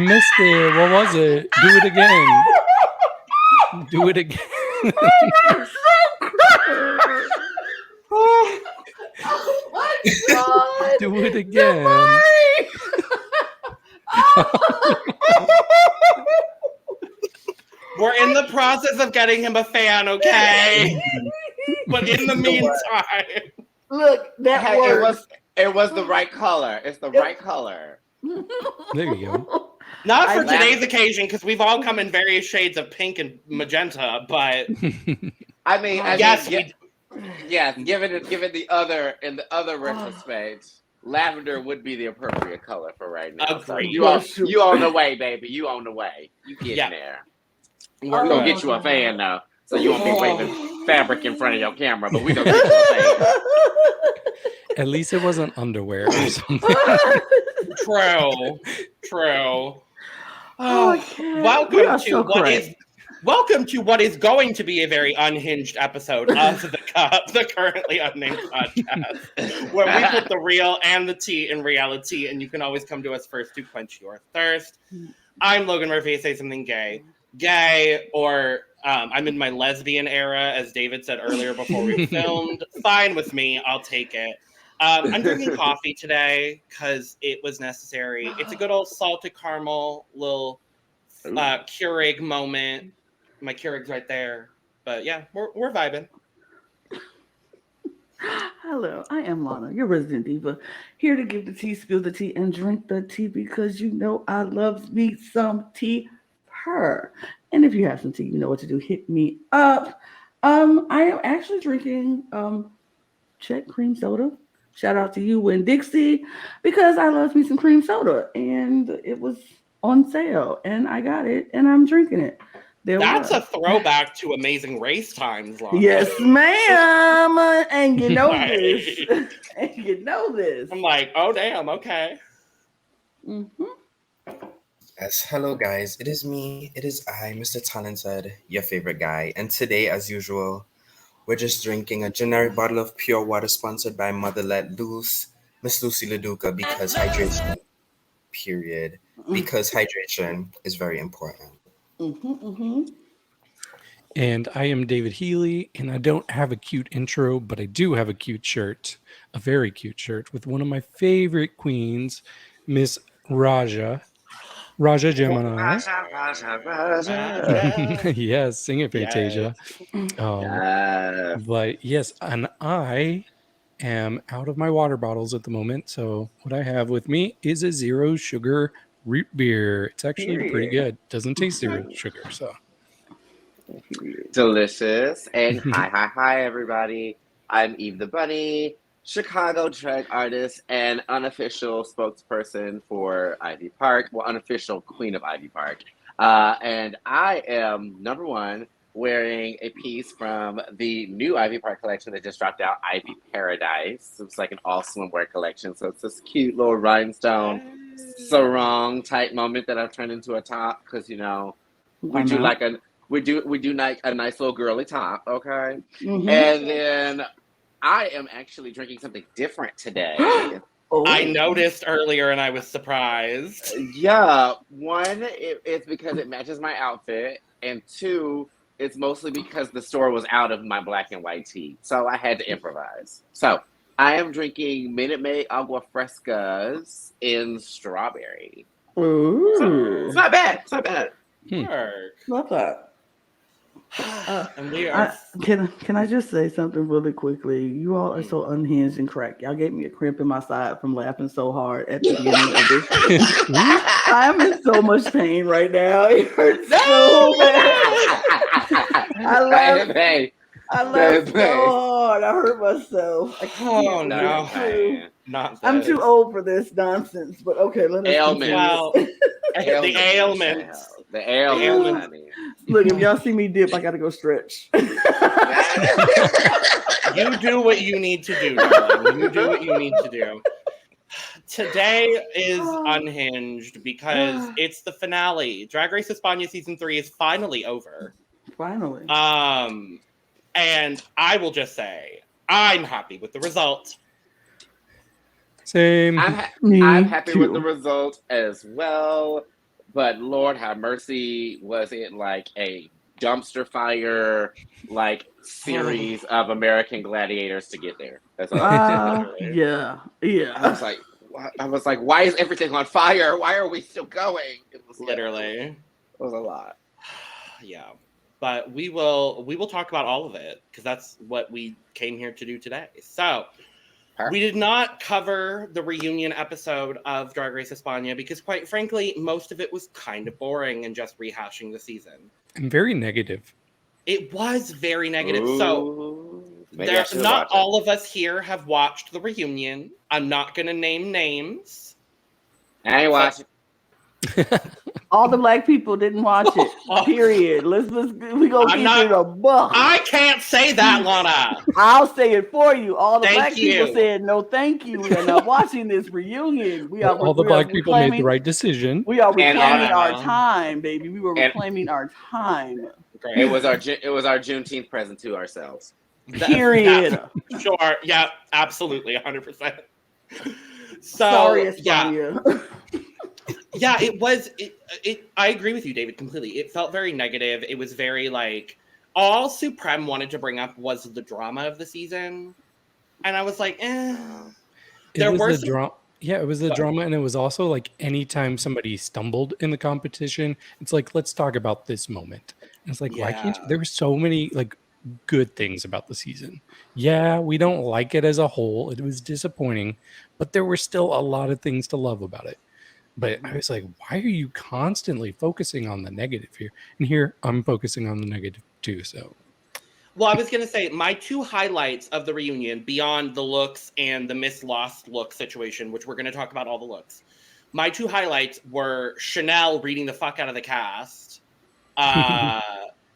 missed it. What was it? Do it again. Do it again. Oh my God. Do it again. We're in the process of getting him a fan, okay? But in the meantime, look, that works. It was the right color. It's the right color. There you go. Not for today's occasion, because we've all come in various shades of pink and magenta, but I mean, yes, given the other in the other retrospect, lavender would be the appropriate color for right now. Agreed. So you on the way, baby. You on the way. You get there. We're gonna get you a fan now, so you won't be waving fabric in front of your camera. But we gonna get you a fan. At least it wasn't underwear or something. True. Okay. Welcome to what is going to be a very unhinged episode of the Currently Unnamed Podcast, where we put the real and the tea in reality, and you can always come to us first to quench your thirst. I'm Logan Murphy. Say something gay, or I'm in my lesbian era, as David said earlier before we filmed. Fine with me. I'll take it. I'm drinking coffee today because it was necessary. It's a good old salted caramel little Keurig moment. My Keurig's right there. But yeah, we're vibing. Hello, I am Lana, your resident diva, here to give the tea, spill the tea, and drink the tea because you know I love me some tea her. And if you have some tea, you know what to do. Hit me up. I am actually drinking Chet cream soda. Shout out to you and Dixie because I love me some cream soda and it was on sale and I got it and I'm drinking it. That's a throwback to Amazing Race times, Lana. Yes, ma'am. And you know this. And you know this. I'm like, oh damn, okay. Yes, hello guys. It is me. It is I, Mr. Talented, your favorite guy. And today, as usual, we're just drinking a generic bottle of pure water sponsored by Mother Let Loose, Miss Lucy LaDuca, because hydration, period. Because hydration is very important. And I am David Healy, and I don't have a cute intro, but I do have a cute shirt, a very cute shirt with one of my favorite queens, Miss Raja Gemini. Yes, sing it, Fantasia. Yes. But yes, and I am out of my water bottles at the moment. So what I have with me is a 0 sugar root beer. It's actually pretty good. Doesn't taste 0 sugar, so. Delicious. And hi, everybody. I'm Eve the Bunny, Chicago drag artist and unofficial spokesperson for Ivy Park. Well, unofficial queen of Ivy Park. And I am, number one, wearing a piece from the new Ivy Park collection that just dropped out, Ivy Paradise. It's like an all swimwear collection. So it's this cute little rhinestone sarong type moment that I've turned into a top because, you know, we do like a nice little girly top, okay? And then I am actually drinking something different today. I noticed earlier and I was surprised. Yeah, one, it's because it matches my outfit, and two, it's mostly because the store was out of my black and white tea, so I had to improvise. So I am drinking Minute Maid Agua Frescas in strawberry. Ooh. So, it's not bad. It's not bad. Love that. And we are... Can I just say something really quickly? You all are so unhinged and crack. Y'all gave me a cramp in my side from laughing so hard at the beginning of this. I'm in so much pain right now. It hurts so bad. I laughed so hard. I hurt myself. Oh no! I'm too old for this nonsense. But okay, let us ailment. Well, the ailments. The ailments. Look, if y'all see me dip, I gotta go stretch. You do what you need to do, darling. You do what you need to do. Today is unhinged because it's the finale. Drag Race España season 3 is finally over. Finally. And I will just say, I'm happy with the result. Same. I'm happy with the result as well. but Lord have mercy, was it like a dumpster fire like series of American Gladiators to get there? That's all. Literally. I was like, why is everything on fire? Why are we still going? It was Literally. It was a lot. Yeah. But we will talk about all of it because that's what we came here to do today. So we did not cover the reunion episode of Drag Race España because, quite frankly, most of it was kind of boring and just rehashing the season. And very negative. It was very negative. Ooh, so not all of us here have watched the reunion. I'm not going to name names. I ain't watching. All the black people didn't watch it. Period. We gonna keep it a buck. I can't say that, Lana. I'll say it for you. All the black you. people said no, thank you. We are not watching this reunion. All the black people made the right decision. We are reclaiming our time, baby. We were reclaiming our time. It was our Juneteenth present to ourselves. Period. Sure. Yeah. Absolutely. 100%. So sorry, España. Yeah, it was. I agree with you, David, completely. It felt very negative. It was very like all Supreme wanted to bring up was the drama of the season, and I was like, eh. It was the drama, and it was also like anytime somebody stumbled in the competition, it's like, let's talk about this moment. And it's like, why can't you? There were so many like good things about the season. Yeah, we don't like it as a whole. It was disappointing, but there were still a lot of things to love about it. But I was like, why are you constantly focusing on the negative here? And here I'm focusing on the negative too. So, well, I was going to say my two highlights of the reunion, beyond the looks and the Miss Lost look situation, which we're going to talk about all the looks. My two highlights were Chanel reading the fuck out of the cast.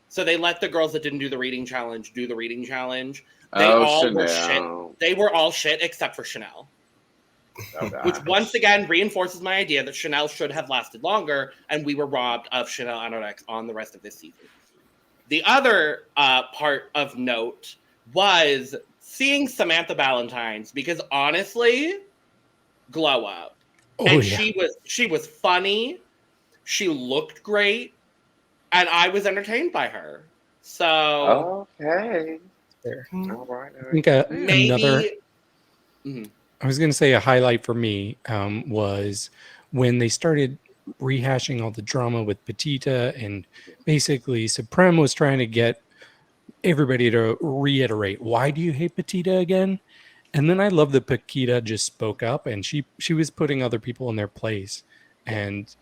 So they let the girls that didn't do the reading challenge do the reading challenge. They all were shit. They were all shit except for Chanel. Oh, which once again reinforces my idea that Chanel should have lasted longer, and we were robbed of Chanel Anorex on the rest of this season. The other part of note was seeing Samantha Ballantyne's, because honestly, glow up. She was funny, she looked great, and I was entertained by her. So okay, all right. I think another. Mm-hmm. I was going to say a highlight for me was when they started rehashing all the drama with Pitita, and basically Supreme was trying to get everybody to reiterate, why do you hate Pitita again? And then I love that Pakita just spoke up, and she was putting other people in their place and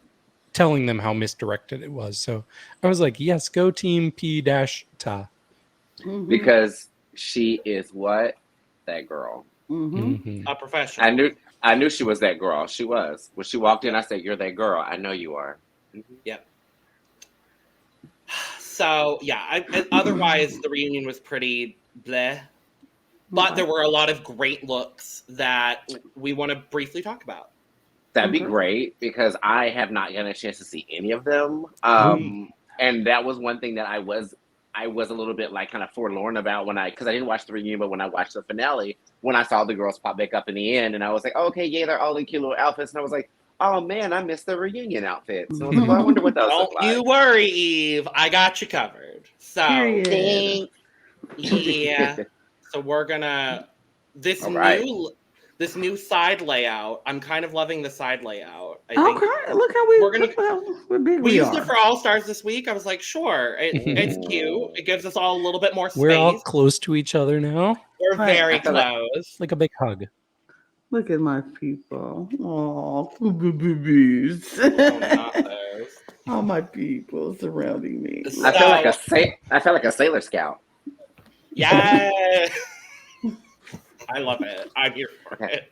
telling them how misdirected it was. So I was like, yes, go team P-ta. Because she is what? That girl. A professional. I knew she was that girl. She was. When she walked in, I said, "You're that girl. I know you are." Yep. So yeah. Otherwise, the reunion was pretty bleh, but there were a lot of great looks that we want to briefly talk about. That'd be great, because I have not gotten a chance to see any of them, and that was one thing that I was a little bit like kind of forlorn about because I didn't watch the reunion, but when I watched the finale, when I saw the girls pop back up in the end, and I was like, oh, okay, yeah, they're all in cute little outfits, and I was like, oh man, I missed the reunion outfits. So I was like, well, I wonder what those look like. Don't you worry, Eve, I got you covered. So yeah, so we're gonna this new side layout. I'm kind of loving the side layout. I think look how we used it for All Stars this week. I was like, sure, it's cute. It gives us all a little bit more space. We're all close to each other now. We're very close. Like a big hug. Look at my people. Oh, babies. All my people surrounding me. I feel like a Sailor Scout. Yeah. I love it. I'm here for it.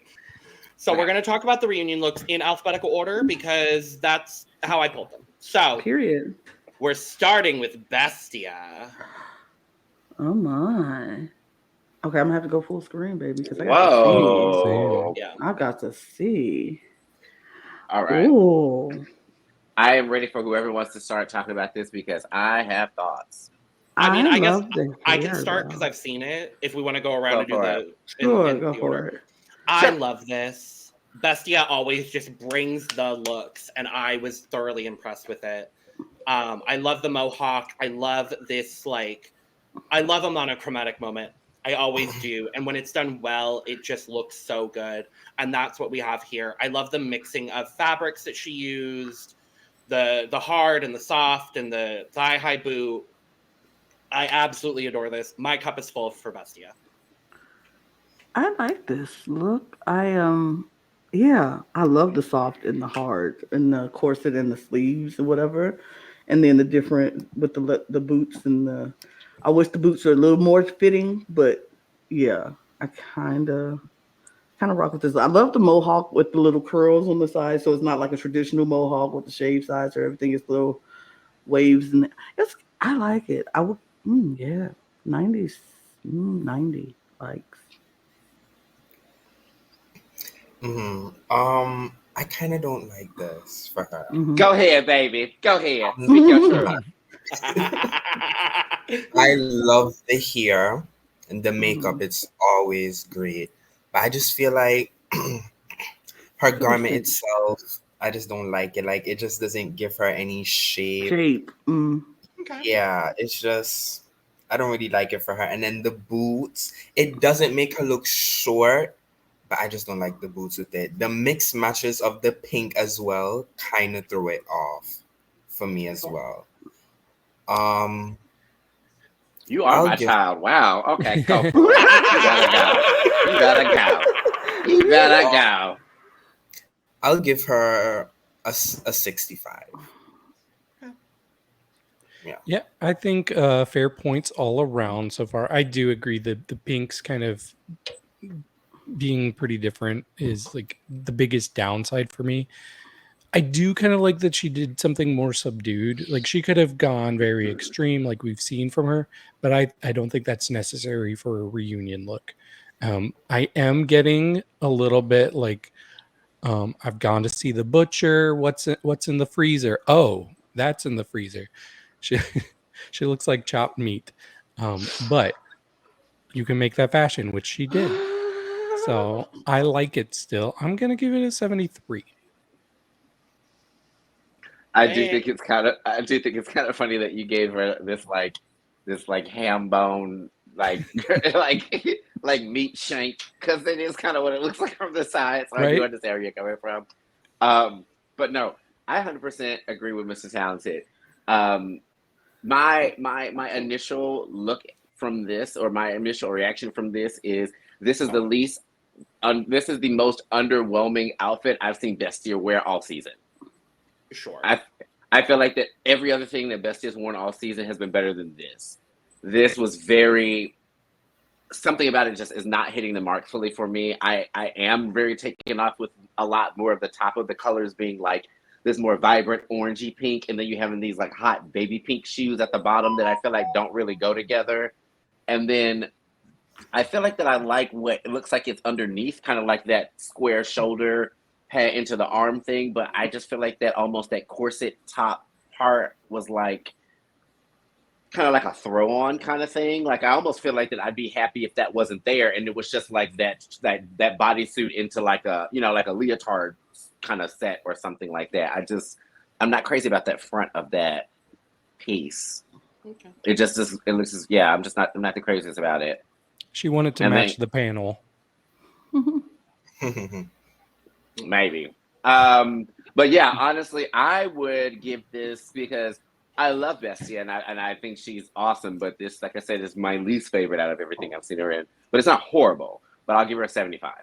So we're going to talk about the reunion looks in alphabetical order because that's how I pulled them. So, period. We're starting with Bestiah. Oh my. Okay, I'm gonna have to go full screen, baby, because I got to see. Yeah. I got to see. All right. Ooh. I am ready for whoever wants to start talking about this because I have thoughts. I mean, I guess I can start because I've seen it. If we want to go around and do go for it. I love this. Bestiah always just brings the looks, and I was thoroughly impressed with it. I love the mohawk. I love this, like, I love a monochromatic moment. I always do. And when it's done well, it just looks so good. And that's what we have here. I love the mixing of fabrics that she used, the hard and the soft and the thigh-high boot. I absolutely adore this. My cup is full for Bestiah. I like this look. Yeah, I love the soft and the hard and the corset and the sleeves and whatever, and then the different with the boots and the. I wish the boots are a little more fitting, but yeah, I kind of rock with this. I love the mohawk with the little curls on the side, so it's not like a traditional mohawk with the shaved sides or everything. It's little waves and I like it. I would, yeah, 90s, 90 likes. I kind of don't like this for her. Go ahead, baby. Go ahead. Speak your truth. I love the hair and the makeup. It's always great. But I just feel like her garment itself, I just don't like it. Like, it just doesn't give her any shape. Okay. Yeah, it's just, I don't really like it for her. And then the boots, it doesn't make her look short, but I just don't like the boots with it. The mixed matches of the pink as well kind of throw it off for me as well. You are my child. Wow. Okay, go. You gotta go. I'll give her a 65. Yeah, I think fair points all around so far. I do agree that the pinks kind of being pretty different is like the biggest downside for me. I do kind of like that she did something more subdued. Like, she could have gone very extreme like we've seen from her, but I don't think that's necessary for a reunion look. I am getting a little bit like, I've gone to see the butcher. What's in the freezer? Oh, that's in the freezer. She looks like chopped meat. But you can make that fashion, which she did. So I like it still. I'm going to give it a 73. I do think it's kind of funny that you gave her this ham bone like like meat shank, because it is kind of what it looks like from the side. So right? I do understand where you're coming from. But no, I 100% agree with Mr. Talented. My initial look from this, or my initial reaction from this is this is the most underwhelming outfit I've seen Bestiah wear all season. Sure. I feel like that every other thing that Bestiah's worn all season has been better than this. This was very, something about it just is not hitting the mark fully for me. I am very taken off with a lot more of the top of the colors being like this more vibrant orangey pink, and then you having these like hot baby pink shoes at the bottom that I feel like don't really go together. And then I feel like that I like what it looks like it's underneath, kind of like that square shoulder pad into the arm thing, but I just feel like that almost that corset top part was like kind of like a throw on kind of thing. Like, I almost feel like that I'd be happy if that wasn't there and it was just like that bodysuit into like a, like a leotard kind of set or something like that. I'm not crazy about that front of that piece. Okay. It just looks I'm not the craziest about it. She wanted to match the panel. Maybe. But yeah, honestly, I would give this, because I love Bestiah and I think she's awesome, but this, like I said, is my least favorite out of everything I've seen her in. But it's not horrible, but I'll give her a 75.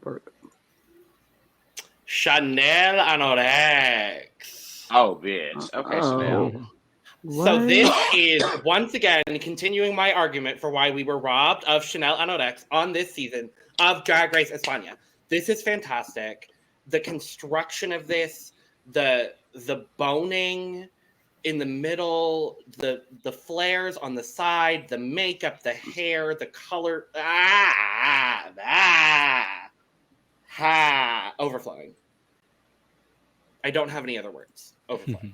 Work. Chanel Anorex. Oh, bitch. Okay, Chanel. What? So this is, once again, continuing my argument for why we were robbed of Chanel Anorex on this season of Drag Race España. This is fantastic. The construction of this, the boning in the middle, the flares on the side, the makeup, the hair, the color, overflowing. I don't have any other words. Overflowing.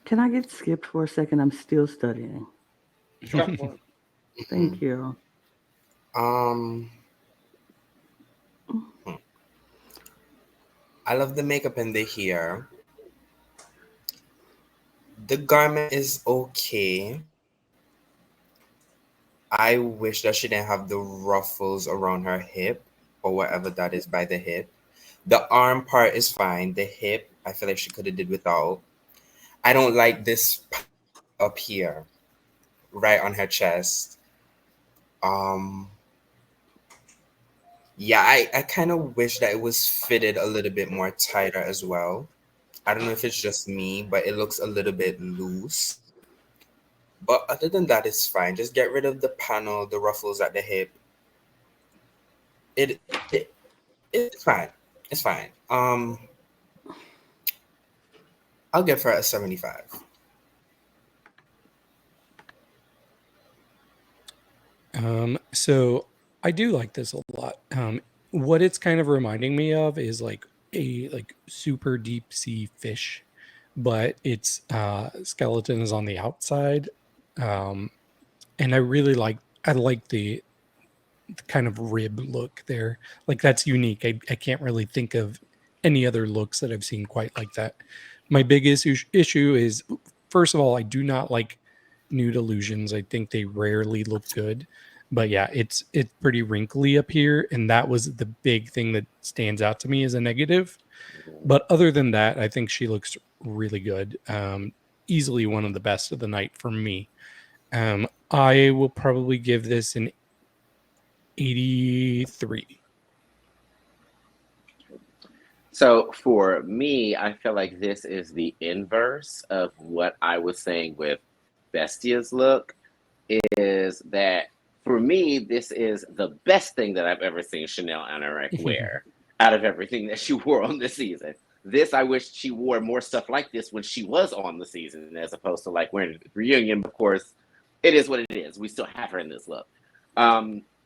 Can I get skipped for a second? I'm still studying. Sure. Thank you. Um, I love the makeup and the hair. The garment is okay. I wish that she didn't have the ruffles around her hip or whatever that is by the hip. The arm part is fine. The hip, I feel like she could have did without. I don't like this up here, right on her chest. Um, yeah, I kind of wish that it was fitted a little bit more tighter as well. I don't know if it's just me, but it looks a little bit loose. But other than that, it's fine. Just get rid of the panel, the ruffles at the hip. It, it it's fine. It's fine. I'll give her a 75. So I do like this a lot. What it's kind of reminding me of is like a super deep sea fish, but its skeleton is on the outside. And I really like the kind of rib look there. Like that's unique. I can't really think of any other looks that I've seen quite like that. My biggest issue is, first of all, I do not like nude illusions. I think they rarely look good. But yeah, it's pretty wrinkly up here, and that was the big thing that stands out to me as a negative. But other than that, I think she looks really good. Easily one of the best of the night for me. I will probably give this an 83. So for me, I feel like this is the inverse of what I was saying with Bestia's look, is that for me, this is the best thing that I've ever seen Chanel Anorex wear out of everything that she wore on this season. This, I wish she wore more stuff like this when she was on the season, as opposed to like wearing a reunion. Of course, it is what it is. We still have her in this look.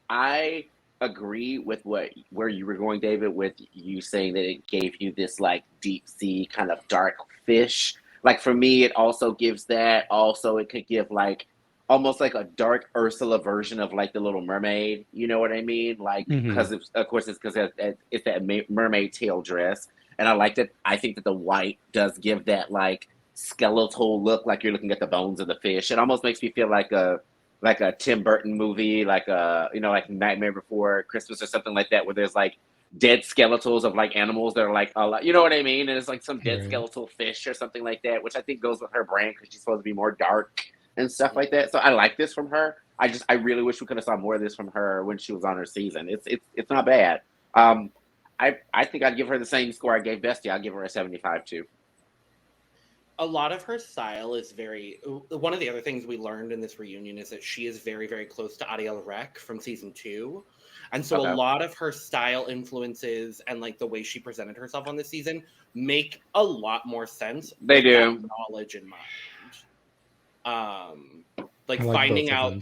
I agree with where you were going, David, with you saying that it gave you this like deep sea kind of dark fish. Like for me, it also gives that. Also, it could give like almost like a dark Ursula version of like the Little Mermaid. You know what I mean? Like because of course it's because it's that mermaid tail dress, and I like that. I think that the white does give that like skeletal look, like you're looking at the bones of the fish. It almost makes me feel like a Tim Burton movie, like like Nightmare Before Christmas or something like that, where there's like dead skeletals of like animals that are like, you know what I mean? And it's like some dead skeletal fish or something like that, which I think goes with her brand because she's supposed to be more dark and stuff like that. So I like this from her. I really wish we could have saw more of this from her when she was on her season. It's not bad. I think I'd give her the same score I gave Bestie. I'll give her a 75 too. A lot of her style is very. One of the other things we learned in this reunion is that she is very, very close to Ariel Rec from season 2. And so a lot of her style influences and like the way she presented herself on this season make a lot more sense. They do. Knowledge in mind. Like finding out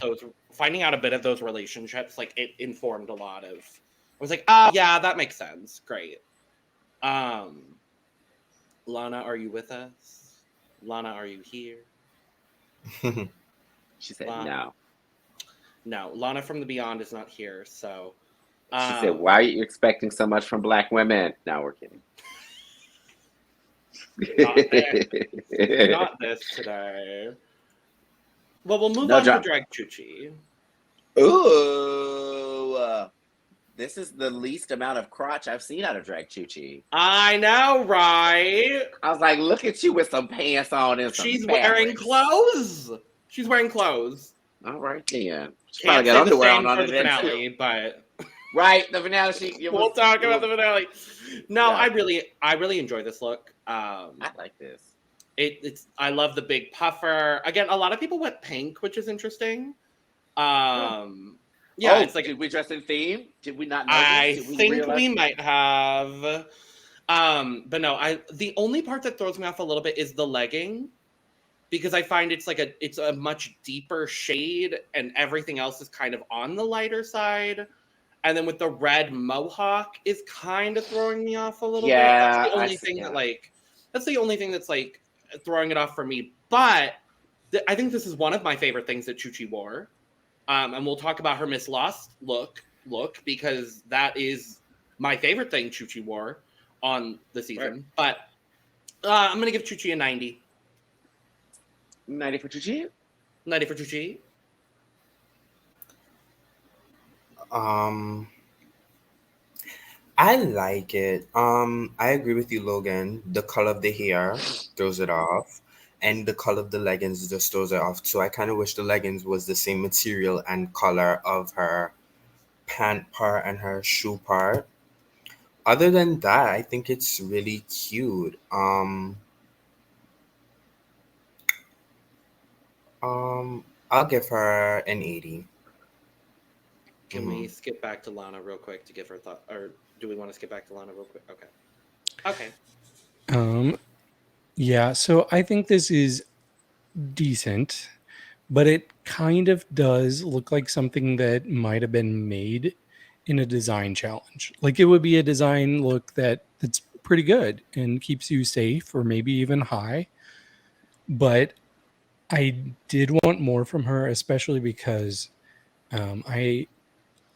a bit of those relationships, like it informed a lot of. I was like, yeah, that makes sense. Great. Lana, are you with us? Lana, are you here? She said no. No, Lana from the Beyond is not here. So she said, "Why are you expecting so much from Black women?" No, we're kidding. Not this today. Well, we'll move on to Drag Chuchi. Ooh, this is the least amount of crotch I've seen out of Drag Chuchi. I know, right? I was like, look at you with some pants on and some She's fabrics. wearing clothes. She's wearing clothes. All right, then. She Can't probably got underwear on for the finale, but right, the finale. We'll talk about the finale. No, yeah. I really enjoy this look. I like this. I love the big puffer. Again, a lot of people went pink, which is interesting. Yeah, it's like, did we dress in theme? Did we not know I think we might have. But no, the only part that throws me off a little bit is the legging, because I find it's a much deeper shade and everything else is kind of on the lighter side. And then with the red mohawk is kind of throwing me off a little bit. That's the only thing that's the only thing that's like throwing it off for me. But I think this is one of my favorite things that Chuchi wore. And we'll talk about her Miss Lost look because that is my favorite thing Chuchi wore on the season. Right. But I'm going to give Chuchi a 90. 90 for Chuchi? 90 for Chuchi. I like it. I agree with you, Logan. The color of the hair throws it off, and the color of the leggings just throws it off. So I kind of wish the leggings was the same material and color of her pant part and her shoe part. Other than that, I think it's really cute. I'll give her an 80. Can we skip back to Lana real quick to give her thought, or do we want to skip back to Lana real quick? Okay. Yeah, so I think this is decent, but it kind of does look like something that might have been made in a design challenge. Like it would be a design look that's pretty good and keeps you safe or maybe even high. But I did want more from her, especially because I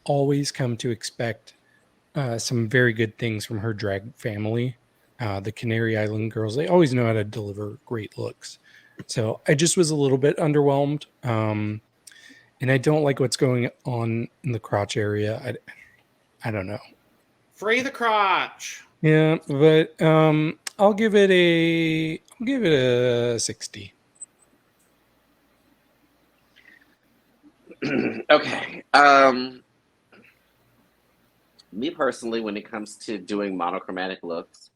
always come to expect some very good things from her drag family. The Canary Island girls, they always know how to deliver great looks. So I just was a little bit underwhelmed. And I don't like what's going on in the crotch area. I don't know. Free the crotch. Yeah, but I'll give it a 60. Okay. Me personally, when it comes to doing monochromatic looks,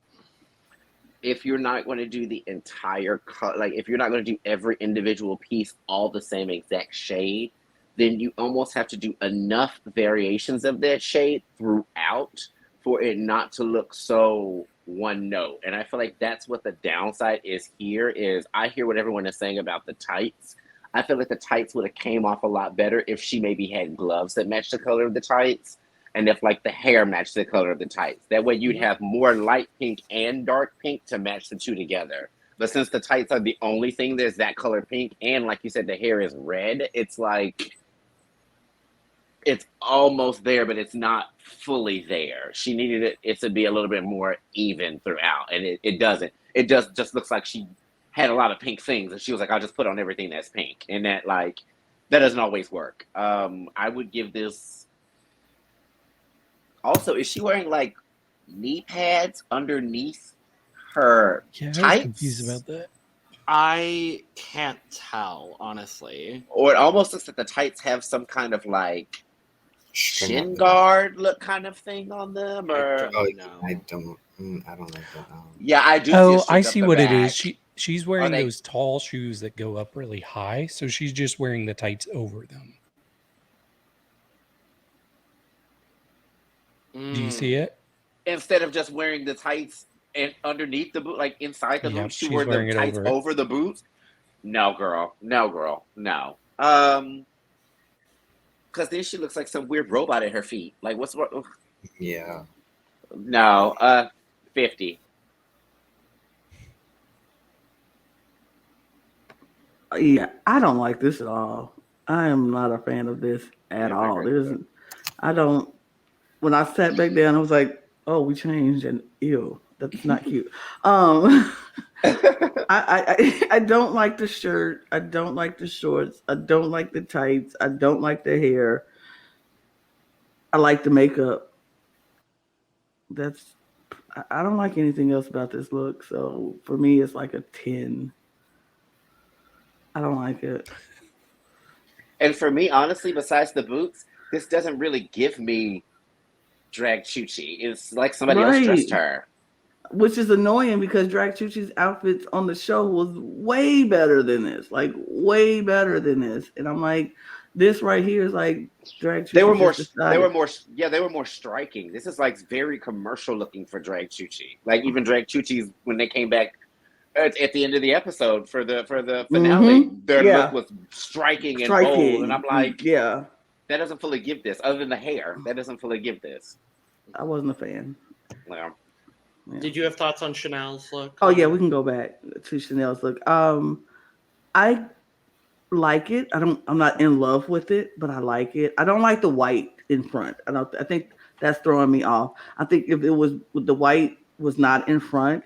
if you're not going to do the entire cut, like if you're not going to do every individual piece all the same exact shade, then you almost have to do enough variations of that shade throughout for it not to look so one note. And I feel like that's what the downside is here. Is I hear what everyone is saying about the tights. I feel like the tights would have came off a lot better if she maybe had gloves that matched the color of the tights, and if like the hair matched the color of the tights. That way you'd have more light pink and dark pink to match the two together. But since the tights are the only thing that's that color pink, and like you said, the hair is red, it's like it's almost there, but it's not fully there. She needed it to be a little bit more even throughout, and it doesn't. It just looks like she had a lot of pink things, and she was like, I'll just put on everything that's pink. And that doesn't always work. I would give this. Also, is she wearing like knee pads underneath her Yeah, I tights? was confused about that. I can't tell, honestly. Or it almost looks like the tights have some kind of like shin guard look kind of thing on them, or I don't like that. Yeah, I do. Oh, I see what it is. Back. She's wearing those tall shoes that go up really high, so she's just wearing the tights over them. Do you see it? Instead of just wearing the tights and underneath the boot, like inside the boots, she wore the tights over the boots. No, girl. No. Because then she looks like some weird robot at her feet. Like, what's what? Yeah. No, 50. Yeah, I don't like this at all. I am not a fan of this at all. When I sat back down, I was like, oh, we changed, and ew, that's not cute. I don't like the shirt. I don't like the shorts. I don't like the tights. I don't like the hair. I like the makeup. I don't like anything else about this look. So for me, it's like a 10. I don't like it. And for me, honestly, besides the boots, this doesn't really give me Drag Chuchi. It's like somebody else dressed her. Which is annoying because Drag Chuchi's outfits on the show was way better than this. Like, way better than this. And I'm like, this right here is like Drag Chuchi. They were more striking. This is like very commercial looking for Drag Chuchi. Like even Drag Chuchi's, when they came back at the end of the episode for the finale, their look was striking and bold. And I'm like, that doesn't fully give this. Other than the hair, that doesn't fully give this. I wasn't a fan. Well, yeah. Did you have thoughts on Chanel's look? Oh yeah, we can go back to Chanel's look. I like it. I'm not in love with it, but I like it. I don't like the white in front. I think that's throwing me off. I think if it was the white was not in front,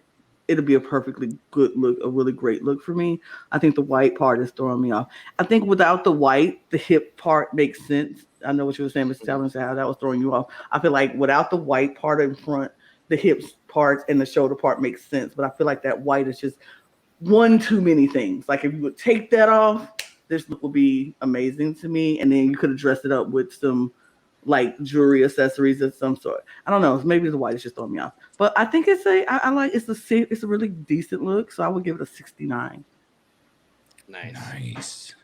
it'd be a perfectly good look, a really great look for me. I think the white part is throwing me off. I think without the white, the hip part makes sense. I know what you were saying, Mr. Talon, how that was throwing you off. I feel like without the white part in front, the hips part and the shoulder part makes sense. But I feel like that white is just one too many things. Like if you would take that off, this look would be amazing to me. And then you could have dressed it up with some like jewelry accessories of some sort. I don't know. Maybe the white is just throwing me off. But I think it's a really decent look. So I would give it a 69. Nice.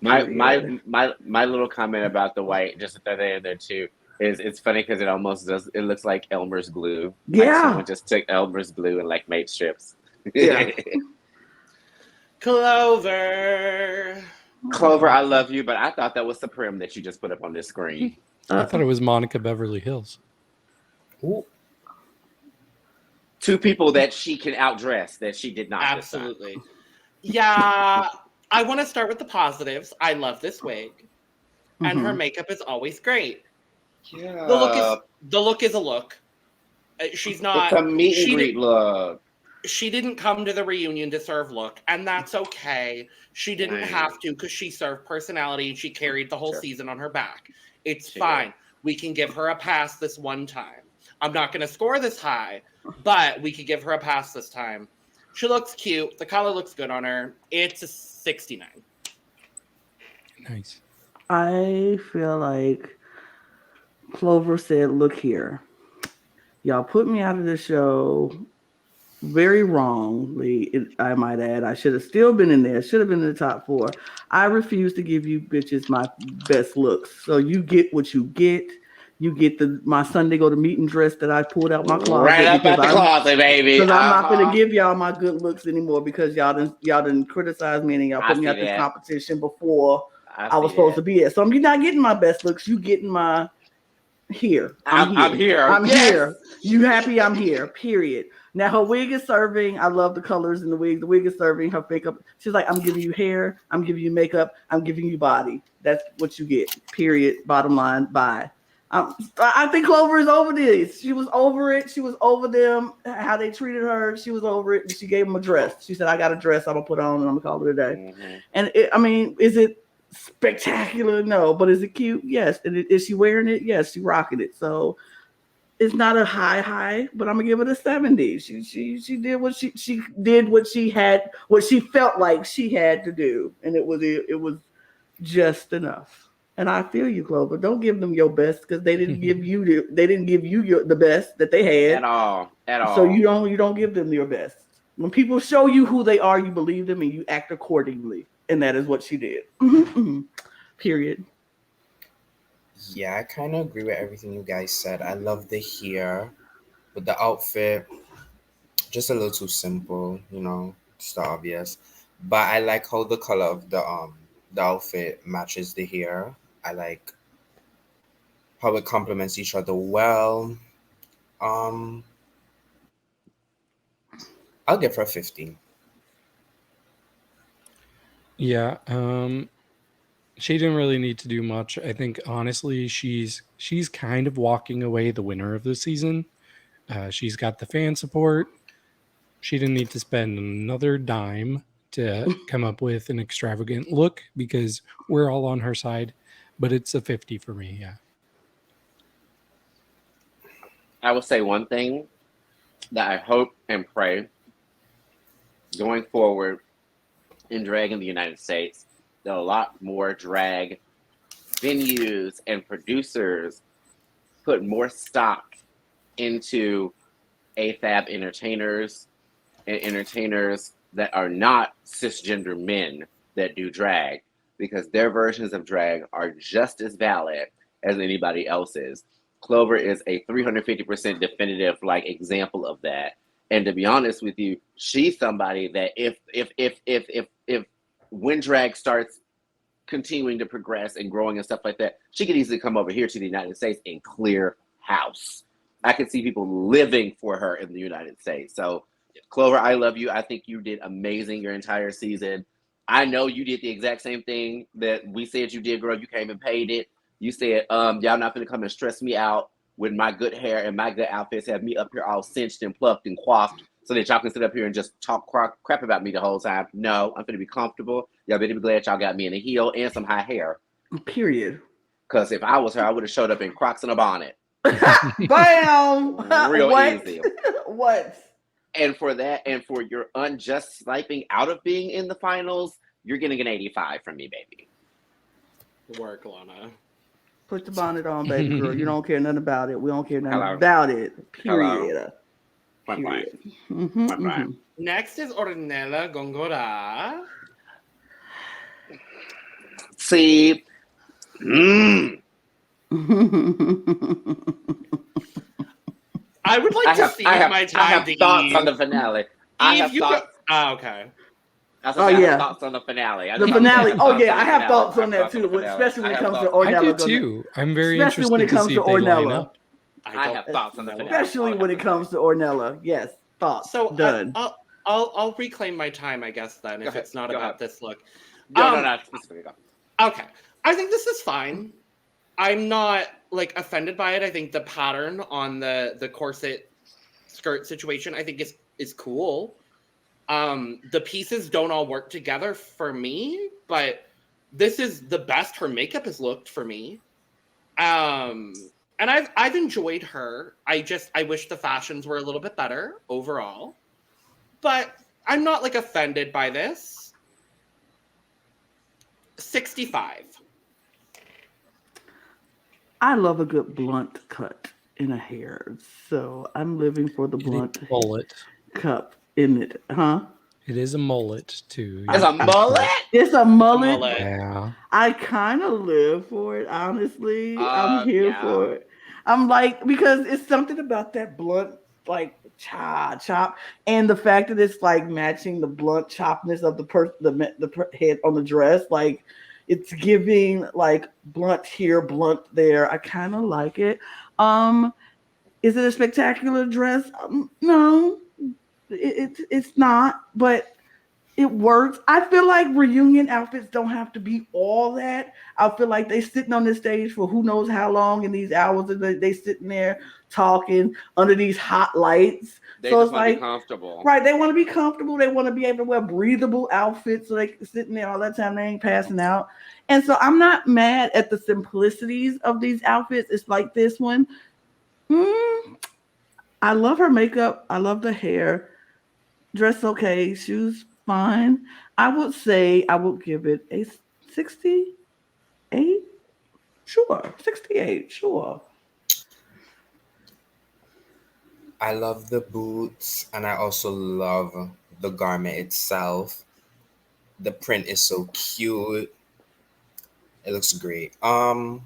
My little comment about the white, just to throw that in there too, is it's funny because it almost does. It looks like Elmer's glue. Yeah. Like someone just took Elmer's glue and like made strips. Yeah. Clover, I love you, but I thought that was Supreme that you just put up on this screen. I thought it was Monica Beverly Hills. Ooh. Two people that she can outdress that she did not. Absolutely. Yeah, I want to start with the positives. I love this wig, and her makeup is always great. Yeah. The look is a look. She's not. It's a meet and greet look. She didn't come to the reunion to serve look, and that's okay. She didn't have to because she served personality and she carried the whole season on her back. It's fine. We can give her a pass this one time. I'm not going to score this high, but we could give her a pass this time. She looks cute. The color looks good on her. It's a 69. Nice. I feel like Clover said, look here. Y'all put me out of the show very wrongly, I might add. I should have still been in there. Should have been in the top 4. I refuse to give you bitches my best looks. So you get what you get. You get my Sunday go to meeting dress that I pulled out my closet. Right up out the closet, baby. Because I'm not going to give y'all my good looks anymore because y'all didn't criticize me and y'all put me out this competition before I was supposed to be at. So you're not getting my best looks. You getting my here. I'm here. I'm here. You happy I'm here, period. Now her wig is serving. I love the colors in the wig. The wig is serving her makeup. She's like, I'm giving you hair. I'm giving you makeup. I'm giving you body. That's what you get, period. Bottom line, bye. I think Clover is over this. She was over it. She was over them, how they treated her. She was over it. And she gave them a dress. She said, I got a dress I'm going to put on and I'm going to call it a day. Mm-hmm. And is it spectacular? No. But is it cute? Yes. And is she wearing it? Yes. She rocking it. So it's not a high, but I'm going to give it a 70. She did what she did what she felt like she had to do. And it was just enough. And I feel you, Clover. Don't give them your best because they didn't give you the best that they had at all. So you don't give them your best. When people show you who they are, you believe them and you act accordingly. And that is what she did. Period. Yeah, I kind of agree with everything you guys said. I love the hair, but the outfit just a little too simple. It's the obvious. But I like how the color of the outfit matches the hair. I like how it complements each other well. I'll give her 50. Yeah, she didn't really need to do much. I think honestly, she's kind of walking away the winner of the season. She's got the fan support. She didn't need to spend another dime to come up with an extravagant look because we're all on her side. But it's a 50 for me, yeah. I will say one thing that I hope and pray going forward in drag in the United States, that a lot more drag venues and producers put more stock into AFAB entertainers and entertainers that are not cisgender men that do drag, because their versions of drag are just as valid as anybody else's. Clover is a 350% definitive example of that. And to be honest with you, she's somebody that if when drag starts continuing to progress and growing and stuff like that, she could easily come over here to the United States and clear house. I could see people living for her in the United States. So Clover, I love you. I think you did amazing your entire season. I know you did the exact same thing that we said you did, girl. You came and paid it. You said, y'all not gonna come and stress me out with my good hair and my good outfits, have me up here all cinched and plucked and coiffed so that y'all can sit up here and just talk crap about me the whole time. No, I'm gonna be comfortable. Y'all better be glad y'all got me in a heel and some high hair. Period. Because if I was her, I would have showed up in Crocs and a bonnet. Bam! Real What? easy. What? And for that, and for your unjust sniping out of being in the finals, you're getting an 85 from me, baby. Work, Lana. Put the bonnet on, baby girl. You don't care nothing about it. We don't care nothing Hello. about it. Period. Hello. Point blank. Period. Point blank. Next is Hornella Gongora. See, I would like to see my time. I have to thoughts Eve. on the finale. I Eve, have you thoughts. Oh, okay. I Oh, have yeah. thoughts on the finale. The finale. Oh yeah, I have thoughts on that too, especially when it comes to I Hornella. do too. I'm very Especially interested when it to comes see to if they line Hornella. up. I have thoughts on the finale. Especially when it comes to Ornella. Yes, thoughts. So Done. I'll reclaim my time, I guess. Then, if ahead, it's not go about ahead. this look. No, specifically. Go. Okay, I think this is fine. I'm not like offended by it. I think the pattern on the corset skirt situation, I think is cool. The pieces don't all work together for me, but this is the best her makeup has looked for me. And I've enjoyed her. I wish the fashions were a little bit better overall. But I'm not like offended by this. 65. I love a good blunt cut in a hair, so I'm living for the blunt Mullet. cup in it, huh? It is a mullet too. It's a mullet? It's a mullet. Yeah. I kind of live for it, honestly. I'm here Yeah. for it. I'm like, because it's something about that blunt, like chop, and the fact that it's like matching the blunt chopness of the head on the dress, like it's giving like blunt here, blunt there. I kind of like it. Is it a spectacular dress? No, it's not, but it works. I feel like reunion outfits don't have to be all that. I feel like they sitting on this stage for who knows how long in these hours, and they sitting there talking under these hot lights. They so just it's want to like be comfortable. Right, they want to be comfortable. They want to be able to wear breathable outfits so they can sitting there all that time. They ain't passing out. And so I'm not mad at the simplicities of these outfits. It's like this one. I love her makeup. I love the hair. Dress okay. Shoes fine. I would say I would give it a 68. Sure. 68. Sure. I love the boots, and I also love the garment itself. The print is so cute. It looks great. The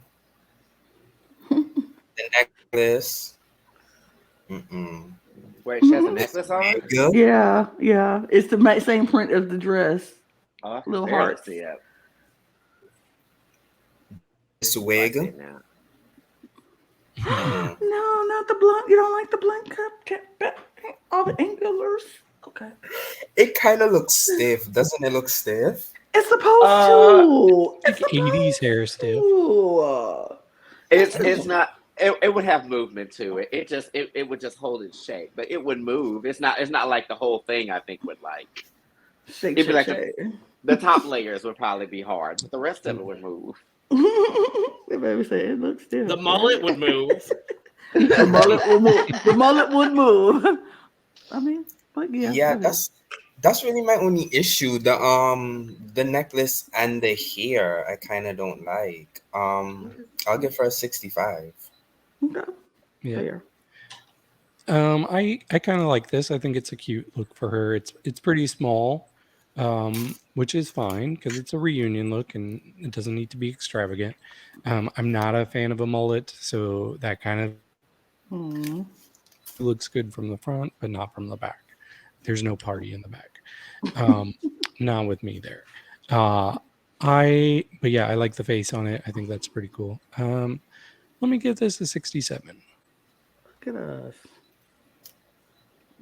necklace. Wait, she has a necklace on? Good. Yeah. It's the same print as the dress. Oh, I can Little barely hearts. see it. This I see wig. it now. No, not the blunt. You don't like the blunt cut? All the angulars. Okay. It kind of looks stiff. Doesn't it look stiff? It's supposed to. Like 80s hair stiff. To. It's not. It would have movement to it. It would just hold its shape, but it would move. It's not like the whole thing. I think would like. Shake, It'd be like shake. the top layers would probably be hard, but the rest of it would move. The baby said it looks stiff. The mullet would move. The mullet would move. The mullet would move. I mean, but yeah. That's really my only issue. The necklace and the hair I kind of don't like. I'll give her a 65. Okay. Yeah. Fair. I kind of like this. I think it's a cute look for her. It's pretty small, which is fine because it's a reunion look and it doesn't need to be extravagant. I'm not a fan of a mullet, so that kind of looks good from the front, but not from the back. There's no party in the back. Not with me there. But yeah, I like the face on it. I think that's pretty cool. Let me give this a 67. Look at us.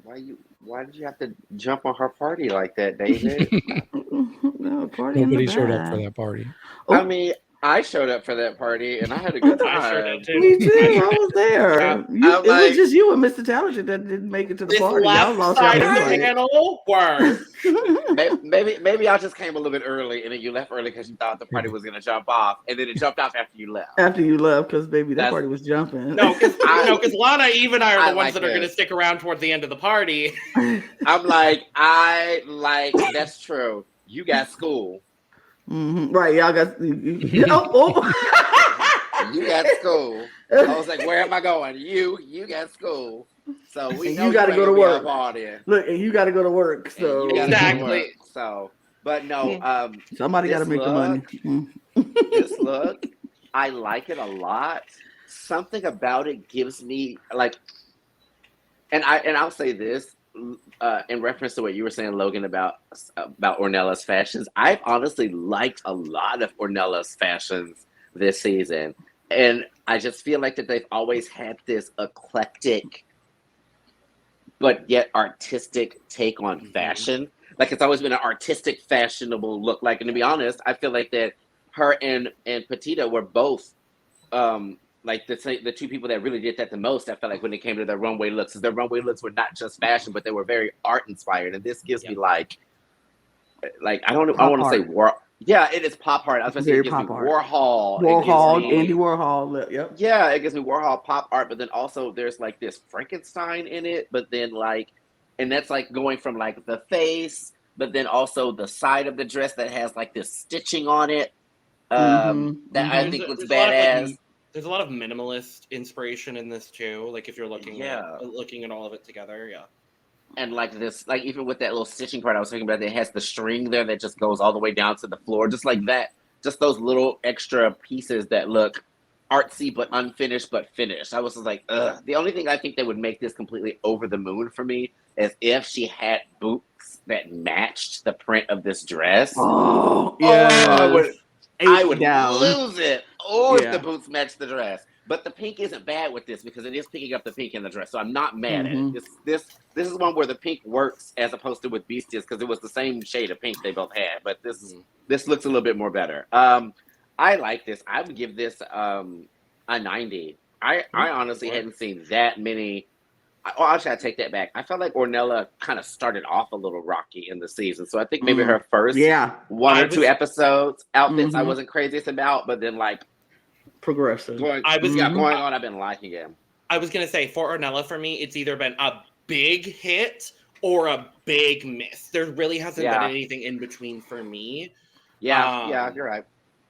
Why did you have to jump on her party like that, David? No, party Nobody in the showed up for bag. that party. I mean, I showed up for that party and I had a good time. I sure did too. Me too. I was there. Yeah. It was just you and Mr. Talented that didn't make it to the This party. Y'all left lost side y'all of the invite. panel worked. Maybe I just came a little bit early and then you left early because you thought the party was gonna jump off, and then it jumped off after you left. After you left, because baby, that That's- party was jumping. No, because Lana, Eve, and I are I the ones like that are going to this. stick around toward the end of the party. I'm like, that's true. You got school. Right, y'all got you got school. I was like, where am I going? You got school. So we know you got to go to ain't gonna work. be up all day. Look, and you got to go to work. So And you gotta go to Exactly. work. So, but no, somebody got to this make the money. this look, I like it a lot. Something about it gives me like, and I'll say this in reference to what you were saying, Logan, about Hornella's fashions. I've honestly liked a lot of Hornella's fashions this season, and I just feel like that they've always had this eclectic but yet artistic take on fashion. Like it's always been an artistic, fashionable look. Like, and to be honest, I feel like that her and Pitita were both like the two people that really did that the most. I felt like when it came to their runway looks, because their runway looks were not just fashion, but they were very art inspired. And this gives me like I don't want to say war. Yeah, it is pop art. I was going to say it gives me Warhol. Andy Warhol. Yep. Yeah, it gives me Warhol pop art, but then also there's like this Frankenstein in it, but then like, and that's like going from like the face, but then also the side of the dress that has like this stitching on it. That I think looks badass. There's a lot of minimalist inspiration in this too. Like if you're looking at all of it together, yeah. And like this, like even with that little stitching part I was talking about, it has the string there that just goes all the way down to the floor, just like that. Just those little extra pieces that look artsy but unfinished but finished. I was just like, ugh. The only thing I think that would make this completely over the moon for me is if she had boots that matched the print of this dress. Oh, yeah. I would lose it. If the boots match the dress. But the pink isn't bad with this because it is picking up the pink in the dress. So I'm not mad at it. This is one where the pink works as opposed to with Bestiah's because it was the same shade of pink they both had. But this looks a little bit more better. I like this. I would give this a 90. I honestly hadn't seen that many. Actually, I take that back. I felt like Hornella kind of started off a little rocky in the season. So I think maybe her first one or two episodes, outfits I wasn't craziest about, but then like progressive. Going on, I've been liking it. I was going to say, for Hornella, for me, it's either been a big hit or a big miss. There really hasn't been anything in between for me. Yeah, you're right.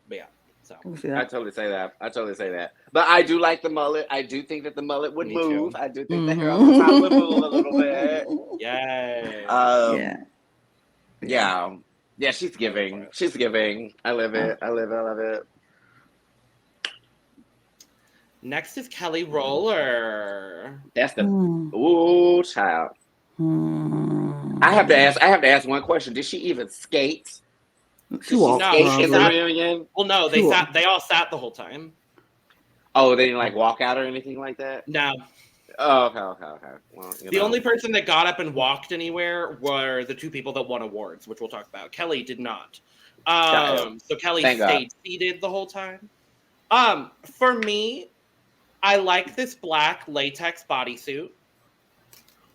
But yeah. So I totally say that. But I do like the mullet. I do think that the mullet would move. I do think the hair on the top would move a little bit. Yay. Yeah, she's giving. I love it. Next is Kelly Roller. That's the child. I have to ask one question. Did she even skate? She walked in the reunion. Well, no, they all sat the whole time. Oh, they didn't like walk out or anything like that? No. Oh, okay. Well, the only person that got up and walked anywhere were the two people that won awards, which we'll talk about. Kelly did not. So Kelly stayed seated the whole time. For me, I like this black latex bodysuit.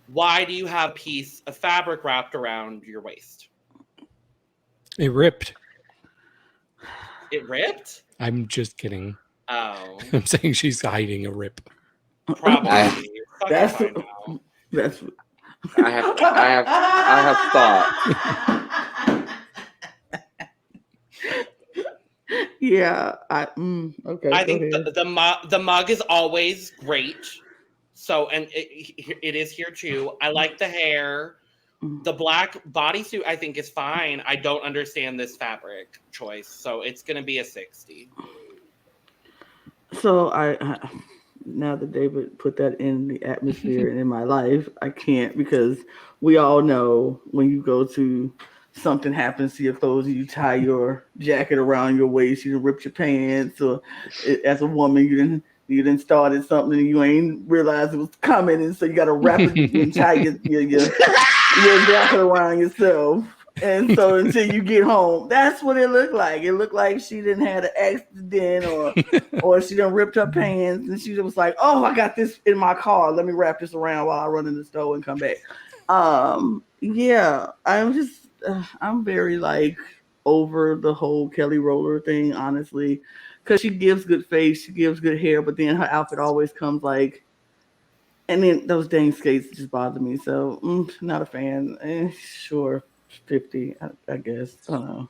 Why do you have a piece of fabric wrapped around your waist? It ripped. It ripped? I'm just kidding. Oh. I'm saying she's hiding a rip. Probably. I have thought. Yeah. Okay. I think the mug is always great. So, and it is here too. I like the hair. The black bodysuit, I think, is fine. I don't understand this fabric choice. So it's going to be a 60. So now that David put that in the atmosphere and in my life, I can't, because we all know when you go to something happens to your clothes, you tie your jacket around your waist, you rip your pants, or as a woman, you didn't started something and you ain't realized it was coming, and so you got to wrap it and tie your jacket around yourself. And so until you get home, that's what it looked like. It looked like she didn't had an accident or she done ripped her pants and she was like, oh, I got this in my car. Let me wrap this around while I run in the store and come back. Yeah, I'm very like over the whole Kelly Roller thing, honestly, because she gives good face, she gives good hair, but then her outfit always comes like, and then those dang skates just bother me. So not a fan. Sure, 50, I guess. I don't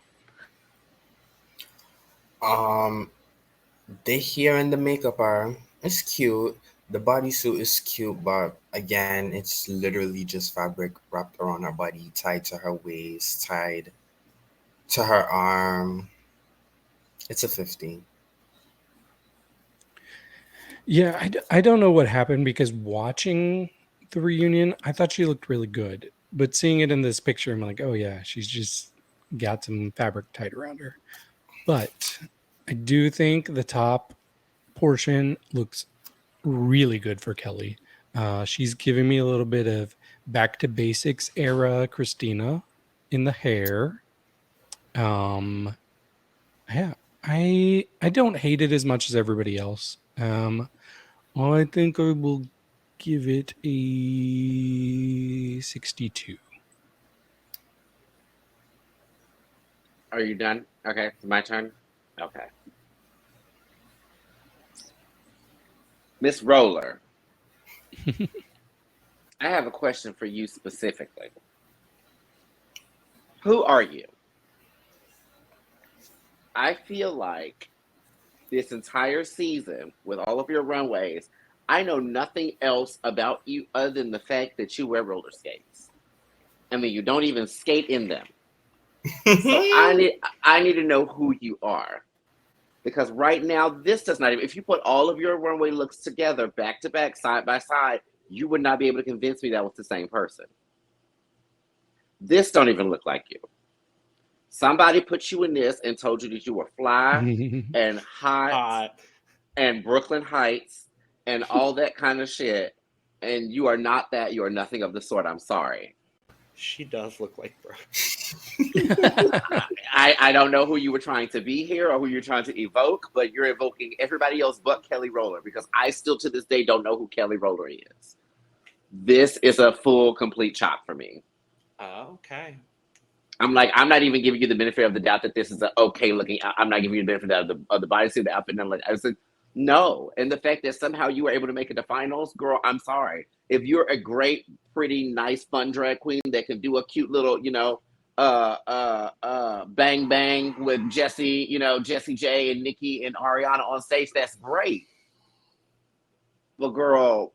know. The hair and the makeup it's cute. The bodysuit is cute, but again, it's literally just fabric wrapped around her body, tied to her waist, tied to her arm. It's a 50. Yeah, I don't know what happened because watching the reunion, I thought she looked really good. But seeing it in this picture, I'm like, oh yeah, she's just got some fabric tied around her. But I do think the top portion looks really good for Kelly. She's giving me a little bit of back to basics era Christina in the hair. Yeah, I don't hate it as much as everybody else. I think I will give it a 62. Are you done? Okay, it's my turn. Okay. Miss Roller, I have a question for you specifically. Who are you? I feel like this entire season, with all of your runways, I know nothing else about you other than the fact that you wear roller skates. I mean, you don't even skate in them. So I need to know who you are. Because right now, this does not even, if you put all of your runway looks together, back to back, side by side, you would not be able to convince me that was the same person. This don't even look like you. Somebody put you in this and told you that you were fly and hot and Brooklyn Heights and all that kind of shit. And you are not that. You are nothing of the sort. I'm sorry. She does look like Brooke. I don't know who you were trying to be here or who you're trying to evoke, but you're evoking everybody else but Kelly Roller, because I still to this day don't know who Kelly Roller is. This is a full, complete chop for me. Okay. I'm not even giving you the benefit of the doubt that this is an okay looking. I'm not giving you the benefit of the bodysuit, the outfit, and I said no. And the fact that somehow you were able to make it to finals, girl, I'm sorry. If you're a great, pretty, nice, fun drag queen that can do a cute little, bang bang with Jessie, Jessie J and Nikki and Ariana on stage, that's great. Well, girl,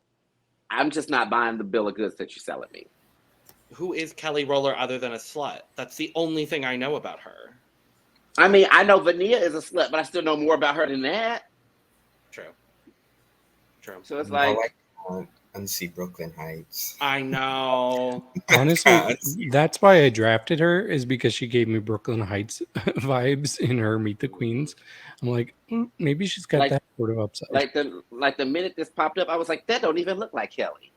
I'm just not buying the bill of goods that you're selling me. Who is Kelly Roller other than a slut? That's the only thing I know about her. I mean, I know Vania is a slut, but I still know more about her than that. True. So it's like and see Brooklyn Heights. I know. Honestly, that's why I drafted her, is because she gave me Brooklyn Heights vibes in her Meet the Queens. I'm like, maybe she's got that sort of upside. Like the minute this popped up, I was like, that don't even look like Kelly.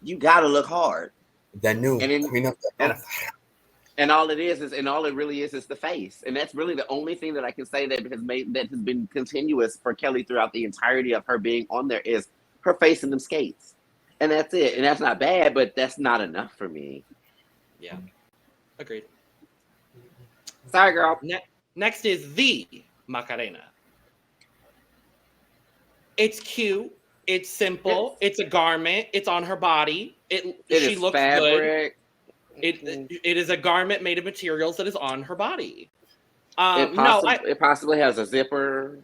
You gotta look hard. The new Queen of the North. And all it really is the face. And that's really the only thing that I can say that has been continuous for Kelly throughout the entirety of her being on there is her face and them skates. And that's it. And that's not bad, but that's not enough for me. Yeah. Agreed. Sorry, girl. Next is the Macarena. It's cute. It's simple. It's a garment. It's on her body. She looks fabric. Good. It is a garment made of materials that is on her body. It possibly has a zipper.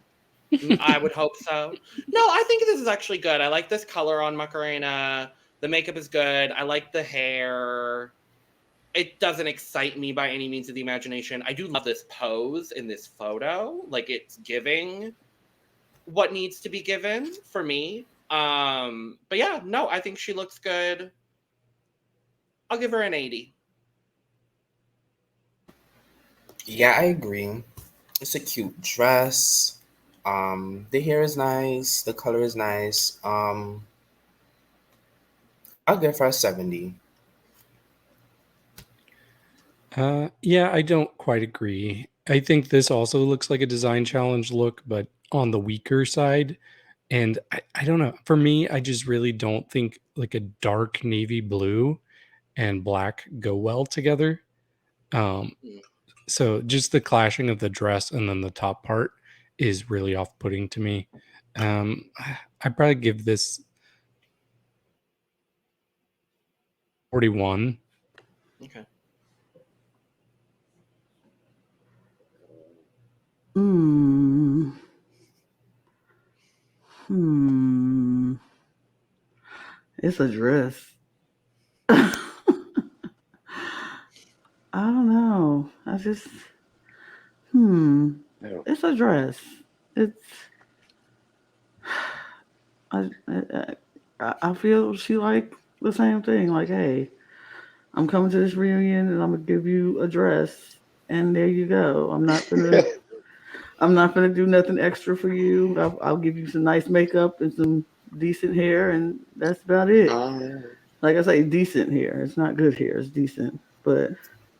I would hope so. No, I think this is actually good. I like this color on Macarena. The makeup is good. I like the hair. It doesn't excite me by any means of the imagination. I do love this pose in this photo. Like, it's giving what needs to be given for me. But yeah, no, I think she looks good. I'll give her an 80. Yeah, I agree. It's a cute dress. The hair is nice. The color is nice. I'll give her a 70. Yeah, I don't quite agree. I think this also looks like a design challenge look, but on the weaker side. And I don't know. For me, I just really don't think like a dark navy blue and black go well together. So just the clashing of the dress and then the top part is really off-putting to me. I'd probably give this 41. Okay. It's a dress. I don't know. It's a dress. It's. I feel she like the same thing. Like, hey, I'm coming to this reunion and I'm gonna give you a dress, and there you go. I'm not gonna do nothing extra for you. I'll give you some nice makeup and some decent hair, and that's about it. Like I say, decent hair. It's not good hair. It's decent, but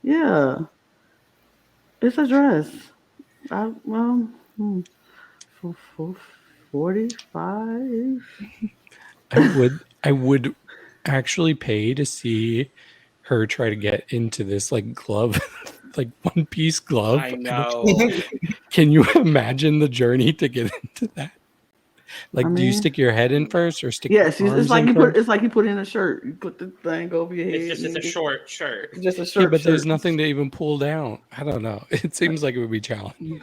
yeah, it's a dress. 45. I would actually pay to see her try to get into this like glove, like one piece glove. I know. Can you imagine the journey to get into that? Like, do you stick your head in first or stick? Yes, your arms it's like in you first? It's like you put in a shirt. You put the thing over your head. It's a short shirt. Just a shirt. Yeah, but there's nothing to even pull down. I don't know. It seems like it would be challenging.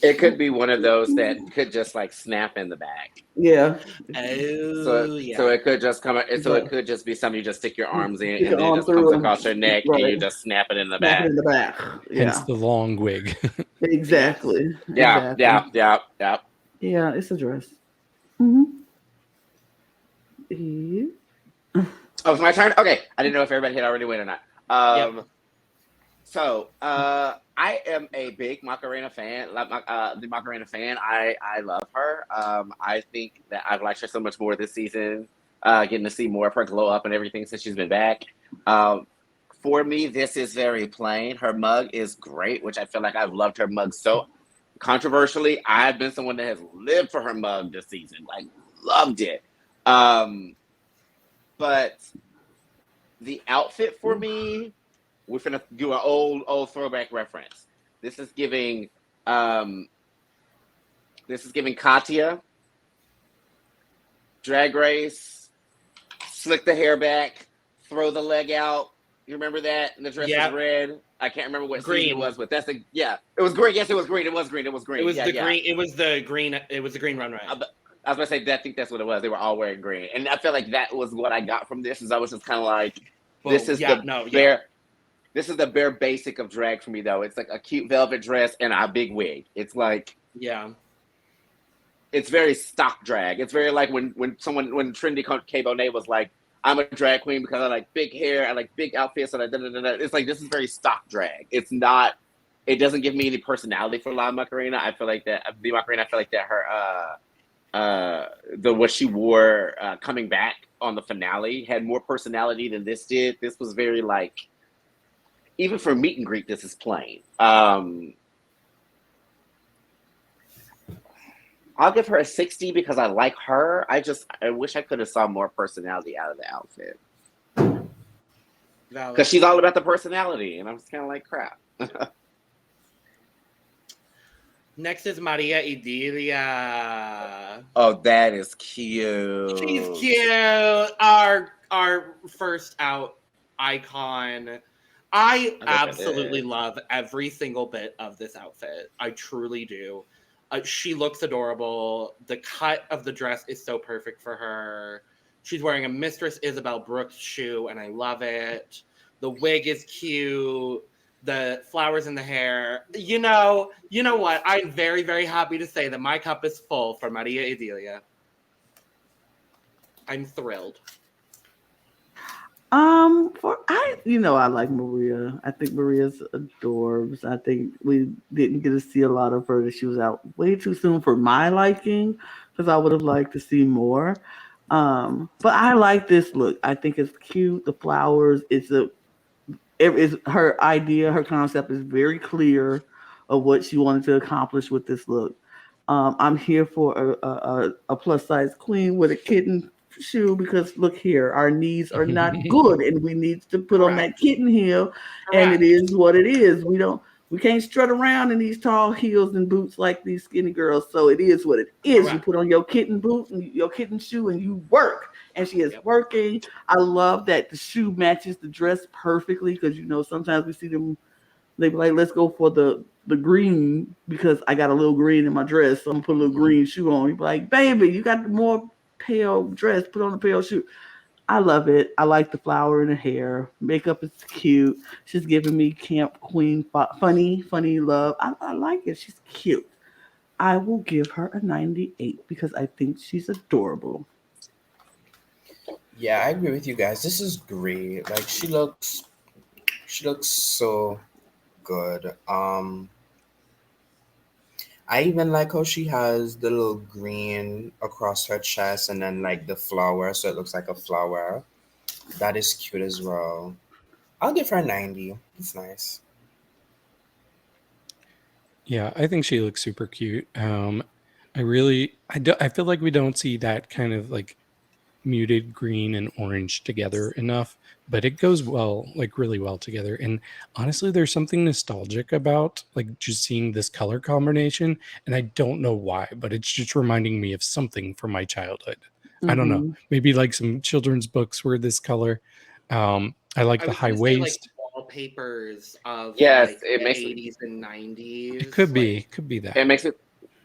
It could be one of those that could just like snap in the back. Yeah. Oh, yeah. So it could just come. So it could just be something you just stick your arms in, Stick and then your it just arm comes through across your neck, and you just snap it in the back. In the back. Yeah. Hence the long wig. Exactly. Yeah. Exactly. Yeah. Yeah, it's a dress. Yeah. Oh, it's my turn? Okay. I didn't know if everybody had already went or not. So, I am a big Macarena fan. The Macarena fan. I love her. I think that I've liked her so much more this season. Getting to see more of her glow up and everything since she's been back. For me, this is very plain. Her mug is great, which I feel like I've loved her mug so controversially. I've been someone that has lived for her mug this season. Like, loved it. But the outfit for me, we're gonna do an old throwback reference. This is giving Katya, Drag Race, slick the hair back, throw the leg out. You remember that? And the dress was red. I can't remember what season it was, but that's the It was green. Yes, it was green. It was green. It was green. It was the green. It was the green runway. I was gonna say that. I think that's what it was. They were all wearing green, and I feel like that was what I got from this. Is I was just kind of like, this is the bare basic of drag for me, though. It's like a cute velvet dress and a big wig. It's like, it's very stock drag. It's very like when Trendy K Bonet was like, I'm a drag queen because I like big hair, I like big outfits, and It's like, this is very stock drag. It's not. It doesn't give me any personality for La Macarena. I feel like that the Macarena. I feel like that her what she wore coming back on the finale had more personality than this did. This was very like, even for meet and greet, this is plain. I'll give her a 60 because I like her. I wish I could have saw more personality out of the outfit. Because she's all about the personality, and I'm just kind of like, crap. Next is Maria Edilia. Oh, that is cute. She's cute. Our first out icon. I absolutely love every single bit of this outfit. I truly do. She looks adorable. The cut of the dress is so perfect for her. She's wearing a Mistress Isabel Brooks shoe, and I love it. The wig is cute. The flowers in the hair. You know what? I'm very, very happy to say that my cup is full for Maria Edilia. I'm thrilled. I like Maria. I think Maria's adorbs. I think we didn't get to see a lot of her. She was out way too soon for my liking, because I would have liked to see more. But I like this look. I think it's cute. The flowers. it is her idea, her concept is very clear of what she wanted to accomplish with this look. I'm here for a plus size queen with a kitten shoe because look here, our knees are not good and we need to put on that kitten heel, and it is what it is. We can't strut around in these tall heels and boots like these skinny girls. So it is what it is. You put on your kitten boot and your kitten shoe and you work. And she is working. I love that the shoe matches the dress perfectly because sometimes we see them. They be like, let's go for the green because I got a little green in my dress. So I'm gonna put a little green shoe on. You be like, baby, you got the more pale dress. Put on a pale shoe. I love it. I like the flower in her hair. Makeup is cute. She's giving me camp queen funny love. I like it. She's cute. I will give her a 98 because I think she's adorable. Yeah, I agree with you guys. This is great. Like she looks so good. I even like how she has the little green across her chest and then like the flower, so it looks like a flower. That is cute as well. I'll give her a 90. It's nice. Yeah, I think she looks super cute. I feel like we don't see that kind of like muted green and orange together enough, but it goes well, like really well together. And honestly, there's something nostalgic about like just seeing this color combination, and I don't know why, but it's just reminding me of something from my childhood. I don't know, maybe like some children's books were this color. I like the high waist. Like wallpapers of Yes, the 80s and 90s. It could be that. It makes it,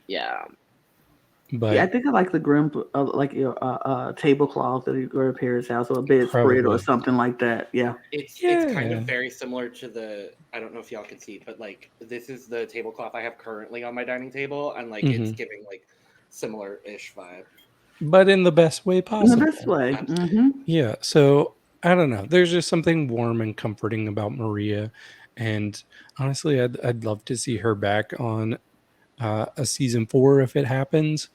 yeah. But yeah, I think I like the grim, like your tablecloth that you go to Paris house or a bedspread or something like that. Yeah, it's kind of very similar to the. I don't know if y'all can see, but like this is the tablecloth I have currently on my dining table, and like it's giving like similar-ish vibe. But in the best way possible. In the best way. Yeah. So I don't know. There's just something warm and comforting about Maria, and honestly, I'd love to see her back on a season 4 if it happens.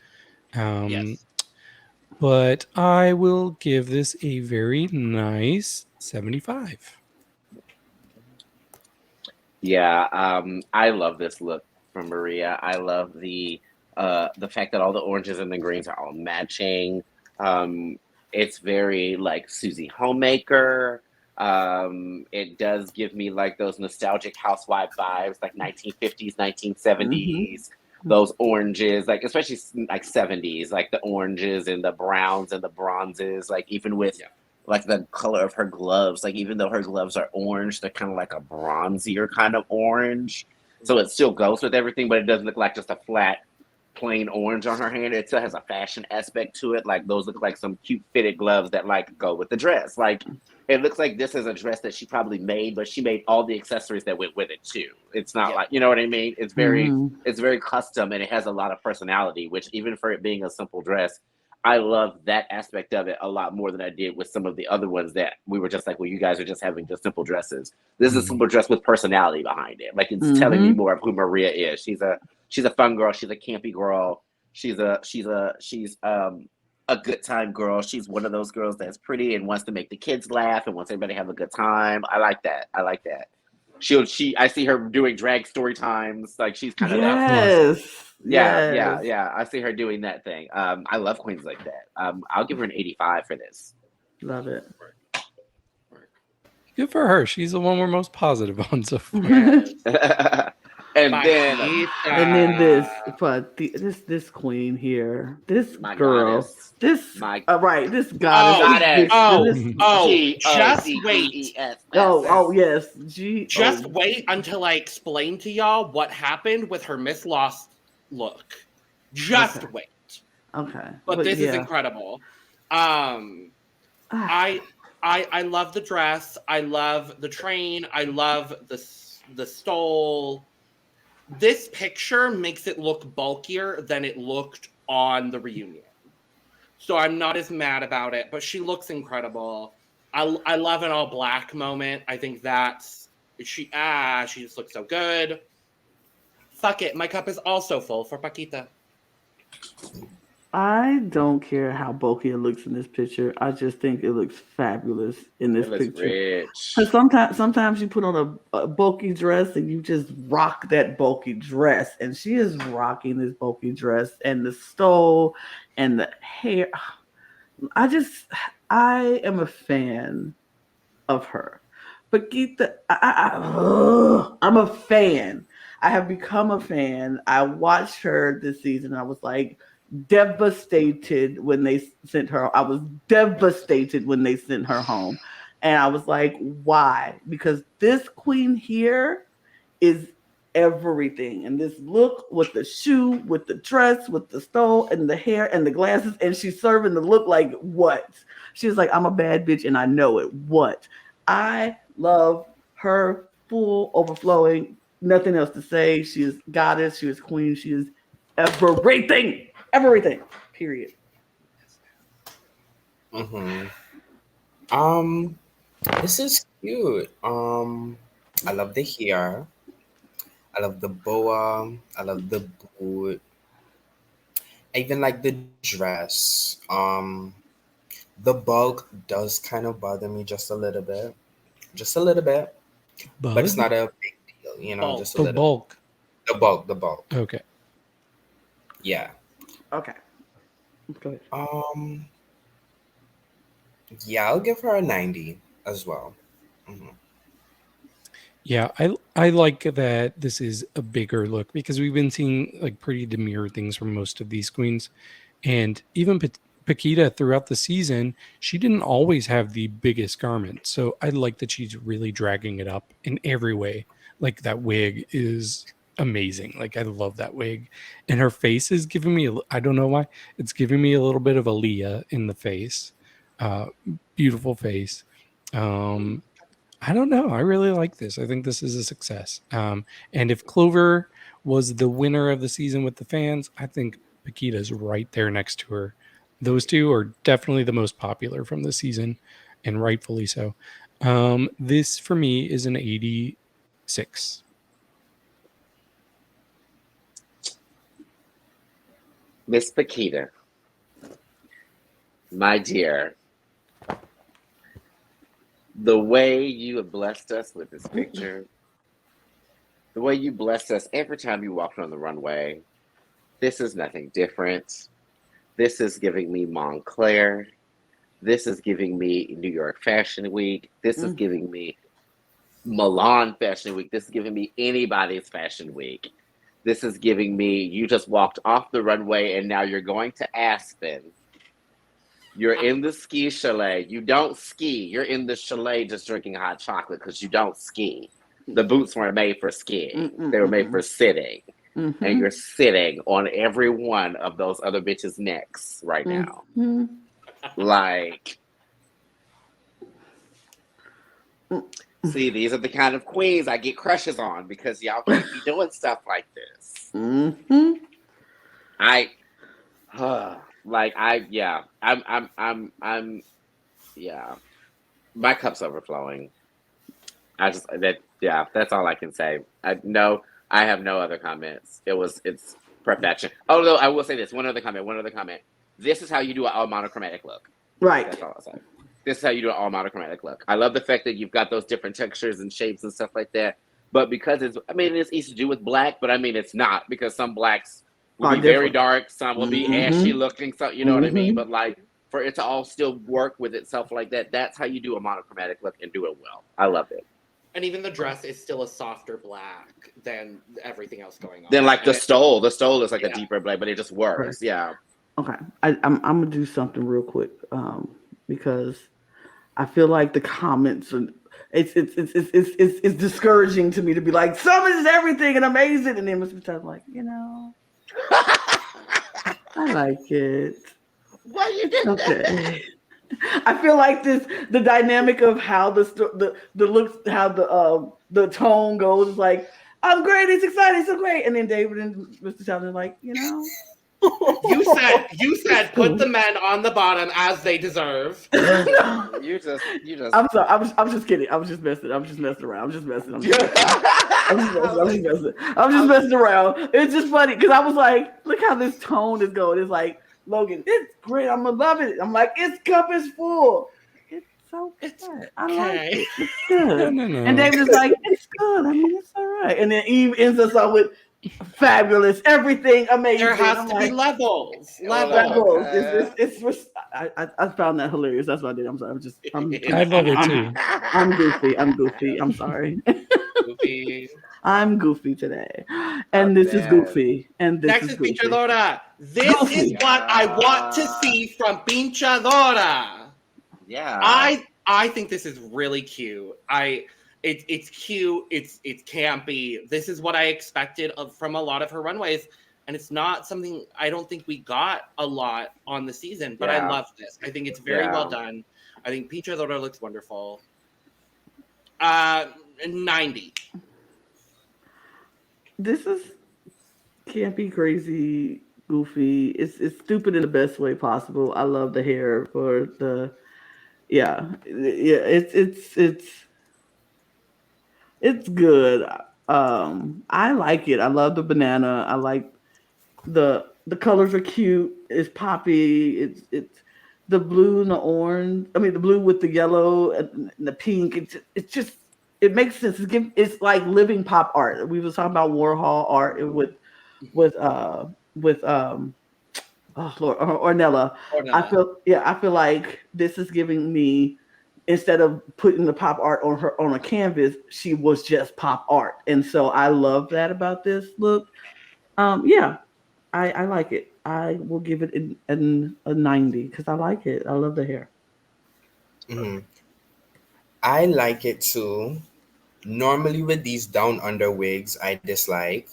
Yes. But I will give this a very nice 75. Yeah, I love this look from Maria. I love the fact that all the oranges and the greens are all matching. It's very like Susie Homemaker. It does give me like those nostalgic housewife vibes, like 1950s, 1970s. Those oranges, like especially like 70s, like the oranges and the browns and the bronzes, like even with like the color of her gloves, like even though her gloves are orange, they're kind of like a bronzier kind of orange. So it still goes with everything, but it doesn't look like just a flat, plain orange on her hand. It still has a fashion aspect to it. Like those look like some cute fitted gloves that like go with the dress. Like it looks like this is a dress that she probably made, but she made all the accessories that went with it too. It's not like, you know what I mean? It's very custom and it has a lot of personality, which even for it being a simple dress, I love that aspect of it a lot more than I did with some of the other ones that we were just like, well, you guys are just having just simple dresses. This is a simple dress with personality behind it. Like it's telling me more of who Maria is. She's a fun girl. She's a campy girl. She's a good time girl. She's one of those girls that's pretty and wants to make the kids laugh and wants everybody to have a good time. I like that. I see her doing drag story times. Like she's kind of that. Yeah. I see her doing that thing. I love queens like that. I'll give her an 85 for this. Love it. Good for her. She's the one we're most positive on so far. And then this queen here, this my girl, goddess. this my this goddess. Just wait. Yes. Just wait until I explain to y'all what happened with her Miss Lost look. Just wait. Okay. But this is incredible. I love the dress. I love the train. I love the stole. This picture makes it look bulkier than it looked on the reunion. So I'm not as mad about it, but she looks incredible. I love an all black moment. I think she just looks so good. Fuck it. My cup is also full for Pakita. I don't care how bulky it looks in this picture. I just think it looks fabulous in this It looks picture. rich. Because sometimes you put on a bulky dress and you just rock that bulky dress, and she is rocking this bulky dress and the stole and the hair. I am a fan of her. Pakita, I'm a fan. I have become a fan. I watched her this season. I was like devastated when they sent her. I was devastated when they sent her home. And I was like, why? Because this queen here is everything. And this look with the shoe, with the dress, with the stole, and the hair, and the glasses, and she's serving the look like what? She was like, I'm a bad bitch, and I know it. What? I love her full overflowing. Nothing else to say. She is goddess. She is queen. She is everything. Everything. Period. This is cute. I love the hair. I love the boa. I love the boot. I even like the dress. The bulk does kind of bother me just a little bit. But it's not a big deal, you know, just a little. Bulk. The bulk. Okay. Yeah. Okay. Go ahead. Yeah, I'll give her a 90 as well. Yeah, I like that this is a bigger look because we've been seeing like pretty demure things from most of these queens, and even Pakita throughout the season, she didn't always have the biggest garment. So I like that she's really dragging it up in every way. Like that wig is amazing. Like I love that wig, and her face is giving me. I don't know why it's giving me a little bit of Aaliyah in the face. Beautiful face. I don't know. I really like this. I think this is a success. And if Clover was the winner of the season with the fans, I think Pakita's right there next to her. Those two are definitely the most popular from the season, and rightfully so. This for me is an 86. Miss Pakita, my dear, the way you have blessed us with this picture, the way you blessed us every time you walked on the runway, this is nothing different. This is giving me Montclair. This is giving me New York Fashion Week. This is giving me Milan Fashion Week. This is giving me anybody's Fashion Week. This is giving me, you just walked off the runway and now you're going to Aspen. You're in the ski chalet. You don't ski. You're in the chalet just drinking hot chocolate because you don't ski. The boots weren't made for skiing. They were made for sitting. And you're sitting on every one of those other bitches' necks right now. Like, see, these are the kind of queens I get crushes on because y'all can't be doing stuff like this. My cup's overflowing. That's all I can say. I have no other comments. It's perfection. Oh no, I will say this. One other comment. This is how you do an all monochromatic look. Right. That's all I'll say. This is how you do an all monochromatic look. I love the fact that you've got those different textures and shapes and stuff like that. But because it's easy to do with black, but it's not, because some blacks will be very dark, some will be ashy looking, so you know what I mean? But like, for it to all still work with itself like that, that's how you do a monochromatic look and do it well. I love it. And even the dress is still a softer black than everything else going on. Then like the stole is like a deeper black, but it just works. Right. Yeah. Okay, I'm gonna do something real quick because I feel like the comments are it's discouraging to me to be like, Summer is everything and amazing, and then Mr. Pat's like, I like it. Why you did that? I feel like the dynamic of how the looks, how the tone goes is like, I'm great, it's exciting, so great, and then David and Mr. Townsend are like, You said put the men on the bottom as they deserve. You just. I'm sorry. I'm just kidding. I'm just messing around. I'm just messing around. It's just funny because I was like, look how this tone is going. It's like Logan, it's great. I'm gonna love it. I'm like, its cup is full. It's so good. I like it. It's good. No. And David is like, it's good. I mean, it's all right. And then Eve ends us up with fabulous, everything amazing. There has to be levels. Levels. I found that hilarious. That's what I did. I'm sorry. I love it too. I'm goofy. I'm sorry. Goofy. I'm goofy today. And this is goofy. And this Next is is goofy. Pinchadora. This is what I want to see from Pinchadora. Yeah. I think this is really cute. It's cute. It's campy. This is what I expected from a lot of her runways, and it's not something I don't think we got a lot on the season. But I love this. I think it's very well done. I think Pinchadora looks wonderful. 90. This is campy, crazy, goofy. It's stupid in the best way possible. I love the hair for the it's good. I like it. I love the banana. I like the colors are cute. It's poppy. It's the blue and the orange. I mean, the blue with the yellow and the pink. It's just it makes sense. It's like living pop art. We was talking about Warhol art with Hornella. I feel like this is giving me, instead of putting the pop art on a canvas, she was just pop art. And so I love that about this look. I like it. I will give it a 90 because I like it. I love the hair. Mm-hmm. I like it too. Normally with these down under wigs, I dislike,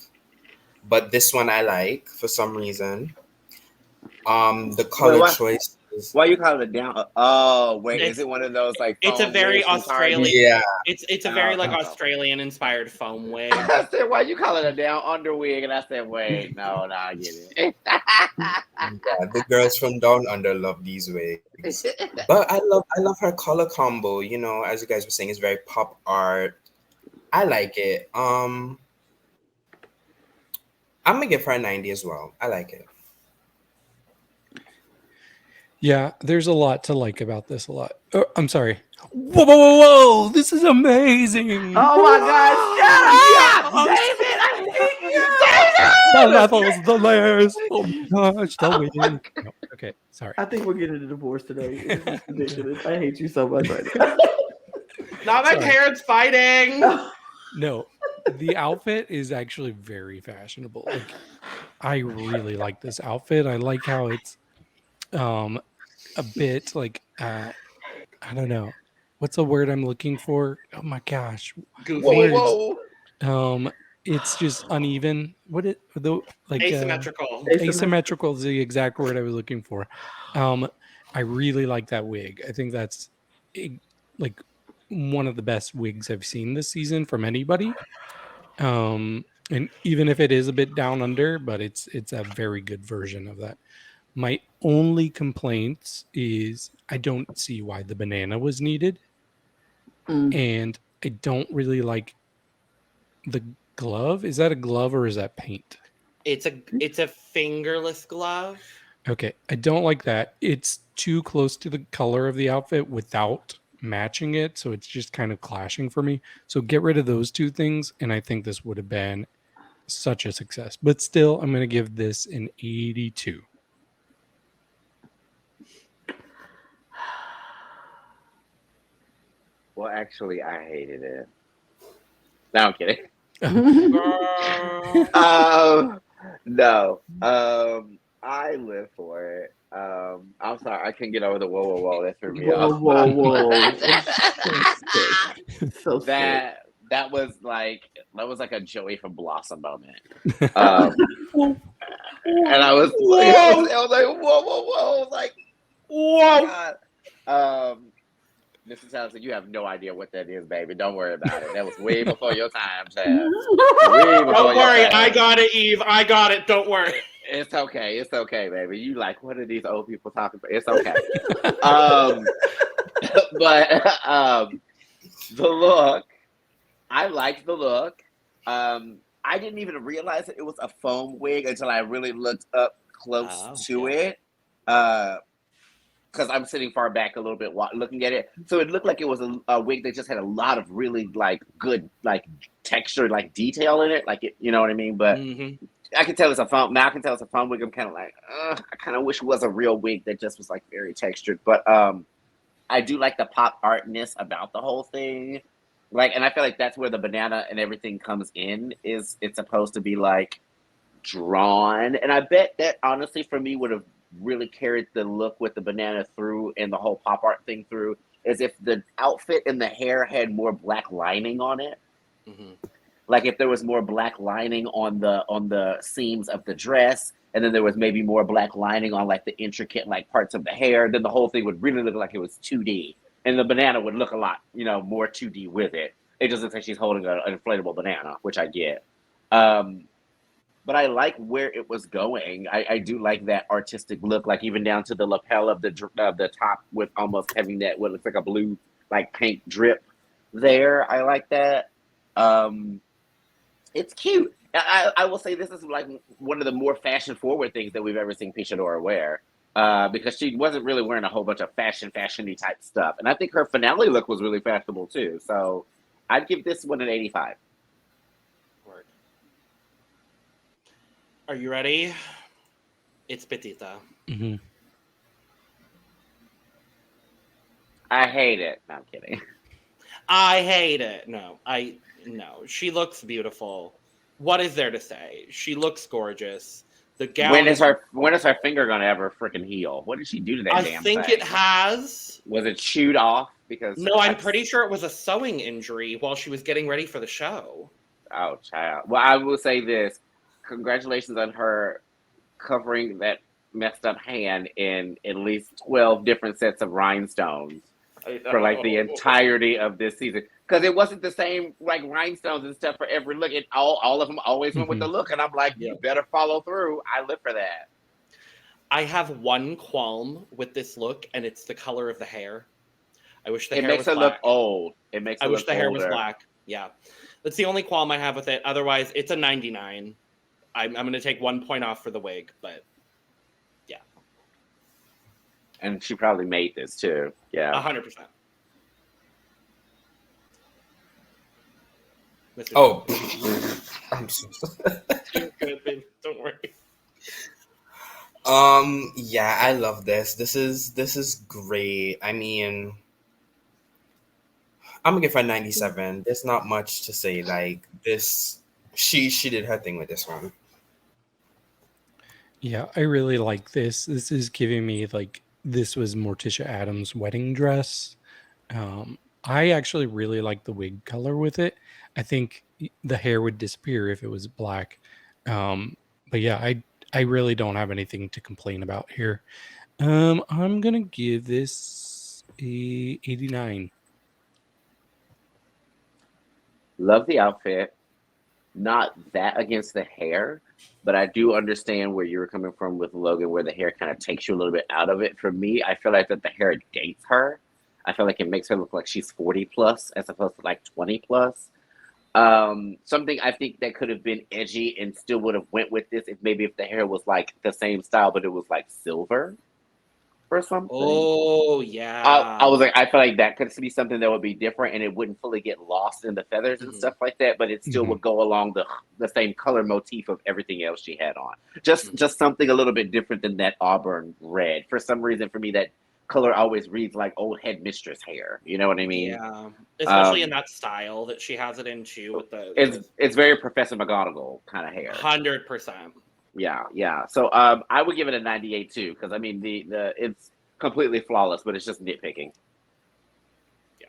but this one I like for some reason. The color choice. Why you call it down? Oh wait, is it one of those like? It's a very Australian. Yeah, it's a very like Australian inspired foam wig. I said, why you call it a down under wig? And I said, wait, no, I get it. The girls from down under love these wigs, but I love her color combo. You know, as you guys were saying, it's very pop art. I like it. I'm gonna give her a 90 as well. I like it. Yeah, there's a lot to like about this. A lot. Oh, I'm sorry. Whoa! This is amazing. Oh my God! Shut up, David! I hate you. The levels, the layers. Oh my gosh, the wig. No, okay, sorry. I think we're getting a divorce today. It's ridiculous. I hate you so much right now. Not my parents fighting. No, the outfit is actually very fashionable. Like, I really like this outfit. I like how it's a bit like I don't know. What's the word I'm looking for? Oh my gosh. Goofy. Whoa. It's just uneven. Asymmetrical. Asymmetrical is the exact word I was looking for. I really like that wig. I think that's like one of the best wigs I've seen this season from anybody. And even if it is a bit down under, but it's a very good version of that. My only complaint is I don't see why the banana was needed. And I don't really like the glove. Is that a glove or is that paint? It's a fingerless glove. Okay, I don't like that. It's too close to the color of the outfit without matching it, so it's just kind of clashing for me. So get rid of those two things, and I think this would have been such a success. But still, I'm going to give this an 82. Well, actually, I hated it. No, I'm kidding. No. I live for it. I'm sorry, I couldn't get over the whoa. That threw me off. Whoa. So that was like a Joey from Blossom moment. And I was like, whoa. Like, whoa. God. Mrs. Townsend, you have no idea what that is, baby. Don't worry about it. That was way before your time, Chad. Don't worry. I got it, Eve. I got it. Don't worry. It's okay, baby. You like, what are these old people talking about? It's okay. But the look, I liked the look. I didn't even realize that it was a foam wig until I really looked up close to it. because I'm sitting far back a little bit looking at it. So it looked like it was a wig that just had a lot of really like good like texture, like detail in it. Like it, you know what I mean? But I can tell it's a fun. Now I can tell it's a fun wig. I'm kind of like, I kind of wish it was a real wig that just was like very textured. But I do like the pop artness about the whole thing. Like, and I feel like that's where the banana and everything comes in. Is it's supposed to be like drawn, and I bet that honestly for me would have really carried the look with the banana through and the whole pop art thing through, is if the outfit and the hair had more black lining on it. Like if there was more black lining on the seams of the dress, and then there was maybe more black lining on like the intricate like parts of the hair, then the whole thing would really look like it was 2D, and the banana would look a lot, you know, more 2D with it. It just looks like she's holding an inflatable banana, which I get. But I like where it was going. I do like that artistic look, like even down to the lapel of the top with almost having that what looks like a blue, like pink drip there. I like that. It's cute. I will say this is like one of the more fashion forward things that we've ever seen Chadora wear, because she wasn't really wearing a whole bunch of fashion-y type stuff. And I think her finale look was really fashionable too. So I'd give this one an 85. Are you ready? It's Pitita. I hate it. No, I'm kidding. I hate it. No. She looks beautiful. What is there to say? She looks gorgeous. The gown. When is her finger gonna ever freaking heal? What did she do to that damn thing? I think it has. Was it chewed off? Because no, I'm pretty sure it was a sewing injury while she was getting ready for the show. Oh, child. Well, I will say this. Congratulations on her covering that messed up hand in at least 12 different sets of rhinestones for like the entirety of this season. Because it wasn't the same like rhinestones and stuff for every look. It all of them always went with the look, and I'm like, you better follow through. I live for that. I have one qualm with this look, and it's the color of the hair. I wish the hair makes was her black. Look old. It makes. I wish the hair older. was black. Yeah, that's the only qualm I have with it. Otherwise, it's a 99. I'm going to take 1 point off for the wig, but yeah. And she probably made this too. Yeah. 100%. Oh, I'm so sorry. You're good, babe. Don't worry. Yeah, I love this. This is great. I mean, I'm gonna give her 97. There's not much to say. Like this, she did her thing with this one. Yeah, I really like this. This is giving me like this was Morticia Adams' wedding dress. I actually really like the wig color with it. I think the hair would disappear if it was black. But yeah, I really don't have anything to complain about here. I'm gonna give this a 89. Love the outfit. Not that against the hair, but I do understand where you're coming from with Logan, where the hair kind of takes you a little bit out of it. For me, I feel like that the hair dates her. I feel like it makes her look like she's 40 plus as opposed to like 20 plus. Something I think that could have been edgy and still would have went with this if the hair was like the same style, but it was like silver or something. Oh yeah. I was like, I feel like that could be something that would be different, and it wouldn't fully get lost in the feathers and stuff like that, but it still would go along the same color motif of everything else she had on. Just something a little bit different than that auburn red. For some reason, for me, that color always reads like old headmistress hair. You know what I mean? Yeah, especially in that style that she has it in too. With it's very Professor McGonagall kind of hair. 100%. Yeah. So I would give it a 98 too, because I mean the it's completely flawless, but it's just nitpicking. Yeah.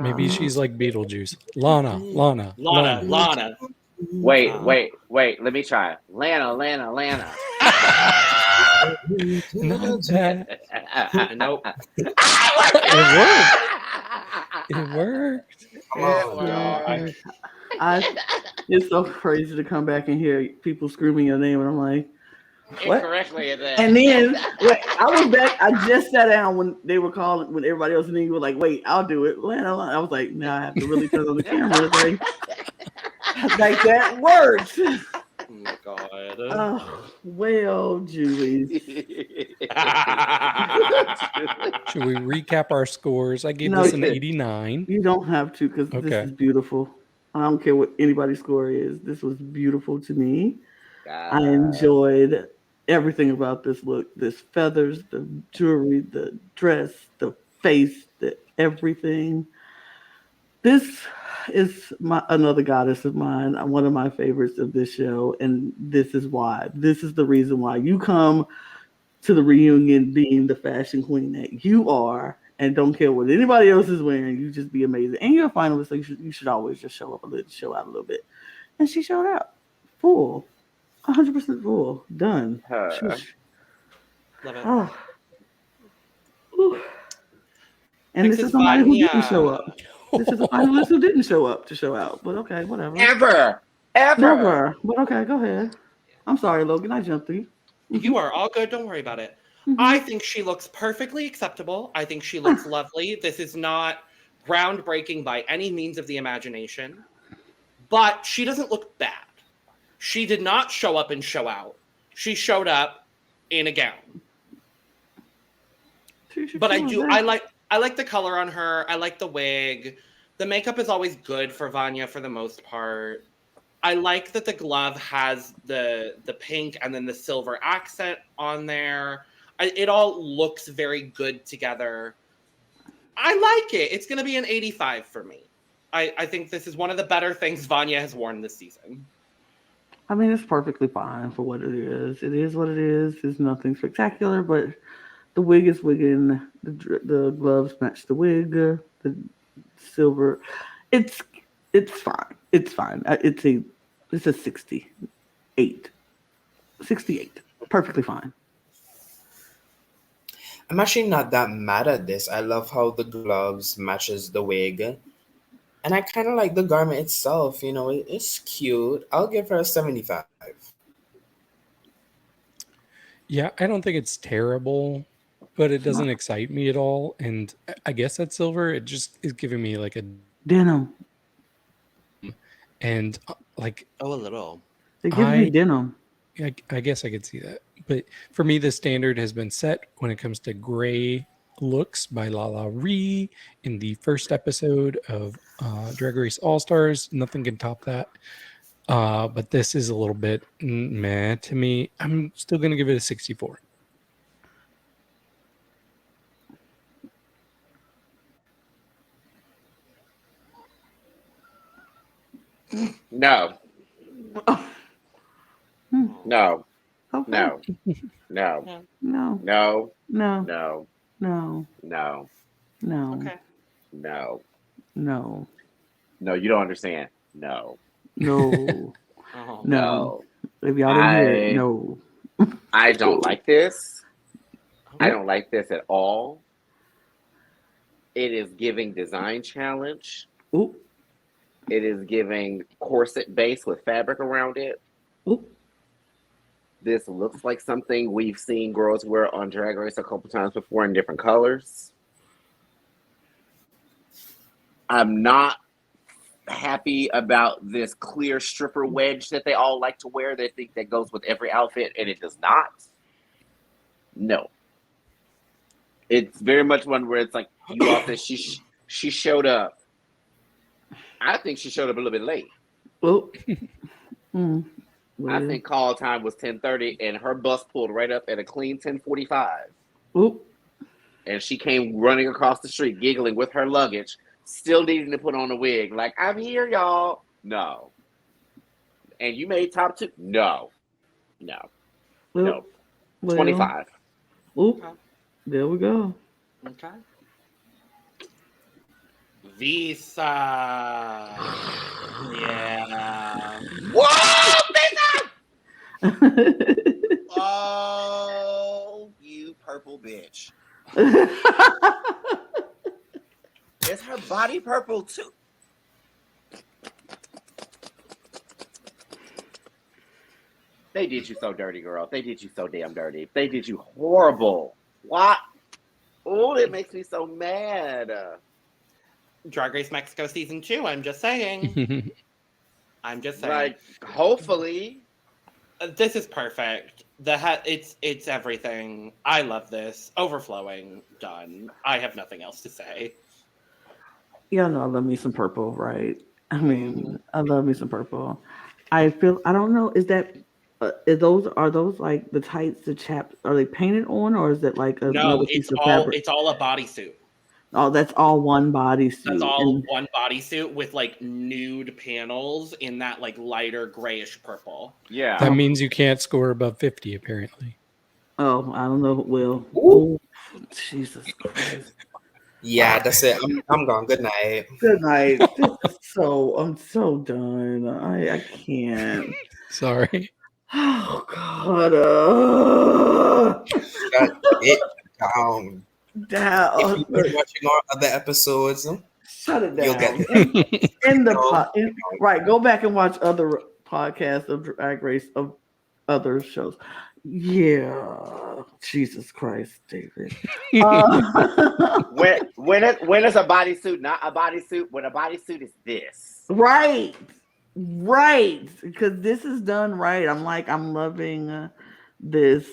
Maybe she's like Beetlejuice. Lana. Wait. Let me try. Lana. Not that. Nope. It worked. It's so crazy to come back and hear people screaming your name, and I'm like, incorrectly at that. And then I just sat down when they were calling, when everybody else in the were like, wait, I'll do it. Lana. I was like, now I have to really turn on the camera. Like that works. Oh my God. Oh, well, Julie. Should we recap our scores? I gave No, this an 89. You don't have to, because this Okay. is beautiful. I don't care what anybody's score is. This was beautiful to me. I enjoyed everything about this look. This feathers, the jewelry, the dress, the face, the everything. This is another goddess of mine, one of my favorites of this show, and this is why. This is the reason why you come to the reunion being the fashion queen that you are, and don't care what anybody else is wearing. You just be amazing, and you're a finalist, so you should always just show out a little bit. And she showed up full, 100% full, done. Love it. Oh. Ooh. And This this is is somebody who Vania. didn't show up. This is a finalist who didn't show up to show out. But okay, whatever. Ever. Never. But okay, go ahead. I'm sorry, Logan. I jumped you. You are all good. Don't worry about it. Mhm. I think she looks perfectly acceptable. I think she looks lovely. This is not groundbreaking by any means of the imagination, but she doesn't look bad. She did not show up and show out. She showed up in a gown. But I like the color on her. I like the wig. The makeup is always good for Vania for the most part. I like that the glove has the pink and then the silver accent on there. It all looks very good together. I like it. It's going to be an 85 for me. I think this is one of the better things Vania has worn this season. I mean, it's perfectly fine for what it is. It is what it is. It's nothing spectacular, but the wig is wigging. The gloves match the wig. The silver. It's fine. It's fine. It's a 68. 68. Perfectly fine. I'm actually not that mad at this. I love how the gloves matches the wig. And I kind of like the garment itself. You know, it's cute. I'll give her a 75. Yeah, I don't think it's terrible, but it doesn't excite me at all. And I guess that silver, it just is giving me like a denim. And like, oh, a little. It gives me denim. I guess I could see that. But for me, the standard has been set when it comes to gray looks by Lala Ree in the first episode of Drag Race All-Stars. Nothing can top that. But this is a little bit meh to me. I'm still going to give it a 64. No. No. Okay. No. No. No. No. No. No. No. No. No. Okay. No. No. No, you don't understand. No. No. Oh. No. If y'all didn't hear it, no. I don't like this. I don't like this at all. It is giving design challenge. Ooh. It is giving corset base with fabric around it. Ooh. This looks like something we've seen girls wear on Drag Race a couple times before in different colors. I'm not happy about this clear stripper wedge that they all like to wear. They think that goes with every outfit, and it does not. No. It's very much one where it's like, you off that she showed up. I think she showed up a little bit late. Oh. I think call time was 10:30, and her bus pulled right up at a clean 10:45. Oop. And she came running across the street, giggling with her luggage, still needing to put on a wig. Like, I'm here, y'all. No. And you made top 2? No. No. No. 25. Oop. There we go. Okay. Visa. Yeah. Whoa, Visa! Oh, you purple bitch. Is her body purple too? They did you so dirty, girl. They did you so damn dirty. They did you horrible. What? Oh, it makes me so mad. Drag Race Mexico season 2. I'm just saying. Like, hopefully. This is perfect. It's everything. I love this. Overflowing. Done. I have nothing else to say. Y'all know I love me some purple, right? I mean, I love me some purple. I don't know, are those like the tights, the chaps, are they painted on, or is it like another piece of fabric? It's all a bodysuit. Oh, that's all one bodysuit. That's all one bodysuit with like nude panels in that like lighter grayish purple. Yeah. That means you can't score above 50, apparently. Oh, I don't know. Will. Oh, Jesus Christ. Yeah, that's it. I'm gone. Good night. Good night. I'm so done. I can't. Sorry. Oh God. Shut it down. Down. If you've been watching our other episodes, Shut it down. you'll get right. Go back and watch other podcasts of Drag Race of other shows. Yeah, Jesus Christ, David. When is a bodysuit not a bodysuit? When a bodysuit is this. Right. Because this is done right. I'm loving this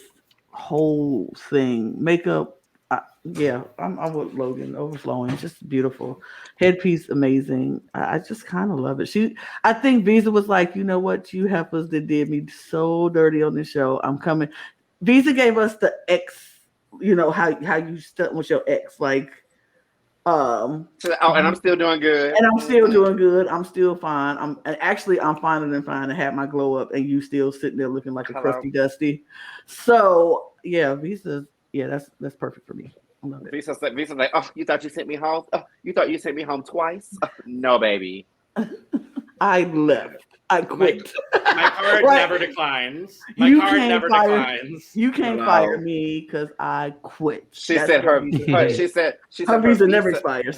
whole thing. Makeup. I'm with Logan. Overflowing, just beautiful. Headpiece, amazing. I just kind of love it. I think Visa was like, you know what, you heifers that did me so dirty on this show. I'm coming. Visa gave us the X. You know how you stuck with your ex, like. And I'm still doing good. And I'm still doing good. I'm still fine. I'm finer than fine to have my glow up, and you still sitting there looking like a crusty dusty. So yeah, Visa. Yeah, that's perfect for me. I love it. Visa's like, oh, you thought you sent me home? Oh, you thought you sent me home twice? No, baby. I left. I quit. My card never declines. You can't fire me because I quit. She said her visa never expires.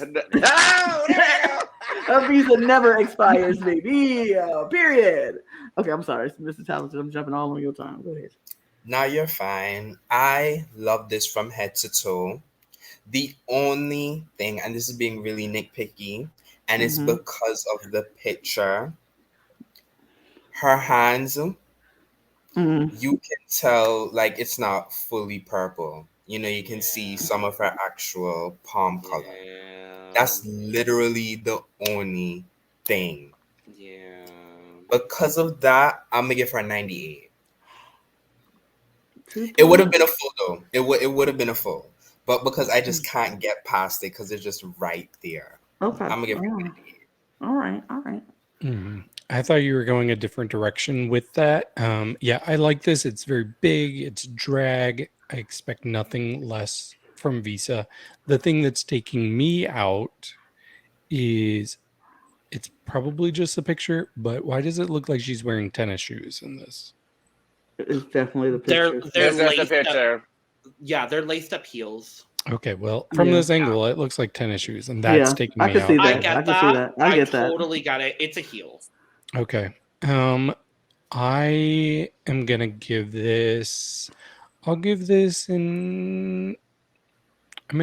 Her visa never expires, baby. Period. Okay, I'm sorry, Mr. Talented. I'm jumping all on your time. Go ahead. Now you're fine. I love this from head to toe. The only thing, and this is being really nitpicky, and it's because of the picture, her hands, you can tell like it's not fully purple. You know, you can see some of her actual palm color. That's literally the only thing. Yeah. Because of that, I'm gonna give her a 98. It would have been a full though. It would have been a full, but because I just can't get past it because it's just right there. Okay, I'm gonna give it a 98. All right. I thought you were going a different direction with that. Yeah, I like this. It's very big. It's drag. I expect nothing less from Visa. The thing that's taking me out is it's probably just a picture, but why does it look like she's wearing tennis shoes in this? It's definitely the picture. They're the picture. They're laced up heels. Okay, well, from this angle, it looks like tennis shoes, and that's taking me out. See I that. get I that. can see that. I get that. Totally got it. It's a heel. Okay. I am gonna give this. I'm gonna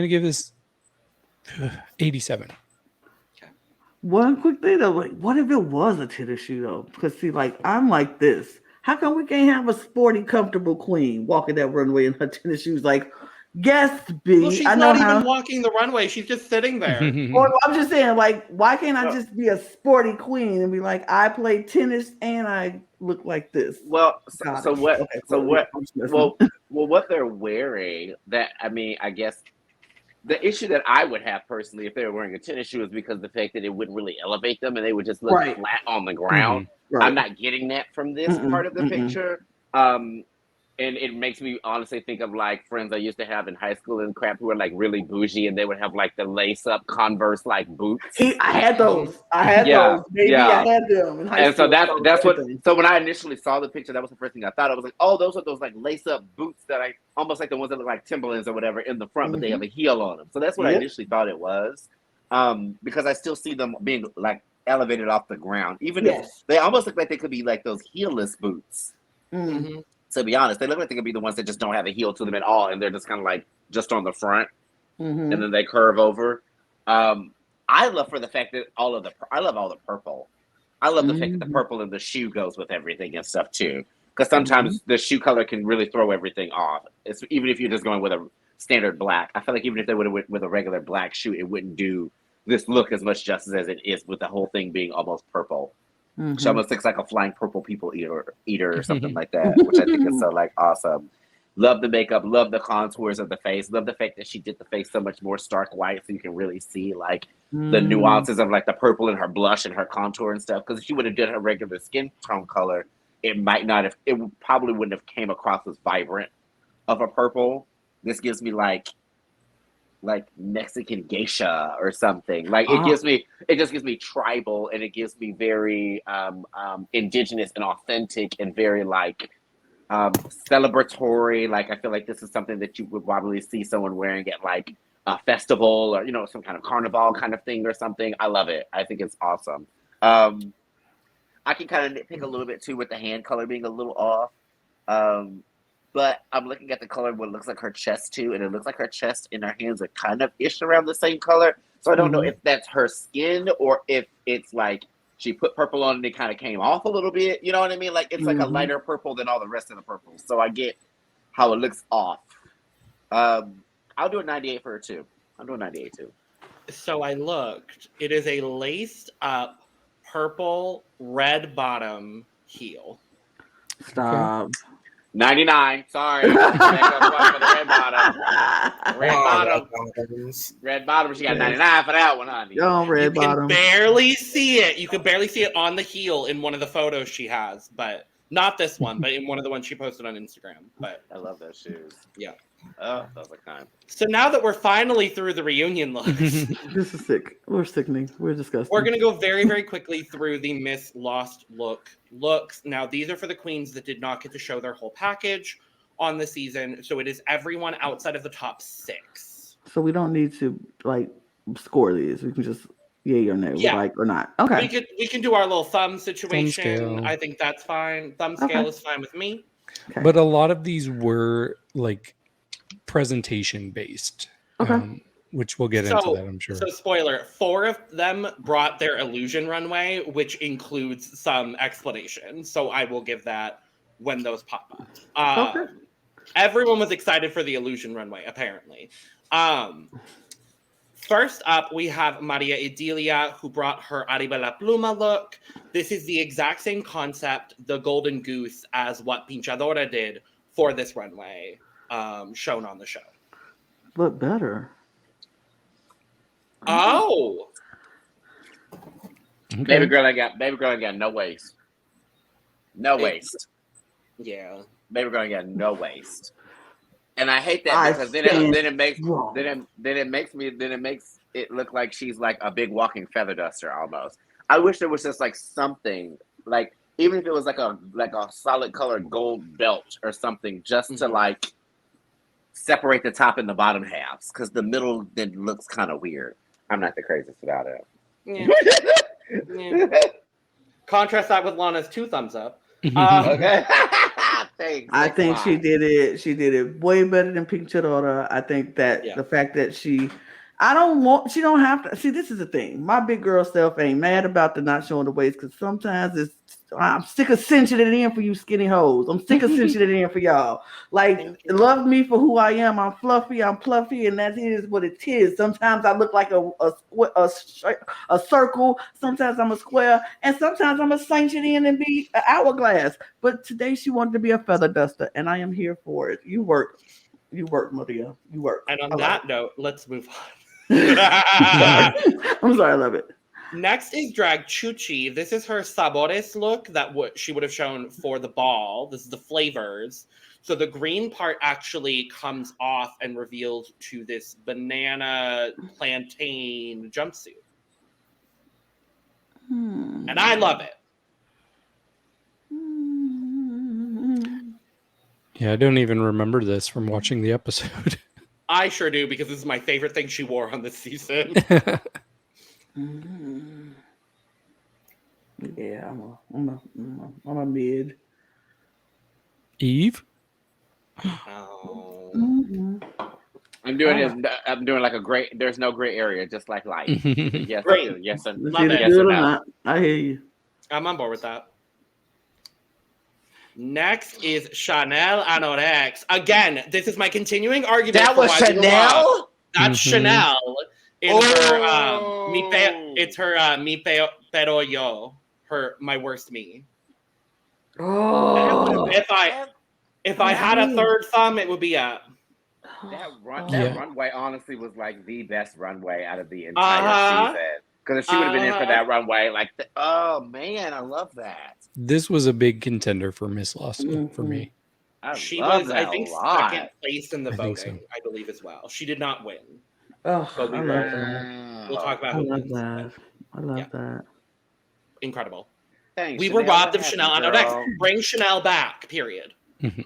give this 87. One quick thing though, like, what if it was a tennis shoe though? Because see, like, I'm like this. How come we can't have a sporty, comfortable queen walking that runway in her tennis shoes? Like, yes, B. Well, she's not even walking the runway. She's just sitting there. Or I'm just saying, like, why can't I just be a sporty queen and be like, I play tennis and I look like this? Well, what they're wearing, that, I mean, I guess the issue that I would have personally if they were wearing a tennis shoe is because the fact that it wouldn't really elevate them and they would just look flat on the ground. Right. I'm not getting that from this part of the picture. And it makes me honestly think of like friends I used to have in high school and crap who were like really bougie and they would have like the lace up Converse like boots. I had those. Those. Maybe I had them in high school. So that's what. So when I initially saw the picture, that was the first thing I thought. I was like, oh, those are those like lace up boots that I almost like the ones that look like Timberlands or whatever in the front, but they have a heel on them. So that's what I initially thought it was. Because I still see them being like elevated off the ground, even if they almost look like they could be like those heelless boots. Mhm. To be honest, they look like they could be the ones that just don't have a heel to them at all, and they're just kind of like just on the front, and then they curve over. I love for the fact that I love all the purple. I love the fact that the purple in the shoe goes with everything and stuff too. Because sometimes the shoe color can really throw everything off. It's, even if you're just going with a standard black. I feel like even if they would have went with a regular black shoe, it wouldn't do this look as much justice as it is with the whole thing being almost purple. She almost looks like a flying purple people eater or something like that, which I think is so like awesome. Love the makeup, love the contours of the face, love the fact that she did the face so much more stark white so you can really see like the nuances of like the purple in her blush and her contour and stuff. Because if she would have done her regular skin tone color, it probably wouldn't have came across as vibrant of a purple. This gives me like Mexican geisha or something. Like it just gives me tribal, and it gives me very indigenous and authentic and very like celebratory. Like I feel like this is something that you would probably see someone wearing at like a festival or some kind of carnival kind of thing or something. I love it. I think it's awesome. I can kind of nitpick a little bit too with the hand color being a little off. But I'm looking at the color of what looks like her chest too, and it looks like her chest and her hands are kind of ish around the same color. So I don't know if that's her skin or if it's like she put purple on and it kind of came off a little bit. You know what I mean? Like it's like a lighter purple than all the rest of the purples. So I get how it looks off. I'll do a 98 for her too. I'll do a 98 too. So I looked. It is a laced up purple red bottom heel. Stop. 99. Sorry. For the red bottom. Red bottom. She got 99 for that one, honey. Red bottom. You can barely see it. You can barely see it on the heel in one of the photos she has, but not this one, but in one of the ones she posted on Instagram. But I love those shoes. Yeah. Oh, those are kind. So now that we're finally through the reunion looks, this is sick. We're sickening. We're disgusting. We're gonna go very, very quickly through the Miss Lost looks. Now, these are for the queens that did not get to show their whole package on the season. So it is everyone outside of the top 6. So we don't need to like score these. We can just yay or nay, like or not. Okay. We can do our little thumb situation. Thumb scale. I think that's fine. Thumb scale is fine with me. Okay. But a lot of these were like presentation based, which we'll get into that, I'm sure. So spoiler, 4 of them brought their illusion runway, which includes some explanation. So I will give that when those pop up. Everyone was excited for the illusion runway, apparently. First up, we have Maria Edilia, who brought her Arriba la Pluma look. This is the exact same concept, the golden goose, as what Chadora did for this runway, shown on the show. But better. Oh. Okay. Baby girl ain't got no waist. No waist. Yeah. Baby girl ain't got no waist. And I hate that because then it makes it look like she's like a big walking feather duster almost. I wish there was just like something, like even if it was like a solid colored gold belt or something, just to like separate the top and the bottom halves, because the middle then looks kind of weird. I'm not the craziest about it. Yeah. Contrast that with Lana's 2 thumbs up. Okay. Thanks. I think she did it way better than Pink Chadora. I think that the fact that she don't have to see, this is the thing. My big girl self ain't mad about the not showing the waist, because sometimes I'm sick of cinching it in for you skinny hoes. I'm sick of cinching it in for y'all. Like, love me for who I am. I'm fluffy, I'm pluffy, and that is what it is. Sometimes I look like a circle. Sometimes I'm a square, and sometimes I'm a cinch it in and be an hourglass. But today she wanted to be a feather duster, and I am here for it. You work, Maria. You work. And on that note, let's move on. I'm sorry, I love it. Next is Drag Chuchi. This is her Sabores look that she would have shown for the ball. This is the flavors. So the green part actually comes off and reveals to this banana plantain jumpsuit. And I love it. Yeah, I don't even remember this from watching the episode. I sure do, because this is my favorite thing she wore on this season. Yeah, I'm a mid. Eve? Oh. Mhm. I'm doing like a great. There's no gray area, just like life. Yes, Great. yes, and It's Love either it. yes good or or no. not. I hear you. I'm on board with that. Next is Chanel Anorex. Again, this is my continuing argument. That for was why we were wrong. Chanel. That's Mhm. Chanel in Oh. it's her mi pero yo, my worst me. Oh. If I had a third thumb, it would be up. That Yeah. runway honestly was like the best runway out of the entire season. Because if she would have been in for that runway, like, oh man, I love that. This was a big contender for Miss Lawson for me. She love was, that I think, a lot. second place in the I think voting, so. I believe, as well. She did not win. Oh, But we I will. love that. We'll talk about I who love wins. that. I love Yeah. that. Incredible. Thanks, We were Chanel. robbed of That Chanel happened, Anorex. girl. Bring Chanel back, period. Mhm.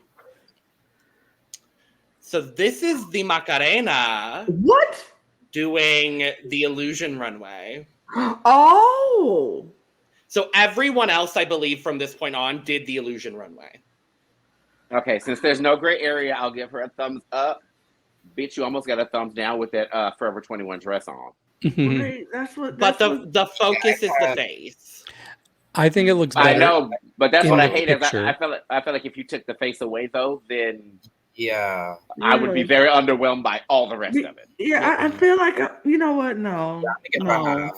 So this is the Macarena What? doing the Illusion Runway. Oh. So everyone else, I believe, from this point on, did the Illusion Runway. Okay, since there's no gray area, I'll give her a thumbs up. Bitch, you almost got a thumbs down with that Forever 21 dress on. Right. That's what. But That's what, the focus is the face. I think it looks better. I know, but that's in what I the hate. picture. I feel like if you took the face away, though, then Yeah. I would be very underwhelmed by all the rest of it. Yeah, I feel like you know what? No, no.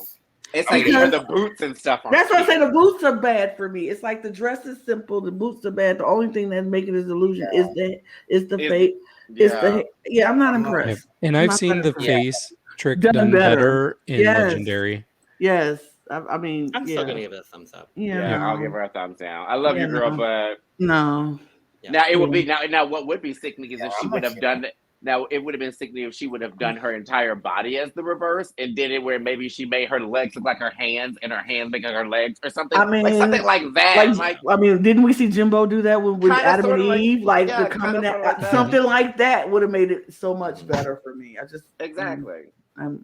It's like Because- even the boots and stuff. That's why I say the boots are bad for me. It's like the dress is simple, the boots are bad. The only thing that's making this illusion is the fake. Yeah. I'm not impressed. And I've Not seen the better. face trick Done done better. better in Yes. Legendary. Yes, I mean, I'm yeah. still going to give it a thumbs up. Yeah, I'll give her a thumbs down. I love you, girl, no. but No. Yeah. now it would be now. What would be sickening is if she I'm would have like, done it. Now it would have been sickening if she would have done her entire body as the reverse and did it where maybe she made her legs look like her hands and her hands make like her legs or something. I mean, like something like that. Like, I mean, didn't we see Jimbo do that with Kinda, Adam and sorta like- Eve? Like yeah, the coming kinda, at sorta like that. something like that would have made it so much better for me. I just exactly.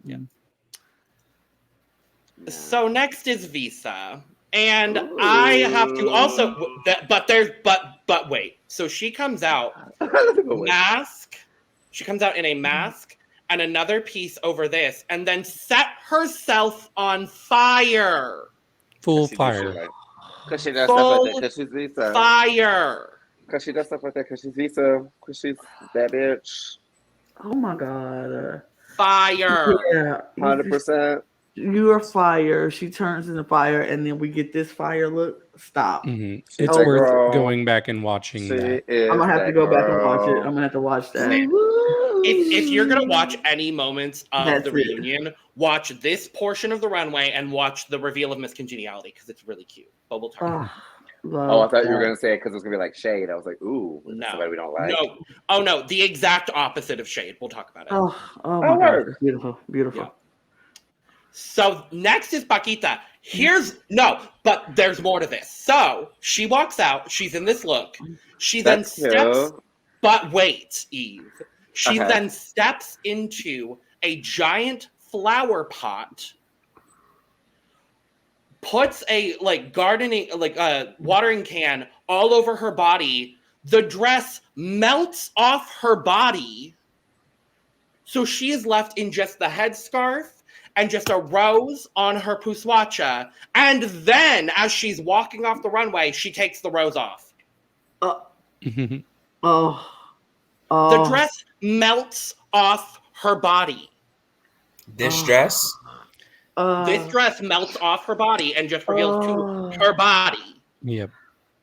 Yeah. So next is Visa. And I have to also but wait. So she comes out mask. She comes out in a mask and another piece over this and then set herself on fire. Full fire. Because she does Full stuff like that. Because she's Visa. Fire. Because she does stuff like that. Because she's Visa. Because she's that bitch. oh my god. Fire. Yeah. 100%. You're fire. She turns into fire, and then we get this fire look. Stop. Mhm. She's It's that worth girl. going back and watching She that. is I'm gonna have to that go back and watch it. girl. I'm gonna have to watch that. If you're gonna watch any moments of That's the it. reunion, watch this portion of the runway and watch the reveal of Miss Congeniality because it's really cute. But we'll talk about Oh, I thought you were going to say it because it was going to be like shade. I was like, ooh, No. somebody we don't like. No. Oh no, the exact opposite of shade. We'll talk about it. Oh my god. word. Beautiful. Beautiful. Yeah. So next is Pakita. But there's more to this. So she walks out, she's in this look. She That's then steps, cute. but wait, Eve. She Okay. then steps into a giant flower pot, puts a watering can all over her body. The dress melts off her body. So she is left in just the headscarf and just a rose on her puswacha. And then, as she's walking off the runway, she takes the rose off. Oh. Mhm. The dress melts off her body. This dress? This dress melts off her body and just reveals to her body. Yep.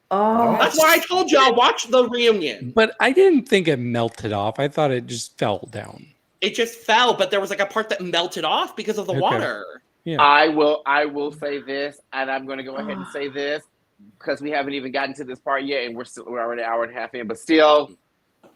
That's why I told y'all, watch the reunion. But I didn't think it melted off. I thought it just fell down. It just fell, but there was like a part that melted off because of the Okay. water. Yeah. I will say this, and I'm going to go ahead and say this because we haven't even gotten to this part yet, and we're already an hour and a half in, but still,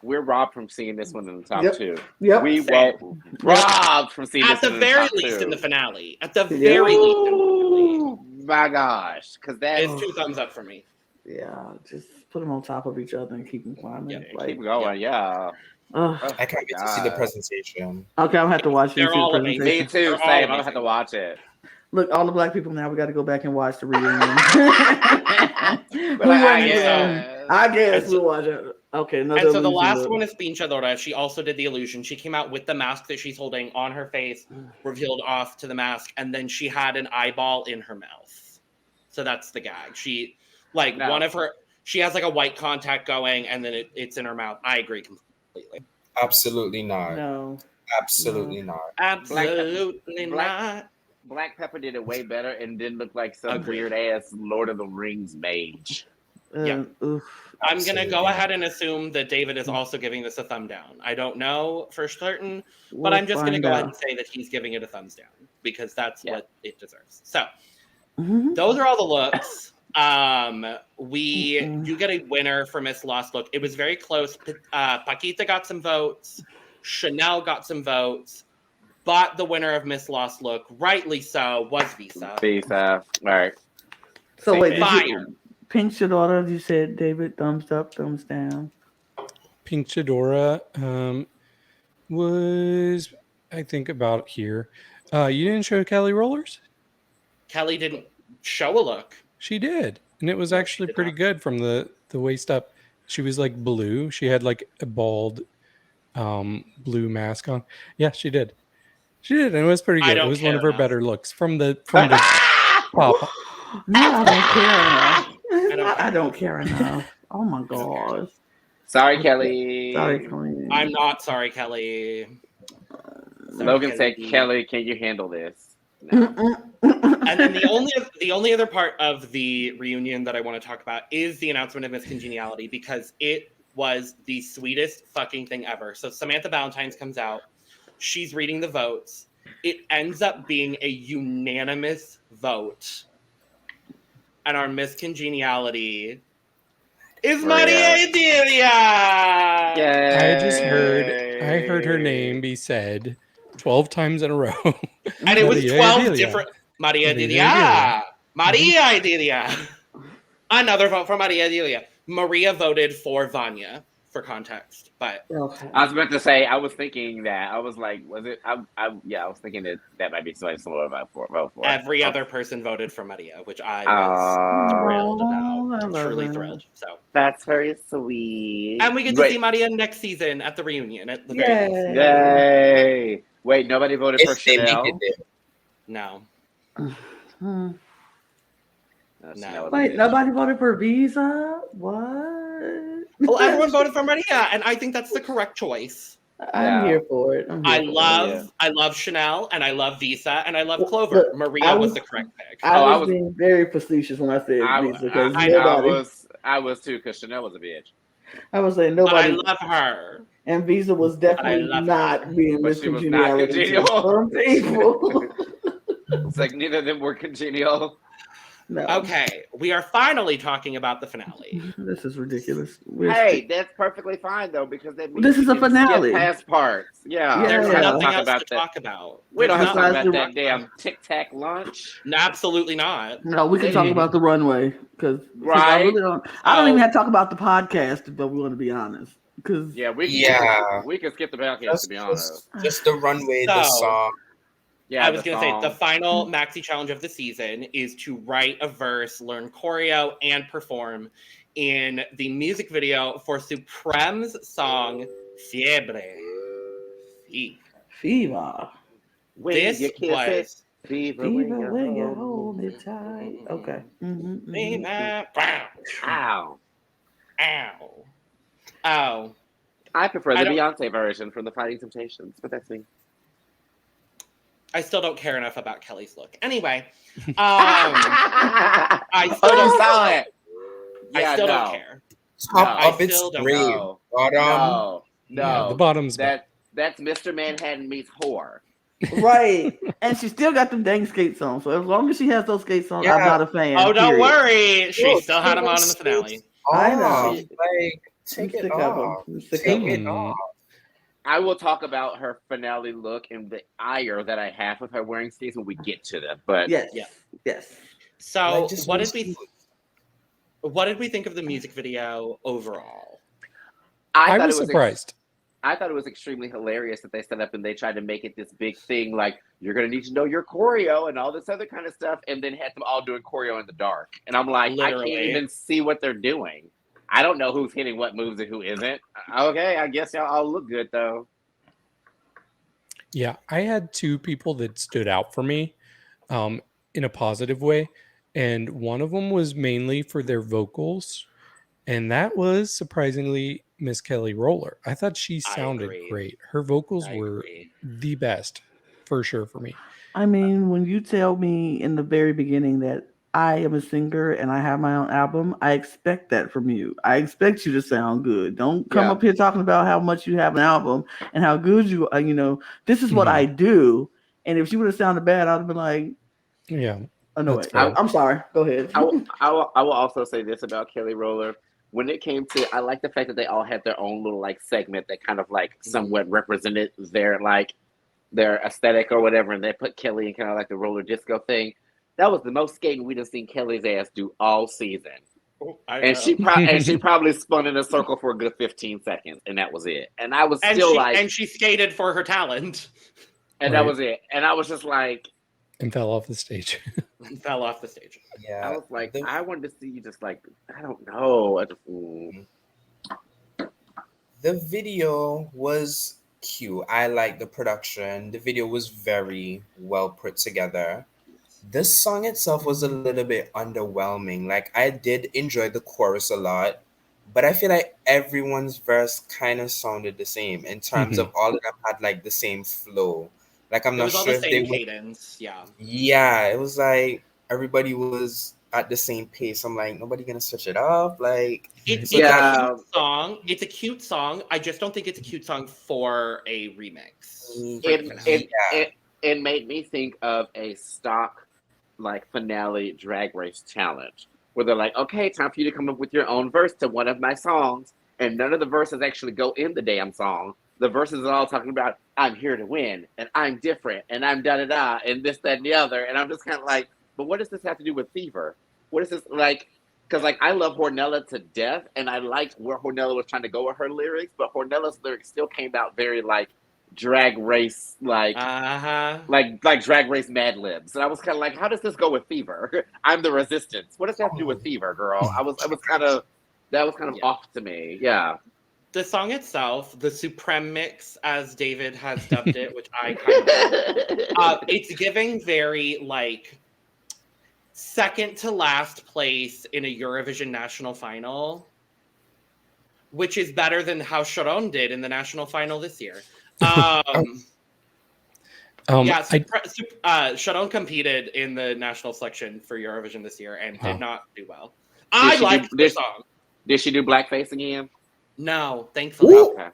we're robbed from seeing this one in the top two. Yep. We Same. were robbed from seeing At this the one in the very top least two. in the finale. At the very least in the finale. My gosh, because that It's 2 thumbs up for me. Yeah, just put them on top of each other and keep them climbing. Yeah, keep going, yeah. Ugh. I can't wait to see the presentation. Okay, I'll have to watch They're this all presentation. amazing. Me too. They're all Same. I'm gonna amazing. have to watch it. Look, all the black people now, we got to go back and watch the reunion. But like, We I guess we'll watch it. Okay, another And so the illusion last look. one is being Chadora. She also did the illusion. She came out with the mask that she's holding on her face, revealed off to the mask, and then she had an eyeball in her mouth. So that's the gag. She she has like a white contact going, and then it's in her mouth. I agree completely. Absolutely not. No. Absolutely not. Absolutely not. Black Pepper did it way better and didn't look like some Agreed. weird ass Lord of the Rings mage. Yeah. Oof. I'm going to go Absolutely. ahead and assume that David is also giving this a thumb down. I don't know for certain, but We'll I'm just going to find go ahead out. and say that he's giving it a thumbs down because that's what it deserves. So Mhm. those are all the looks. We do get a winner for Miss Lost Look. It was very close. Pakita got some votes. Chanel got some votes. But the winner of Miss Lost Look, rightly so, was Visa. Visa. All right. So wait, Fire. Pink Chadora, you said, David, thumbs up, thumbs down. Pink Chadora was, I think, about here. You didn't show Kelly Rollers? Kelly didn't show a look. She did. And it was No, she actually did pretty not. good from the waist up. She was like blue. She had like a bald blue mask on. Yeah, she did. She did, and it was pretty I good. It don't was one of care her enough. better looks from the top. No, I don't care enough. I I don't don't care enough. Oh my gosh. Sorry, Kelly. Sorry, Colleen. I'm not sorry, Kelly. Sorry, Logan said, Kelly, can you handle this? And then the only other part of the reunion that I want to talk about is the announcement of Miss Congeniality because it was the sweetest fucking thing ever. So Samantha Valentine's comes out. She's reading the votes. It ends up being a unanimous vote. And our Miss Congeniality is Maria Edilia. I heard her name be said 12 times in a row. And it was Maria 12 Edilia. different Maria Maria Edilia. Maria Edilia. Another vote for Maria Edilia. Maria voted for Vania, for context. But Okay. I was about to say, I was thinking that. I was like, was it? I was thinking that might be somebody similar vote for. every other person voted for Maria, which I was thrilled I about. love Truly that. thrilled. So, That's very sweet. and we get to see Maria next season at the reunion. At the very least. Yay. Yay! Wait, nobody voted for If they make Chanel. it there. No. Hmm. No, No. Chanel was a Wait, bitch. nobody voted for Visa? What? Well, everyone voted for Maria, and I think that's the correct choice. I'm Yeah. here for it. I love. love Chanel, and I love Visa, and I love Well, Clover. look, Maria I was was- the correct pick. I was being very facetious when I said Visa because I was too, because Chanel was a bitch. I was saying But I nobody, love her. and Visa was definitely love not being But Miss she was not Congeniality to congenial. some people. It's like neither of them were congenial. No. Okay, we are finally talking about the finale. This is ridiculous. Hey, that's perfectly fine though, because that means This is we a can finale. skip past parts. Yeah, Yeah. There's we don't have to nothing talk else about to that. talk about. We don't There's have to talk Besides about the- that damn Tic Tac lunch. No, absolutely not. No, we can talk about the runway because I Right. really don't. I don't even have to talk about the podcast, but we want to be honest. Because Yeah, we can skip the podcast to be honest. Just the runway, the So- song. Yeah, I was going to say song. the final maxi challenge of the season is to write a verse, learn choreo, and perform in the music video for SupreM's song Fiebre. Fever, When This you kiss was it, fever fever when you hold hold it tight. Okay. Ow. Ow. Ow. I prefer I the don't- Beyonce version from the Fighting Temptations, but that's me. I still don't care enough about Kelly's look. Anyway, I still don't, saw it. I still don't care. Top I of its still don't grave. know. Bottom. Yeah, the bottom's back. That's Mr. Manhattan meets whore. Right. And she still got them dang skates on. So as long as she has those skates on, I'm Yeah. not a fan. Oh, don't period. worry. She Look, still had him on in the look, finale. I know. Off. Like, I'm take it sick of them. off. I'm sick Take of it them. off. I will talk about her finale look and the ire that I have with her wearing skates when we get to them. But Yes. Yeah. Yes. So, Like, just what was did we think of the music video overall? I thought was it was surprised. I thought it was extremely hilarious that they set up and they tried to make it this big thing, like you're gonna need to know your choreo and all this other kind of stuff, and then had them all doing choreo in the dark. And I'm like, I Literally. can't even see what they're doing. I don't know who's hitting what moves and who isn't. Okay, I guess y'all all look good though. Yeah, I had two people that stood out for me in a positive way. And one of them was mainly for their vocals. And that was surprisingly Miss Kelly Roller. I thought she sounded great. Her vocals were the best for sure for me. I mean, when you tell me in the very beginning that I am a singer and I have my own album, I expect that from you. I expect you to sound good. Don't come up here talking about how much you have an album and how good you are. You know, this is what I do. And if she would have sounded bad, I'd have been like, yeah, annoyed. I'm sorry. Go ahead. I will also say this about Kelly Roller. When it came to, I like the fact that they all had their own little like segment that kind of like somewhat represented their aesthetic or whatever, and they put Kelly in kind of like the roller disco thing. That was the most skating we'd have seen Kelly's ass do all season. And she probably spun in a circle for a good 15 seconds, and that was it. And I was and she skated for her talent. And that was it. And I was just like, and fell off the stage. Yeah. I was like, I wanted to see you just like, I don't know. The video was cute. I like the production. The video was very well put together. The song itself was a little bit underwhelming. Like, I did enjoy the chorus a lot, but I feel like everyone's verse kind of sounded the same in terms of all of them had like the same flow. Like, I'm not sure if they were cadence. Yeah, it was like everybody was at the same pace. I'm like, nobody gonna switch it up. Like, it's a cute song. It's a cute song. I just don't think it's a cute song for a remix. It made me think of a stock like finale Drag Race challenge where they're like, okay, time for you to come up with your own verse to one of my songs, and none of the verses actually go in the damn song. The verses are all talking about, I'm here to win, and I'm different, and I'm da-da-da, and this, that, and the other. And I'm just kind of like, but what does this have to do with Fever? What is this, like, because, like, I love Hornella to death, and I liked where Hornella was trying to go with her lyrics, but Hornella's lyrics still came out very, like, Drag Race, like Drag Race Mad Libs. And I was kind of like, how does this go with Fever? I'm the resistance. What does that have to do with Fever, girl? That was kind of off to me. Yeah. The song itself, the SupreMix, as David has dubbed it, which I kind of it's giving very, like, second to last place in a Eurovision national final, which is better than how Sharon did in the national final this year. Sharon competed in the national selection for Eurovision this year and did not do well. I liked the song. Did she do blackface again? No, thankfully. Okay.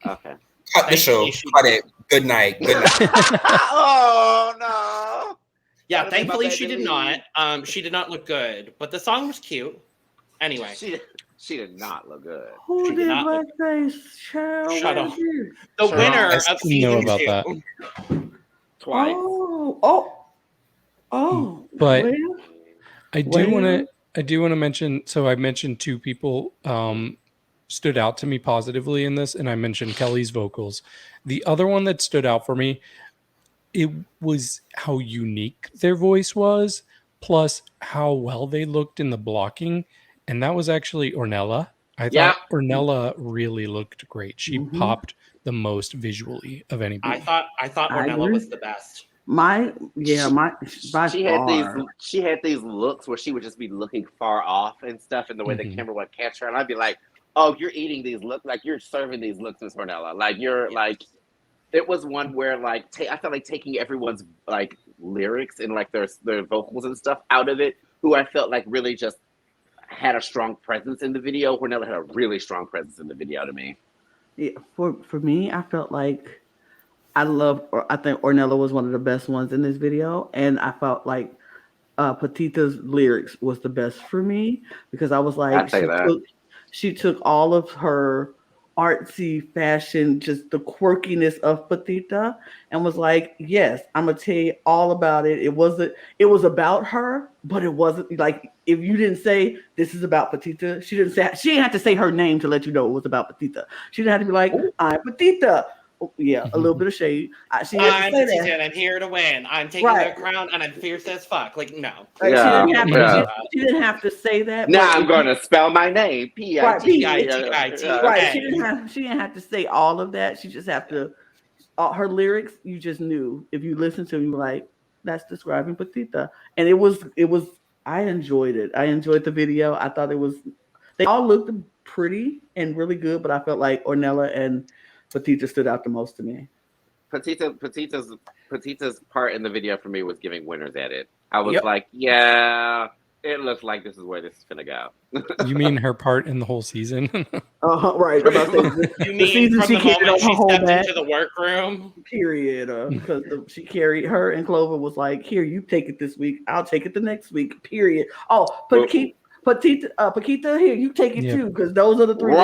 Cut the show. Cut it. Good night. Oh no. Yeah, thankfully she did not. She did not look good, but the song was cute. Anyway. She did not look good. Who did blackface? Shut up. The winner of season 2. Twice. But I do want to mention. So I mentioned two people stood out to me positively in this, and I mentioned Kelly's vocals. The other one that stood out for me, it was how unique their voice was, plus how well they looked in the blocking. And that was actually Hornella. I thought Hornella really looked great. She popped the most visually of anybody. I thought Hornella was the best. She had these looks where she would just be looking far off and stuff, and the way the camera would catch her, and I'd be like, "Oh, you're eating these looks, like you're serving these looks, Miss Hornella. Like you're like." It was one where like I felt like taking everyone's like lyrics and like their vocals and stuff out of it, who I felt like really just had a strong presence in the video. Hornella had a really strong presence in the video to me. Yeah, for me, I felt like I think Hornella was one of the best ones in this video, and I felt like Pitita's lyrics was the best for me because I was like, she took all of her artsy fashion, just the quirkiness of Pitita, and was like, yes, I'm gonna tell you all about it. It was about her, but it wasn't like, if you didn't say this is about Pitita, she didn't have to say her name to let you know it was about Pitita. She didn't have to be like, I'm Pitita, a little bit of shade. She had I'm to say Pitita that. and I'm here to win. I'm taking the crown and I'm fierce as fuck. Like, no. Like, she didn't have to say that. Now I'm going to spell my name. P-I-T-I-T. Right. She didn't have to say all of that. She just have to. Her lyrics, you just knew. If you listen to them, you were like, that's describing Pitita. And it was. I enjoyed it. I enjoyed the video. I thought it was. They all looked pretty and really good, but I felt like Hornella and Pitita stood out the most to me. Pitita's part in the video for me was giving winners at it. I was like, yeah, it looks like this is where this is gonna go. You mean her part in the whole season? Right. You mean from the moment she stepped into the workroom? Period. Because she carried her and Clover was like, here, you take it this week. I'll take it the next week. Period. Oh, Pakita, here, you take it too, because those are the three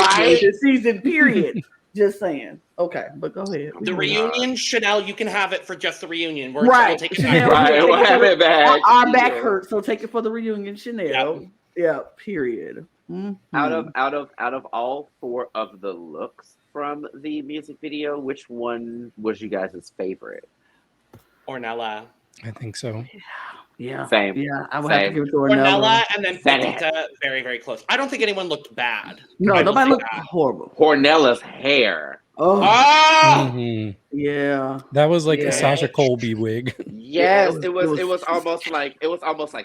this season. Period. Just saying. Okay, but go ahead. The reunion, Chanel, you can have it for just the reunion. We'll take it back. Right, we'll have it back. Our back hurts, so take it for the reunion, Chanel. Yeah. Period. Mm-hmm. Out of all 4 of the looks from the music video, which one was you guys' favorite? Hornella. I think so. Yeah. Same. Yeah, I would have to give it to Hornella. Hornella and then Pakita, very, very close. I don't think anyone looked bad. No, nobody looked horrible. Hornella's hair. Oh. Mm-hmm. Yeah. That was like a Sasha Colby wig. Yes, it was almost like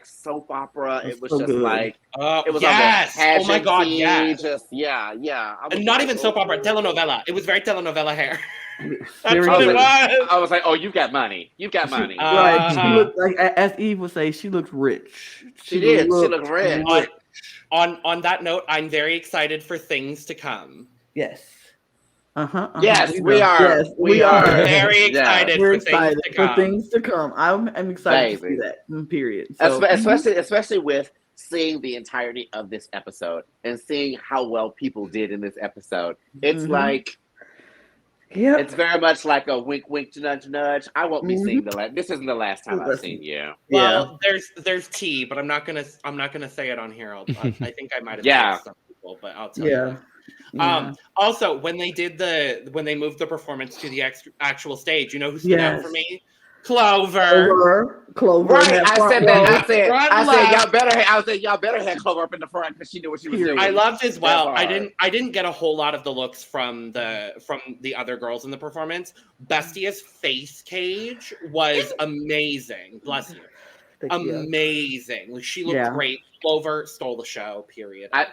soap opera. It was so just good. Like it was almost oh my god, yes. Just yeah. And not even soap opera, telenovela. It was very telenovela hair. That's what it was. I was like, oh, you got money. Right. She looked like, as Eve would say, she looked rich. She did. She looked rich. On that note, I'm very excited for things to come. Yes. Yes, we are. Yes, we are very excited for things to come. I'm excited to see that. Period. So, especially with seeing the entirety of this episode and seeing how well people did in this episode. It's like, it's very much like a wink, wink, nudge, nudge. I won't be seeing this isn't the last time I've seen you. Well, there's tea, but I'm not gonna say it on here. I think I might have told some people, but I'll tell you. Also, when they moved the performance to the actual stage, you know who stood out for me? Clover. Right. I said y'all better have Clover up in the front because she knew what she was doing. I loved as well. I didn't get a whole lot of the looks from the other girls in the performance. Bestia's face cage was amazing. Bless you. Amazing. Like, she looked great. Clover stole the show. Period. I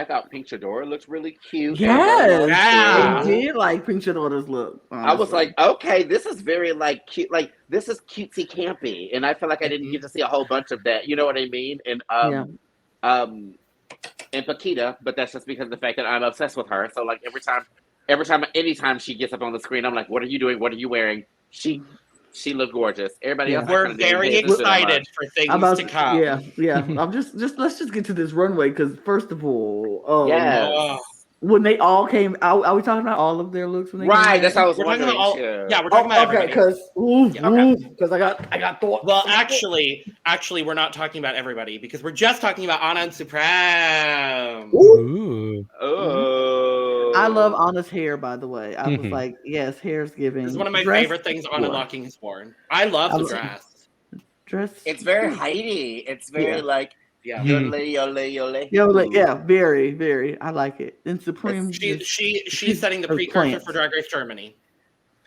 thought Pink Chadora looked really cute. Yes, I did like Pink Chadora's look. Honestly. I was like, okay, this is very like cute. Like this is cutesy campy, and I feel like I didn't get to see a whole bunch of that. You know what I mean? And and Pakita, but that's just because of the fact that I'm obsessed with her. So like anytime she gets up on the screen, I'm like, what are you doing? What are you wearing? She looked gorgeous. Everybody else, we're very excited for things to come. Yeah. I'm just let's just get to this runway because first of all, yes. When they all came out, are we talking about all of their looks? When they came that's how I was wondering. We're talking about everybody. Because I got thought. Well, actually, we're not talking about everybody because we're just talking about Anna and Supreme. Ooh. I love Anna's hair, by the way. I was like, yes, hair's giving. It's one of my favorite things Anna Locking has worn. I love the dress. It's very Heidi. It's very like yole. Yeah, very, very. I like it. And Supreme, she's setting the precursor for Drag Race Germany.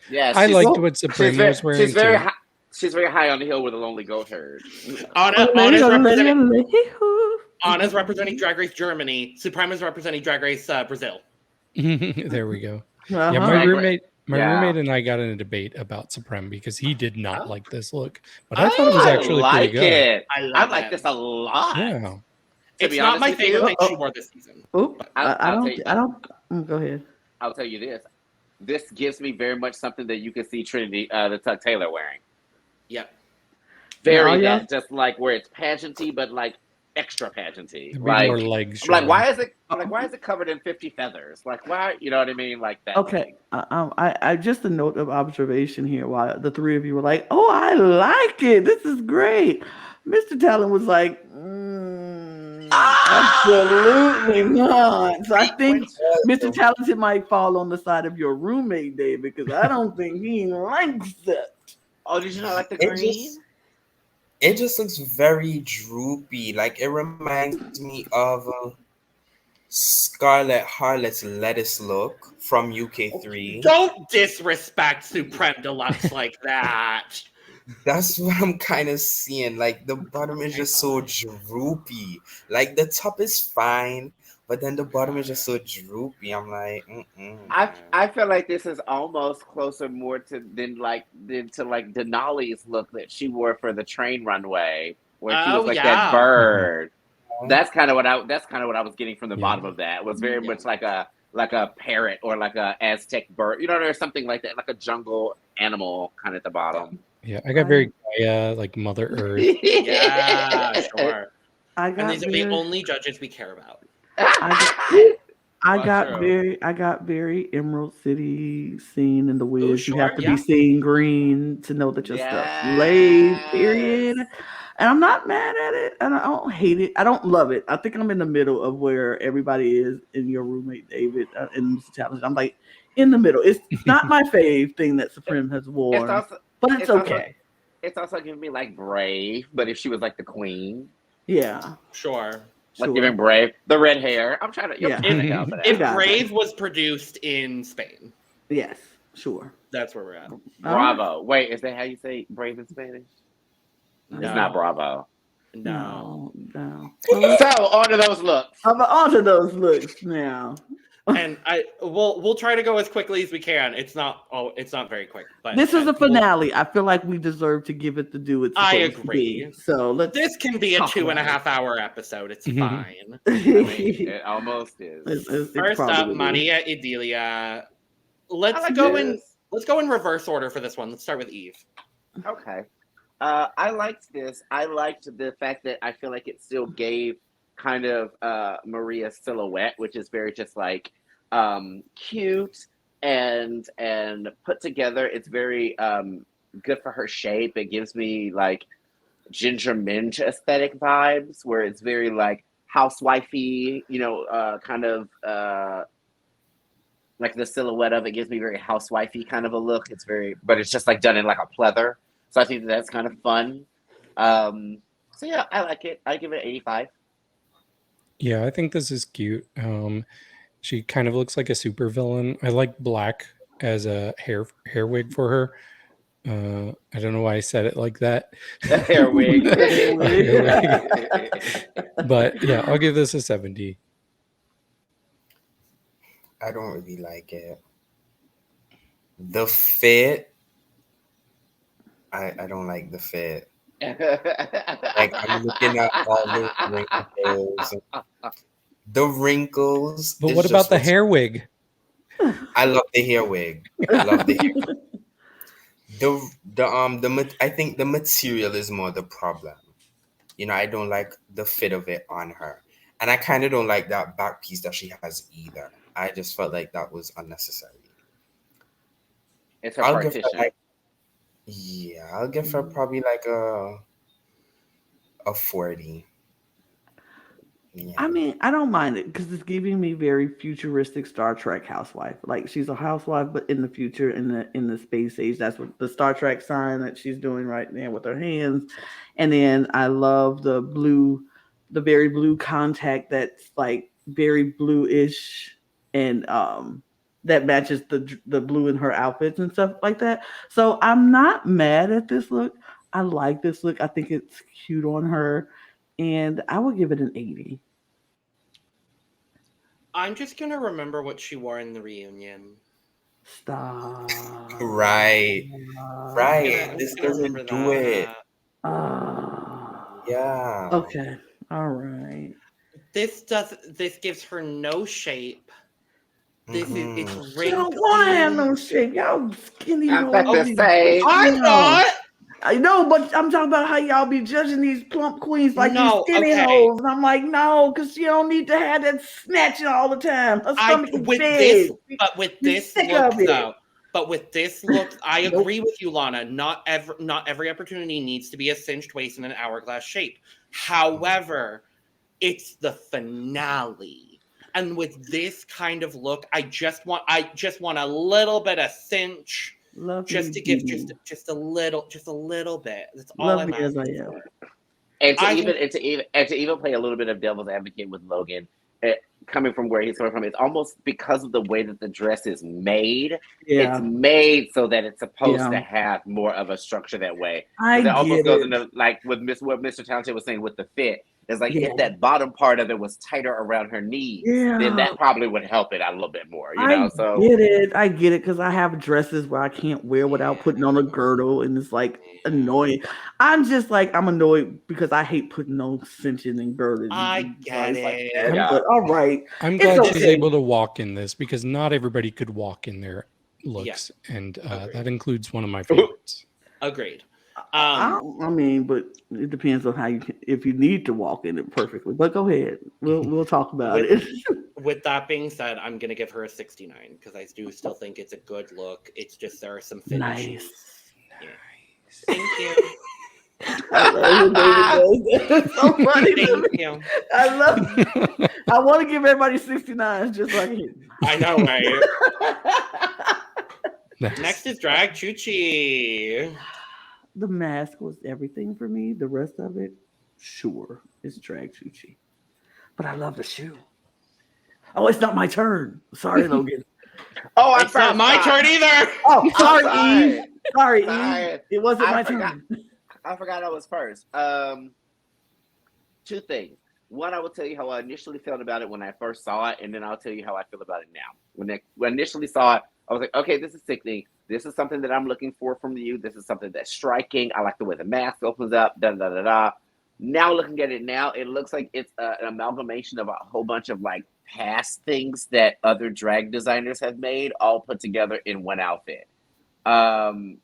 Yeah, I liked what Supreme was wearing. She's very high on the hill with a lonely goat herd. Anna's representing Drag Race Germany. Supreme is representing Drag Race Brazil. There we go. Yeah, my roommate and I got in a debate about Supreme because he did not like this look, but I thought it was actually pretty good. I like this a lot. Yeah, it's not my favorite thing she wore this season. I don't. Go ahead. I'll tell you this. This gives me very much something that you can see Trinity, the Tuck Taylor wearing. Yep. Very just like where it's pageanty, but like extra pageanty. Like more legs. Like why is it covered in 50 feathers? Like why? You know what I mean? Like that. Okay. I just a note of observation here. While the three of you were like, "Oh, I like it. This is great." Mr. Talon was like, Absolutely not. So I think Mr. Talented might fall on the side of your roommate, Dave, because I don't think he likes it. Oh, did you not like the green? It just looks very droopy. Like it reminds me of Scarlett Harlot's lettuce look from UK3. Don't disrespect Supreme Deluxe like that. That's what I'm kind of seeing. Like the bottom is just so droopy. Like the top is fine, but then the bottom is just so droopy. I'm like, I feel like this is almost closer more to Denali's look that she wore for the train runway, where she was like that bird. That's kind of what I was getting from the bottom of that. It was very much like a parrot or like a Aztec bird, or something like that, like a jungle animal kind of at the bottom. Yeah, I got very Gaia, like Mother Earth. Yeah, sure. And these are the only judges we care about. I got very Emerald City scene in the Wiz. You have to be seeing green to know that your stuff's laid, period. And I'm not mad at it, and I don't hate it. I don't love it. I think I'm in the middle of where everybody is in your roommate David and Mr. Challenge. I'm like in the middle. It's not my fave thing that Supreme has worn, but it's okay. It's also giving me like Brave, but if she was like the queen, sure. Like giving Brave the red hair. I'm trying to. If Brave was produced in Spain, yes, sure, that's where we're at. Bravo. Wait, is that how you say Brave in Spanish? No. It's not Bravo. No. So on to those looks. On to those looks now. And we'll try to go as quickly as we can. It's not very quick. But this is a finale. I feel like we deserve to give it the due it's supposed I agree. To be. So this can be a 2.5 hour episode. It's fine. It almost is. First up, Vania Edilia. Let's go in reverse order for this one. Let's start with Eve. Okay. I liked this. I liked the fact that I feel like it still gave kind of Maria's silhouette, which is very just like cute and put together. It's very good for her shape. It gives me like Ginger Minj aesthetic vibes, where it's very like housewifey, kind of like the silhouette of it gives me very housewifey kind of a look. But it's just like done in like a pleather. So I think that's kind of fun. So yeah, I like it. I give it 85. Yeah, I think this is cute. She kind of looks like a supervillain. I like black as a hair wig for her. I don't know why I said it like that. Hair wig. But yeah, I'll give this a 70. I don't really like it. The fit. I don't like the fit. Like I'm looking at all the wrinkles. The wrinkles. But what about the hair wig? I love the hair wig. I love the hair wig. I think the material is more the problem. I don't like the fit of it on her. And I kind of don't like that back piece that she has either. I just felt like that was unnecessary. It's a partition. I'll give her probably like a 40. Yeah. I mean, I don't mind it because it's giving me very futuristic Star Trek housewife. Like she's a housewife, but in the future, in the space age. That's what the Star Trek sign that she's doing right now with her hands. And then I love the very blue contact that's like very blue-ish and that matches the blue in her outfits and stuff like that. So I'm not mad at this look. I like this look. I think it's cute on her. And I would give it an 80. I'm just going to remember what she wore in the reunion. Stop. Right. This doesn't do it. Yeah. Okay. All right. This gives her no shape. It's wrinkly. You don't want to have no shape. Y'all skinny. I'm about to say. I'm not. I know, but I'm talking about how y'all be judging these plump queens like these skinny hoes. And I'm like, no, because you don't need to have that snatching all the time. Her stomach is big. With this look, I agree with you, Lana. Not every opportunity needs to be a cinched waist in an hourglass shape. However, it's the finale. And with this kind of look, I just want a little bit of cinch. Love just me, to give baby. just a little bit. That's all Love I'm me as I asking am. for. And to even play a little bit of devil's advocate with Logan, coming from where he's coming from, it's almost because of the way that the dress is made. Yeah. It's made so that it's supposed Yeah. to have more of a structure that way. I It almost get goes it. into like with what Mr. Townshend was saying with the fit. It's like Yeah. if that bottom part of it was tighter around her knees, then Yeah. that probably would help it out a little bit more. You I know, so get it. I get it because I have dresses where I can't wear without putting on a girdle, and it's like annoying. I'm just like I'm annoyed because I hate putting on cinching and girdles. I get like it. that. Yeah. But all right, I'm It's glad she's okay. able to walk in this because not everybody could walk in their looks, and Agreed. that includes one of my favorites. Agreed. I mean, but it depends on how you can, if you need to walk in it perfectly. But go ahead, we'll talk about it. With that being said, I'm gonna give her a 69 because I do still think it's a good look. It's just there are some finishes. Nice. Thank you. I love when David does that. It's so funny to Thank me. you. I love it. I want to give everybody 69s just like him. I know, right? Nice. Next is Drag Chuchi. The mask was everything for me. The rest of it, sure, it's Drag Chuchi. But I love the shoe. Oh, it's not my turn. Sorry, Logan. oh, I'm It's not my turn either. Oh, sorry, sorry. Eve. Sorry, Sorry. Eve. It wasn't I my forgot. turn. I forgot I was first. Two things. One, I will tell you how I initially felt about it when I first saw it, and then I'll tell you how I feel about it now. When I initially saw it, I was like, okay, this is sickening. This is something that I'm looking for from you. This is something that's striking. I like the way the mask opens up, da-da-da-da. Now looking at it now, it looks like it's an amalgamation of a whole bunch of like past things that other drag designers have made, all put together in one outfit. Because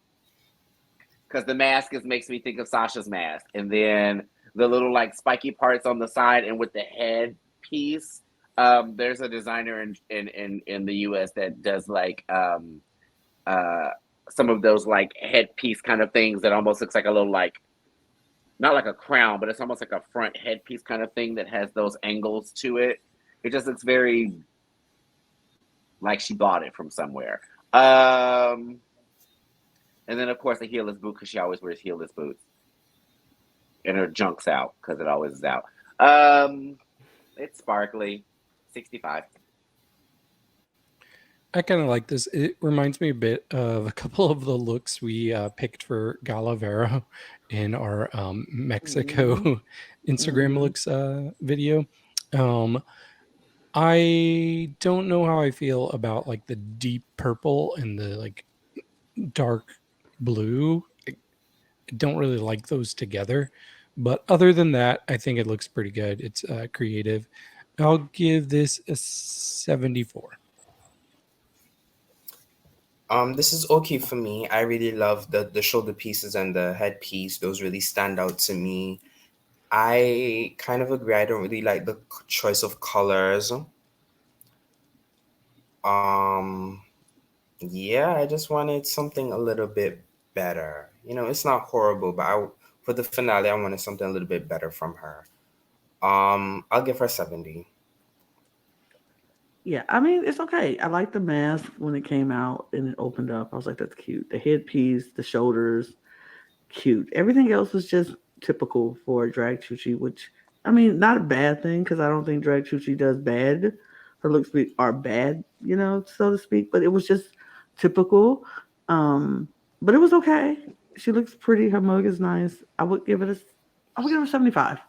the mask makes me think of Sasha's mask, and then the little like spiky parts on the side, and with the head piece. There's a designer in the US that does like some of those like headpiece kind of things that almost looks like a little like, not like a crown, but it's almost like a front headpiece kind of thing that has those angles to it. It just looks very like she bought it from somewhere. And then of course the heelless boot, because she always wears heelless boots. And her junk's out because it always is out. It's sparkly. 65. I kind of like this. It reminds me a bit of a couple of the looks we picked for Galavero in our Mexico Instagram looks video. I don't know how I feel about like the deep purple and the like dark blue. I don't really like those together, but other than that, I think it looks pretty good. It's creative. I'll give this a 74. This is okay for me. I really love the shoulder pieces and the headpiece. Those really stand out to me. I kind of agree. I don't really like the choice of colors. Yeah, I just wanted something a little bit better. You know, it's not horrible, but for the finale, I wanted something a little bit better from her. I'll give her 70. Yeah, I mean, it's okay. I like the mask when it came out and it opened up. I was like, that's cute. The headpiece, the shoulders, cute. Everything else was just typical for Drag Chuchi, which, I mean, not a bad thing because I don't think Drag Chuchi does bad. Her looks are bad, you know, so to speak, but it was just typical. But it was okay. She looks pretty. Her mug is nice. I would give her 75.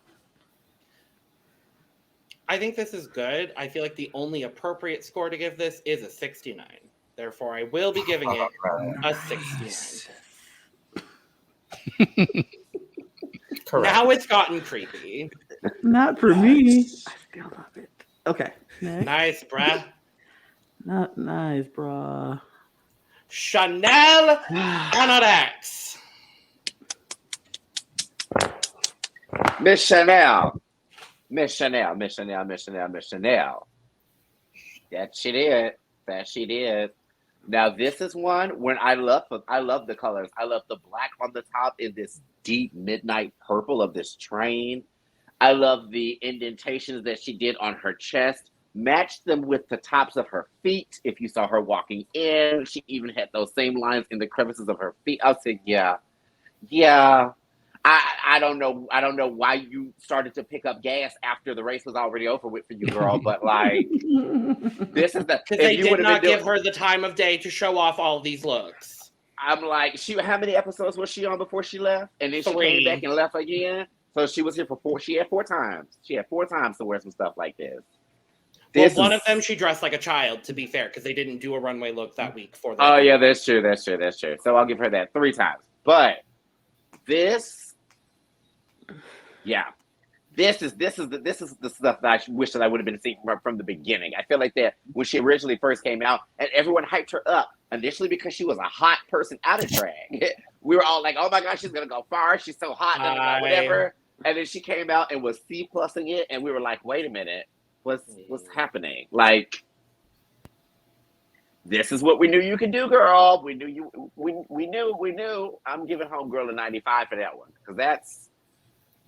I think this is good. I feel like the only appropriate score to give this is a 69. Therefore, I will be giving it a 69. Correct. Now it's gotten creepy. Not for me. I still love it. Okay. Next. Nice, bruh. Not nice, bruh. Chanel Anorex. Miss Chanel. Miss Chanel, Miss Chanel, Miss Chanel, Miss Chanel. That she did. That she did. Now this is one when I love the colors. I love the black on the top in this deep midnight purple of this train. I love the indentations that she did on her chest. Matched them with the tops of her feet. If you saw her walking in, she even had those same lines in the crevices of her feet. I was like, yeah. I don't know why you started to pick up gas after the race was already over with for you, girl. But like, this is the because they did not give her the time of day to show off all these looks. I'm like, how many episodes was she on before she left? And then 3. She came back and left again. So she was here for 4. She had 4 times. She had 4 times to wear some stuff like this. Well, one of them she dressed like a child, to be fair, because they didn't do a runway look that week for that. Oh yeah, that's true. So I'll give her that 3 times. But this is the stuff that I wish that I would have been seeing from the beginning. I feel like that when she originally first came out, and everyone hyped her up initially because she was a hot person out of drag. We were all like, "Oh my gosh, she's gonna go far! She's so hot, whatever." And then she came out and was C+ing it, and we were like, "Wait a minute, what's happening?" Like, this is what we knew you could do, girl. We knew you. We knew. I'm giving Homegirl a 95 for that one because that's.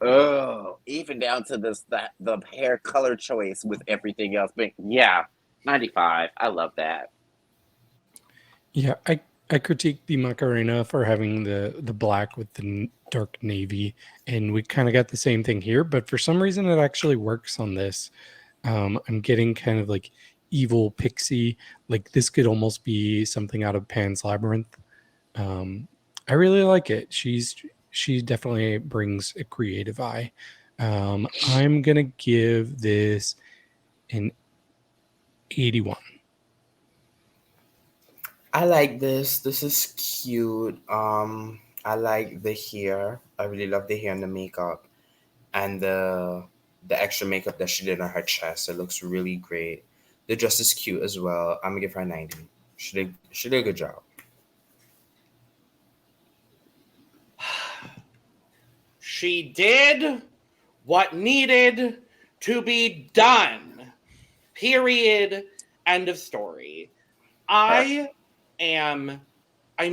Oh, even down to the hair color choice with everything else. But yeah, 95. I love that. Yeah, I critique the Macarena for having the black with the dark navy, and we kind of got the same thing here, but for some reason it actually works on this. I'm getting kind of like evil pixie, like this could almost be something out of Pan's Labyrinth. I really like it. She definitely brings a creative eye. I'm gonna give this an 81. I like this. This is cute. I like the hair. I really love the hair and the makeup, and the extra makeup that she did on her chest. It looks really great. The dress is cute as well. I'm gonna give her a 90. She did a good job. She did what needed to be done. Period. End of story. I'm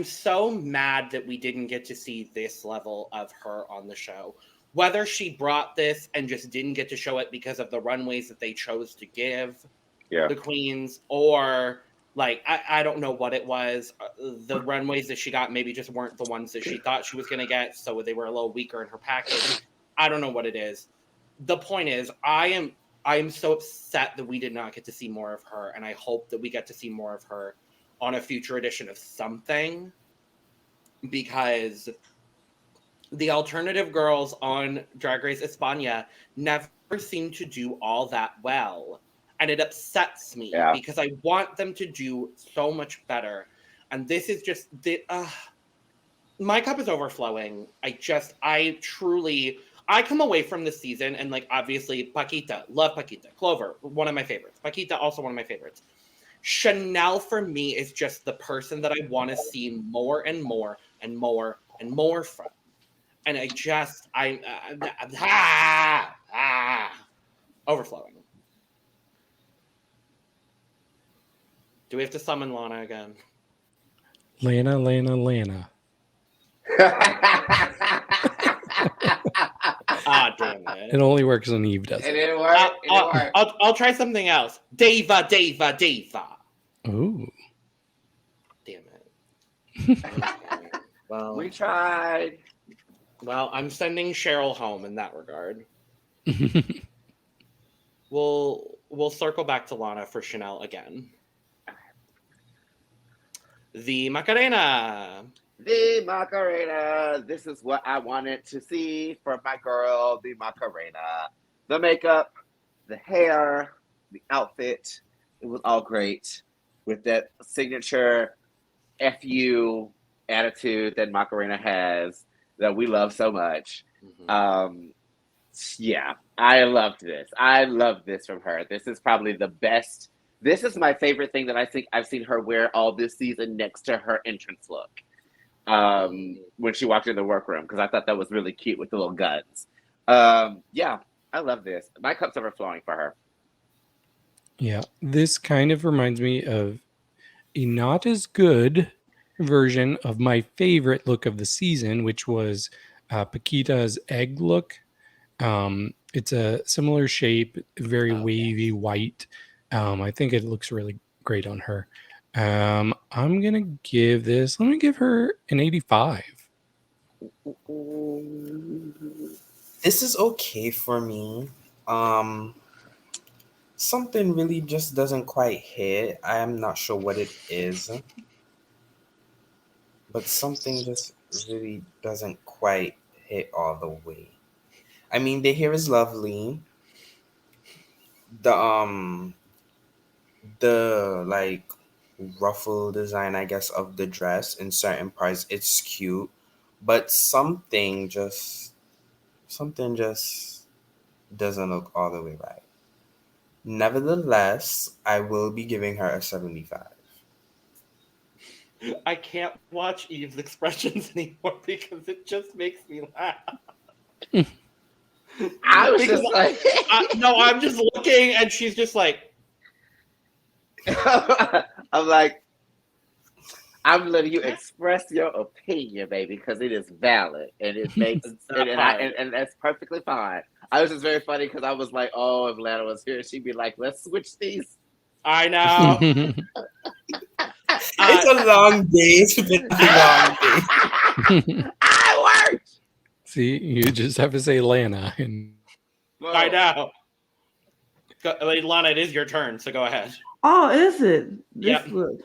so mad that we didn't get to see this level of her on the show. Whether she brought this and just didn't get to show it because of the runways that they chose to give the queens, or like, I don't know what it was. The runways that she got maybe just weren't the ones that she thought she was going to get, so they were a little weaker in her package. I don't know what it is. The point is, I am so upset that we did not get to see more of her, and I hope that we get to see more of her on a future edition of something, because the alternative girls on Drag Race España never seem to do all that well. And it upsets me because I want them to do so much better. And this is just my cup is overflowing. I come away from this season and, like, obviously Pakita, love Pakita. Clover, one of my favorites. Pakita, also one of my favorites. Chanel for me is just the person that I want to see more and more and more and more from. And overflowing. Do we have to summon Lana again? Lana. Damn it. It only works when Eve does it. It didn't work. I'll try something else. Deva. Ooh. Damn it. Well, we tried. Well, I'm sending Cheryl home in that regard. We'll circle back to Lana for Chanel again. The Macarena. The Macarena. This is what I wanted to see from my girl, the Macarena. The makeup, the hair, the outfit. It was all great with that signature FU attitude that Macarena has that we love so much. Mm-hmm. Yeah, I loved this. I love this from her. This is probably the best. This is my favorite thing that I think I've seen her wear all this season next to her entrance look. When she walked in the workroom, because I thought that was really cute with the little guns. Yeah, I love this. My cup's overflowing for her. Yeah, this kind of reminds me of a not as good version of my favorite look of the season, which was Pakita's egg look. It's a similar shape, very wavy white. I think it looks really great on her. I'm gonna give this. Let me give her an 85. This is okay for me. Something really just doesn't quite hit. I am not sure what it is, but something just really doesn't quite hit all the way. I mean, the hair is lovely. The like ruffle design, I guess, of the dress in certain parts, it's cute, but something just doesn't look all the way right. Nevertheless, I will be giving her a 75. I can't watch Eve's expressions anymore because it just makes me laugh. I was just like, no, I'm just looking, and she's just like, I'm like, I'm letting you express your opinion, baby, because it is valid and it makes and that's perfectly fine. I was just very funny because I was like, oh, if Lana was here, she'd be like, let's switch these. I know. It's a long day. It's been a long day. I worked. See, you just have to say Lana. And I know. Lana, it is your turn, so go ahead. Oh, is it? Yep. Look.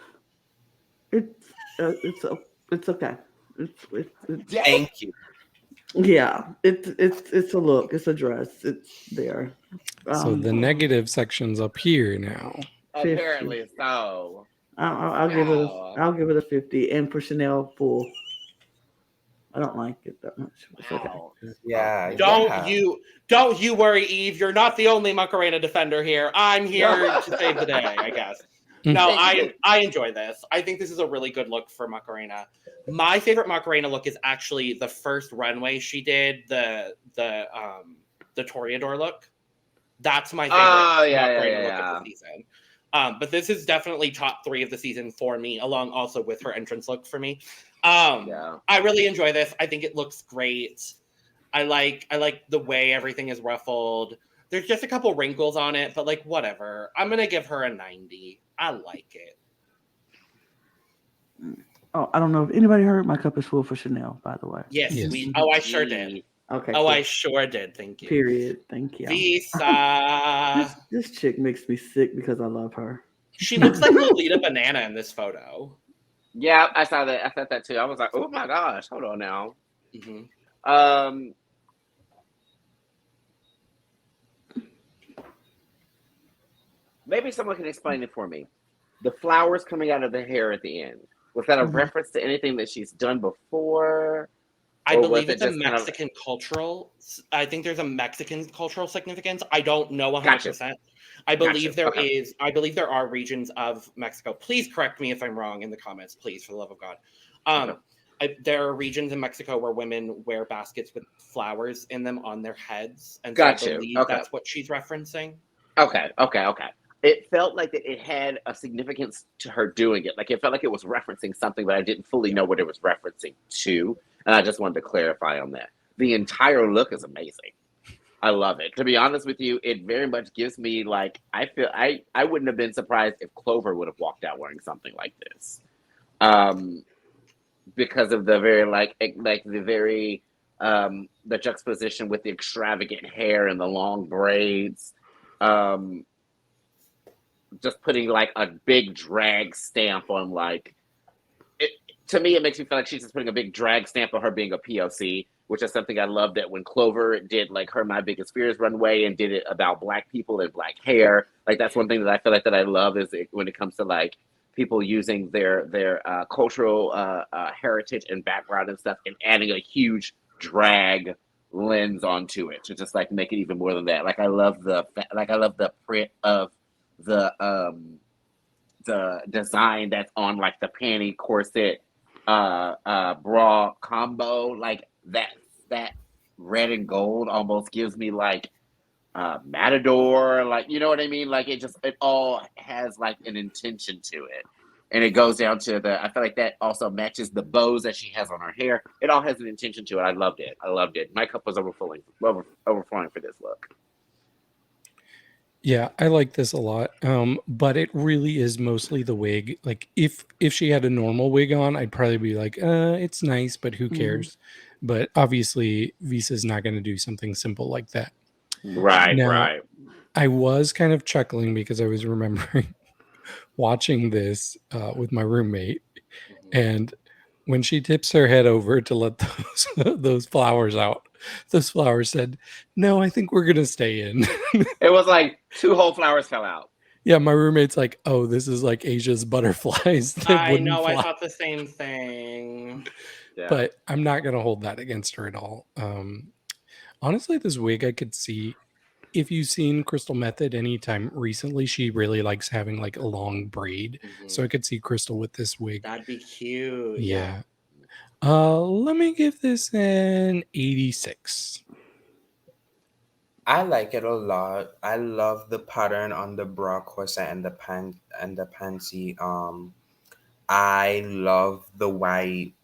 It's okay. It's Thank you. yeah. It's a look. It's a dress. It's there. So the negative section's up here now. Apparently so. I'll give it a 50, and for Chanel full. I don't like it that much. It's okay. Yeah. Don't you worry, Eve. You're not the only Macarena defender here. I'm here to save the day, I guess. No, I enjoy this. I think this is a really good look for Macarena. My favorite Macarena look is actually the first runway she did, the Toreador look. That's my favorite Macarena look of the season. But this is definitely top 3 of the season for me, along also with her entrance look for me. I really enjoy this. I think it looks great. I like the way everything is ruffled. There's just a couple wrinkles on it, but like whatever. I'm gonna give her a 90. I like it. Oh, I don't know if anybody heard my cup is full for Chanel, by the way. Yes. I sure did. Okay. Oh, cool. I sure did. Thank you. Period. Thank you. Visa. This chick makes me sick because I love her. She looks like Lolita Banana in this photo. Yeah, I saw that. I thought that too. I was like, oh my gosh, hold on now. Mm-hmm. Maybe someone can explain it for me. The flowers coming out of the hair at the end. Was that a reference to anything that she's done before? I believe it's a Mexican cultural. I think there's a Mexican cultural significance. I don't know 100%. Gotcha. I believe there is. I believe there are regions of Mexico. Please correct me if I'm wrong in the comments, please, for the love of God. There are regions in Mexico where women wear baskets with flowers in them on their heads, and so I believe that's what she's referencing. Okay. It felt like that it had a significance to her doing it. Like it felt like it was referencing something, but I didn't fully know what it was referencing to. And I just wanted to clarify on that. The entire look is amazing. I love it. To be honest with you, it very much gives me like, I feel I wouldn't have been surprised if Clover would have walked out wearing something like this. Because of the very the juxtaposition with the extravagant hair and the long braids. Just putting like a big drag stamp on like it. To me, it makes me feel like she's just putting a big drag stamp on her being a POC, which is something I love that when Clover did like her My Biggest Fears runway and did it about Black people and Black hair. Like that's one thing that I feel like that I love is when it comes to like people using their cultural heritage and background and stuff and adding a huge drag lens onto it to just like make it even more than that. Like I love the print of the design that's on like the panty corset bra combo, like that red and gold almost gives me like Matador, like you know what I mean, like it all has like an intention to it, and it goes down to I feel like that also matches the bows that she has on her hair. It all has an intention to it. I loved it. My cup was overflowing for this look. Yeah, I like this a lot. But it really is mostly the wig. Like if she had a normal wig on, I'd probably be like, it's nice, but who cares? But obviously Visa's not going to do something simple like that. Right. I was kind of chuckling because I was remembering watching this with my roommate, and when she tips her head over to let those flowers out, those flowers said, "No, I think we're gonna stay in." It was like 2 whole flowers fell out. Yeah, my roommate's like, "Oh, this is like Asia's butterflies." I know, I thought the same thing. Yeah. But I'm not gonna hold that against her at all. Honestly, this wig I could see. If you've seen Crystal Method anytime recently, she really likes having like a long braid. So I could see Crystal with this wig. That'd be cute. Yeah. Let me give this an 86. I like it a lot. I love the pattern on the bra corset and the panty. I love the white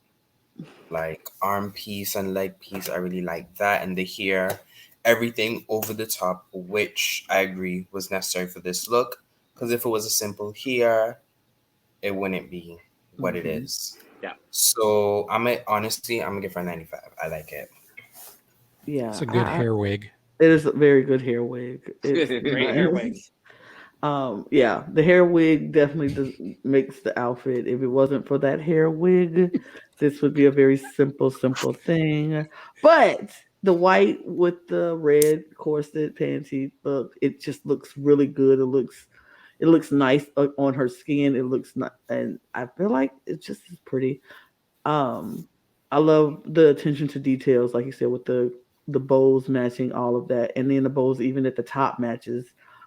like arm piece and leg piece. I really like that, and the hair, everything over the top, which I agree was necessary for this look. Because if it was a simple hair, it wouldn't be what it is. Yeah. So I'm gonna give her a 95. I like it. Yeah, It's a good hair wig. It is a very good hair wig. Great hair wigs. Yeah, the hair wig definitely makes the outfit. If it wasn't for that hair wig, this would be a very simple thing. But the white with the red corset panty look, it just looks really good. It looks nice on her skin. It looks not, and I feel like it just is pretty. I love the attention to details, like you said, with the bows matching all of that, and then the bows even at the top matches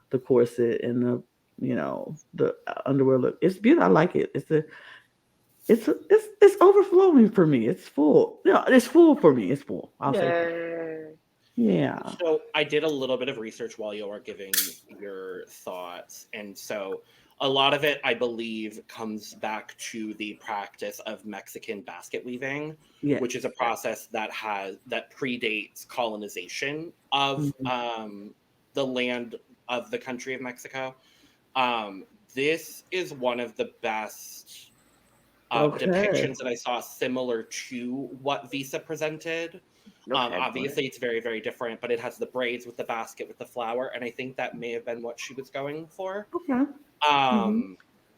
the corset and the underwear look. It's beautiful. I like it. It's overflowing for me. It's full. It's full for me. It's full. I'll say. Yeah. So I did a little bit of research while you were giving your thoughts, and so a lot of it, I believe, comes back to the practice of Mexican basket weaving, which is a process that predates colonization of the land of the country of Mexico. This is one of the best depictions that I saw, similar to what Visa presented. Obviously, it's very, very different, but it has the braids with the basket with the flower, and I think that may have been what she was going for. Okay.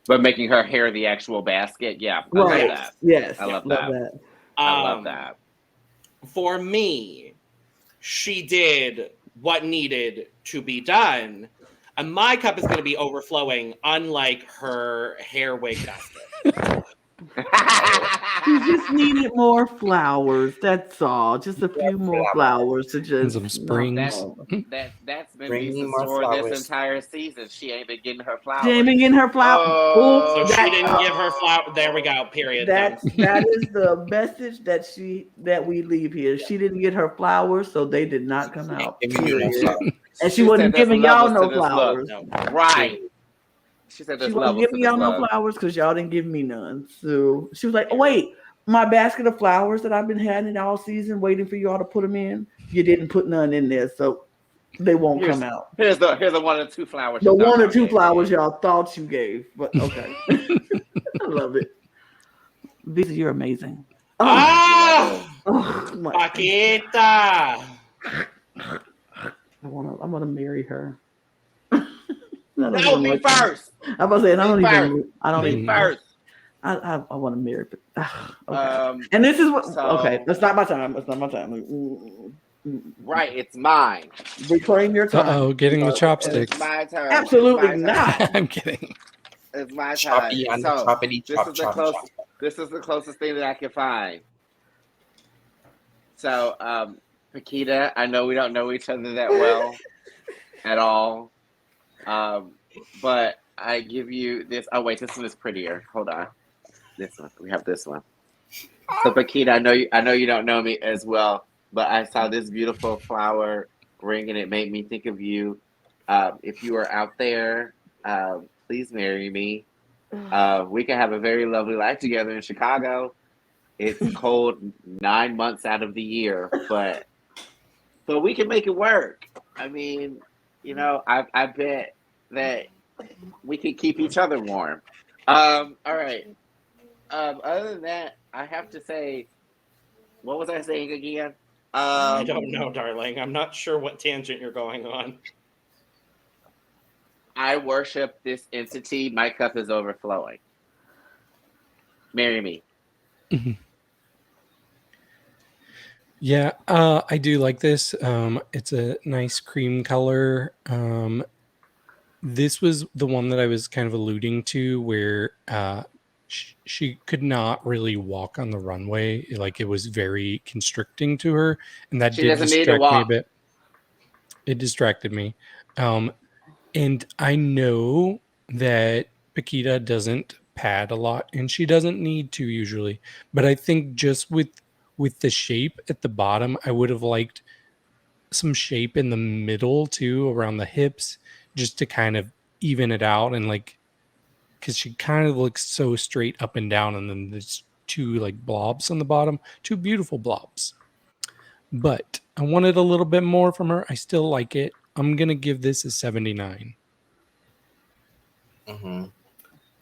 But making her hair the actual basket, I love that. Yes, I love that. I love that. For me, she did what needed to be done, and my cup is going to be overflowing, unlike her hair wig basket. You just needed more flowers. That's all. Just a few more flowers to just and some springs. That's been Lisa's story this entire season. She ain't been getting her flowers. She ain't been getting her flowers. So she didn't give her flower. There we go. Period. That is the message that we leave here. She didn't get her flowers, so they did not come out. And she wasn't giving y'all no flowers. No. Right. She said she wasn't giving y'all no flowers because y'all didn't give me none. So she was like, "Oh wait, my basket of flowers that I've been having all season, waiting for y'all to put them in. You didn't put none in there, so they won't come out. Here's the 1 or 2 flowers. The 1 or 2 flowers y'all thought you gave, but okay. I love it. Visa, you're amazing. Pakita. I wanna marry her. No, me first. I'm about to say I don't even first. I want to marry. Okay. And this is what. Okay, that's not my time. That's not my time. Right, it's mine. Reclaim your time. Getting the chopsticks. It's my turn. Absolutely not. I'm kidding. It's my time. This is the closest thing that I can find. So, Pakita, I know we don't know each other that well at all. But I give you this. Oh wait, this one is prettier. Hold on. This one. We have this one. So Pakita, I know you don't know me as well, but I saw this beautiful flower ring and it made me think of you. If you are out there, please marry me. We can have a very lovely life together in Chicago. It's cold 9 months out of the year, but we can make it work. I mean, I bet that we can keep each other warm. All right. Other than that, I have to say, what was I saying again? I don't know, darling. I'm not sure what tangent you're going on. I worship this entity. My cup is overflowing. Marry me. Yeah, I do like this. It's a nice cream color. This was the one that I was kind of alluding to, where she could not really walk on the runway. Like, it was very constricting to her, and that She did doesn't need to distract me a walk. bit. It distracted me. And I know that Pakita doesn't pad a lot, and she doesn't need to usually. But I think just with the shape at the bottom, I would have liked some shape in the middle too, around the hips, just to kind of even it out, and like, because she kind of looks so straight up and down, and then there's two like blobs on the bottom, two beautiful blobs. But I wanted a little bit more from her. I still like it. I'm gonna give this a 79.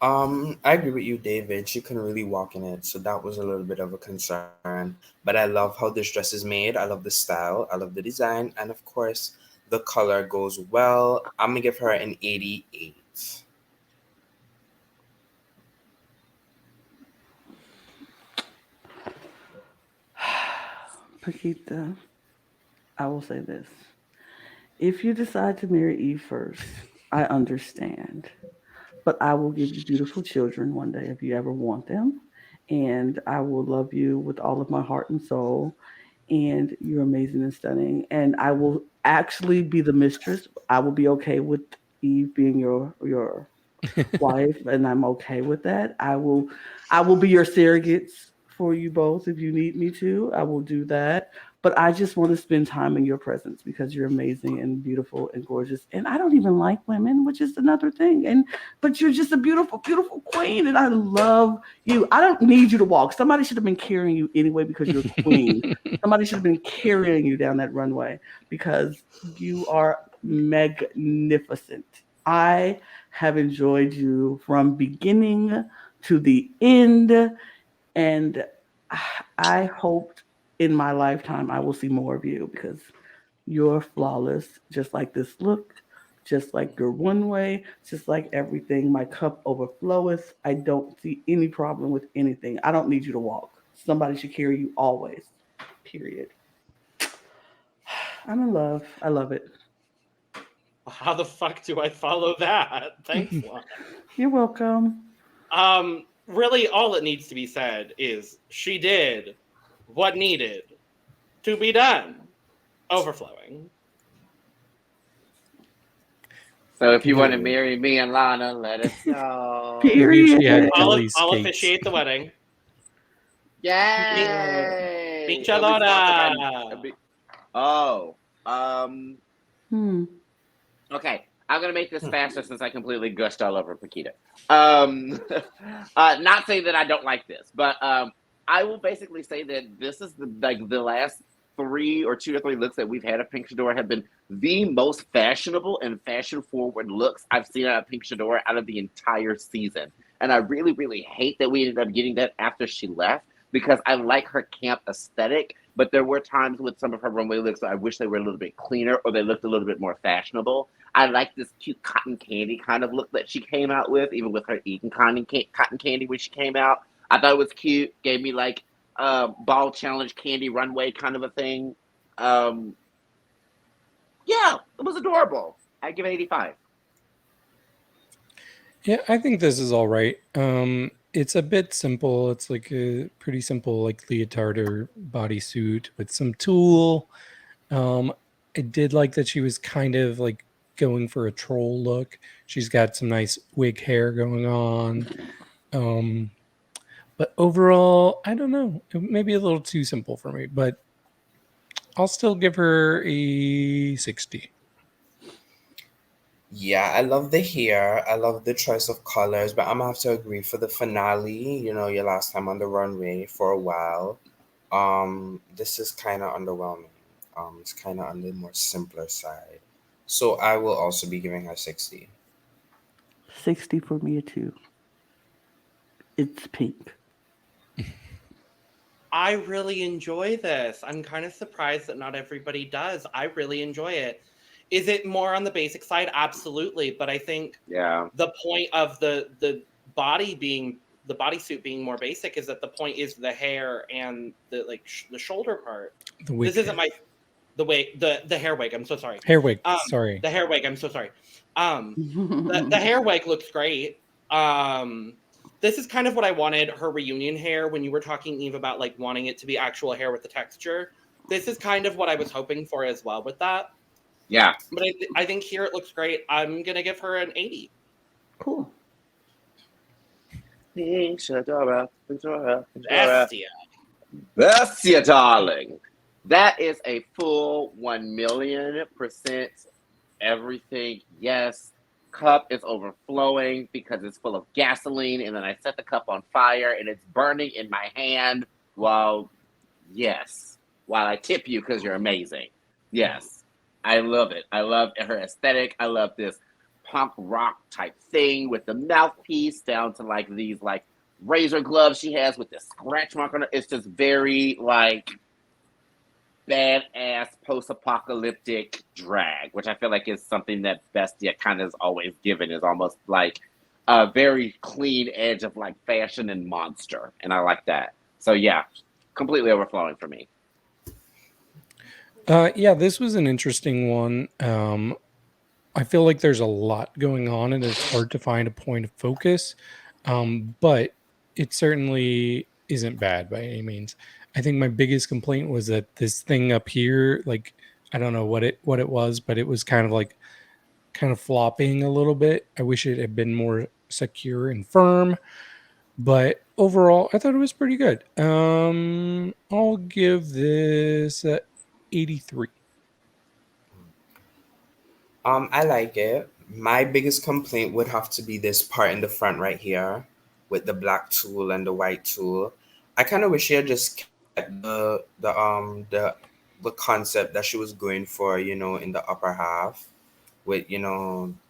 I agree with you, David. She couldn't really walk in it, so that was a little bit of a concern. But I love how this dress is made. I love the style. I love the design, and of course, the color goes well. I'm gonna give her an 88. Pakita, I will say this. If you decide to marry Eve first, I understand. But I will give you beautiful children one day if you ever want them. And I will love you with all of my heart and soul. And you're amazing and stunning. And I will actually be the mistress. I will be okay with Eve being your wife, and I'm okay with that. I will be your surrogates for you both if you need me to. I will do that. But I just want to spend time in your presence because you're amazing and beautiful and gorgeous. And I don't even like women, which is another thing. But you're just a beautiful, beautiful queen, and I love you. I don't need you to walk. Somebody should have been carrying you anyway because you're a queen. Somebody should have been carrying you down that runway because you are magnificent. I have enjoyed you from beginning to the end, and I hoped in my lifetime I will see more of you because you're flawless, just like this look, just like your one way, just like everything. My cup overfloweth. I don't see any problem with anything. I don't need you to walk. Somebody should carry you always. Period. I'm in love. I love it. How the fuck do I follow that? Thanks, Lana. You're welcome. Really, all it needs to be said is she did what needed to be done. Overflowing. So if you want to marry me and Lana, let us know. Period. I'll officiate the wedding. Yay! Big Chadora. Okay, I'm gonna make this faster since I completely gushed all over Pakita. Not saying that I don't like this, but I will basically say that this is the last 2 or 3 looks that we've had of Pink Chadora have been the most fashionable and fashion forward looks I've seen out of Pink Chadora out of the entire season. And I really, really hate that we ended up getting that after she left because I like her camp aesthetic, but there were times with some of her runway looks that I wish they were a little bit cleaner or they looked a little bit more fashionable. I like this cute cotton candy kind of look that she came out with, even with her eating cotton candy when she came out. I thought it was cute. Gave me like ball challenge candy runway kind of a thing. Yeah, it was adorable. I give it 85. Yeah, I think this is all right. It's a bit simple. It's like a pretty simple like leotard or bodysuit with some tulle. I did like that she was kind of like going for a troll look. She's got some nice wig hair going on. But overall, I don't know. It may be a little too simple for me, but I'll still give her a 60. Yeah, I love the hair. I love the choice of colors, but I'm gonna have to agree for the finale, your last time on the runway for a while. This is kind of underwhelming. It's kind of on the more simpler side. So I will also be giving her 60. 60 for me too. It's pink. I really enjoy this. I'm kind of surprised that not everybody does. I really enjoy it. Is it more on the basic side? Absolutely. But I think the point of the body being the bodysuit being more basic is that the point is the hair and the the shoulder part. The wig. This isn't the hair wig. I'm so sorry. Hair wig. Sorry. The hair wig. I'm so sorry. The hair wig looks great. This is kind of what I wanted her reunion hair when you were talking, Eve, about like wanting it to be actual hair with the texture. This is kind of what I was hoping for as well with that. Yeah. But I think here it looks great. I'm going to give her an 80. Cool. Chadora. Bestiah. Bestiah, darling. That is a full 1,000,000% everything. Yes. Cup is overflowing because it's full of gasoline, and then I set the cup on fire and it's burning in my hand while I tip you because you're amazing. Yes, I love it. I love her aesthetic. I love this punk rock type thing with the mouthpiece down to like these like razor gloves she has with the scratch mark on it. It's just very like badass post-apocalyptic drag, which I feel like is something that Bestiah kind of is always given, is almost like a very clean edge of like fashion and monster, and I like that. So yeah, completely overflowing for me. Yeah, this was an interesting one. I feel like there's a lot going on and it's hard to find a point of focus, but it certainly isn't bad by any means. I think my biggest complaint was that this thing up here, like, I don't know what it was, but it was kind of flopping a little bit. I wish it had been more secure and firm, but overall, I thought it was pretty good. I'll give this 83. I like it. My biggest complaint would have to be this part in the front right here with the black tulle and the white tulle. I kind of wish she had just kept the concept that she was going for, in the upper half with,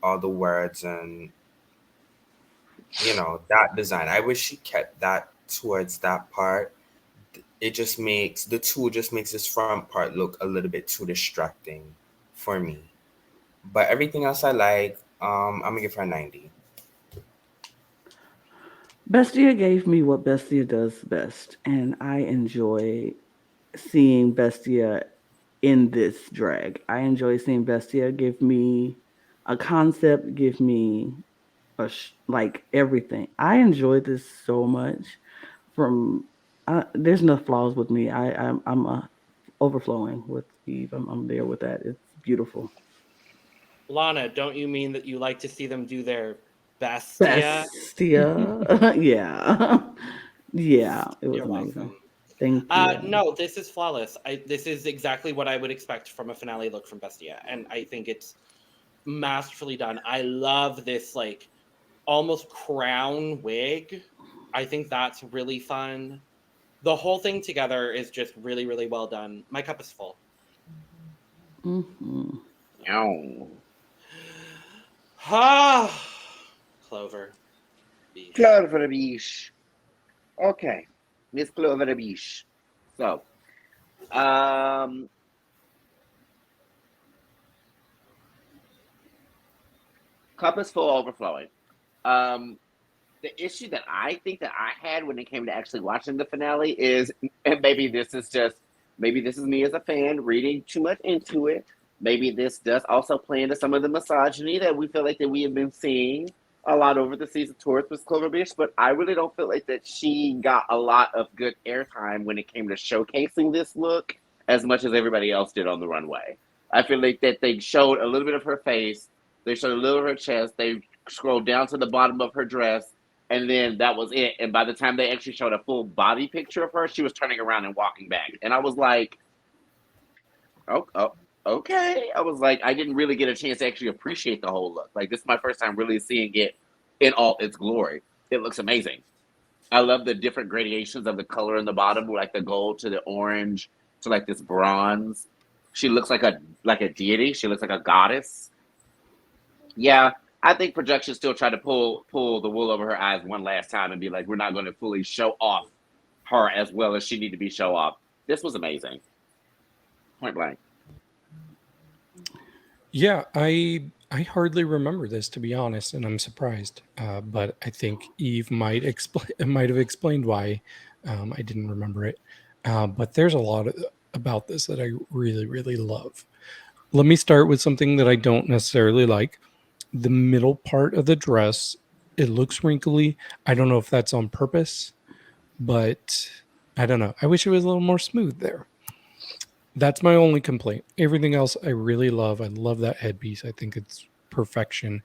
all the words and, that design. I wish she kept that towards that part. It just makes this front part look a little bit too distracting for me. But everything else I like. I'm gonna give her a 90. Bestiah gave me what Bestiah does best, and I enjoy seeing Bestiah in this drag. I enjoy seeing Bestiah give me a concept, give me like everything. I enjoy this so much. There's no flaws with me. I'm overflowing with Eve. I'm there with that. It's beautiful. Lana, don't you mean that you like to see them do their Bestiah? Bestiah. Yeah. Yeah. It was You're amazing. welcome. Thank you. No, this is flawless. This is exactly what I would expect from a finale look from Bestiah, and I think it's masterfully done. I love this like almost crown wig. I think that's really fun. The whole thing together is just really, really well done. My cup is full. Mm-hmm. Clover Bish. Clover Bish. Okay, Miss Clover Bish. So, cup is full, overflowing. The issue that I think that I had when it came to actually watching the finale is, and maybe this is me as a fan reading too much into it. Maybe this does also play into some of the misogyny that we feel like that we have been seeing a lot over the season towards Miss Clover Bish, but I really don't feel like that she got a lot of good airtime when it came to showcasing this look as much as everybody else did on the runway. I feel like that they showed a little bit of her face, they showed a little of her chest, they scrolled down to the bottom of her dress, and then that was it. And by the time they actually showed a full body picture of her, she was turning around and walking back. And I was like, oh, okay. I was like, I didn't really get a chance to actually appreciate the whole look. Like, this is my first time really seeing it in all its glory. It looks amazing. I love the different gradations of the color in the bottom, like the gold to the orange to like this bronze. She looks like a deity. She looks like a goddess. Yeah, I think production still tried to pull the wool over her eyes one last time and be like, we're not going to fully show off her as well as she need to be show off. This was amazing. Point blank. Yeah, I hardly remember this, to be honest, and I'm surprised. But I think Eve might have explained why I didn't remember it. But there's a lot about this that I really, really love. Let me start with something that I don't necessarily like. The middle part of the dress, it looks wrinkly. I don't know if that's on purpose, but I don't know. I wish it was a little more smooth there. That's my only complaint. Everything else I really love. I love that headpiece. I think it's perfection.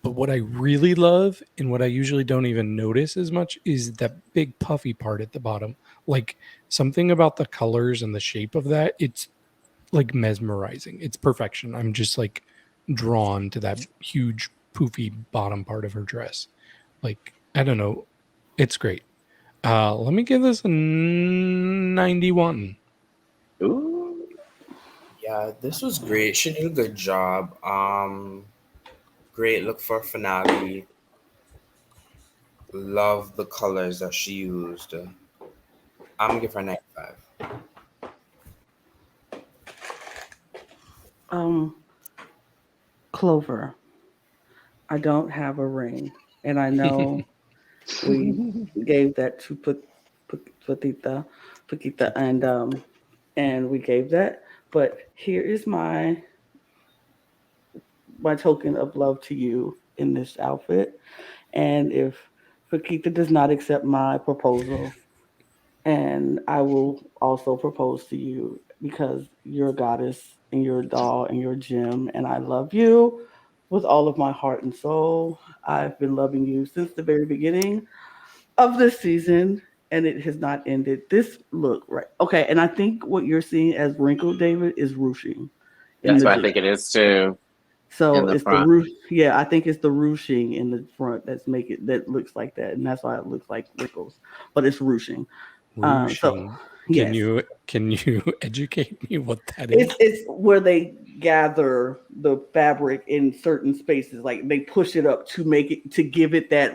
But what I really love and what I usually don't even notice as much is that big puffy part at the bottom. Like something about the colors and the shape of that, it's like mesmerizing. It's perfection. I'm just like drawn to that huge poofy bottom part of her dress. Like, I don't know. It's great. Let me give this a 91. Ooh. Yeah, this was great. She did a good job. Great look for finale. Love the colors that she used. I'm gonna give her a 95. Clover, I don't have a ring, and I know we gave that to Pitita, and we gave that. But here is my token of love to you in this outfit. And if Pakita does not accept my proposal, and I will also propose to you because you're a goddess and you're a doll and you're a gem, and I love you with all of my heart and soul. I've been loving you since the very beginning of this season, and it has not ended. This look, right? Okay, and I think what you're seeing as wrinkled, David, is ruching. That's what I think it is too. So in the it's front. the roof. Yeah, I think it's the ruching in the front that looks like that, and that's why it looks like wrinkles. But it's ruching. Ruching. Yes. Can you educate me what that is? It's where they gather the fabric in certain spaces, like they push it up to make it to give it that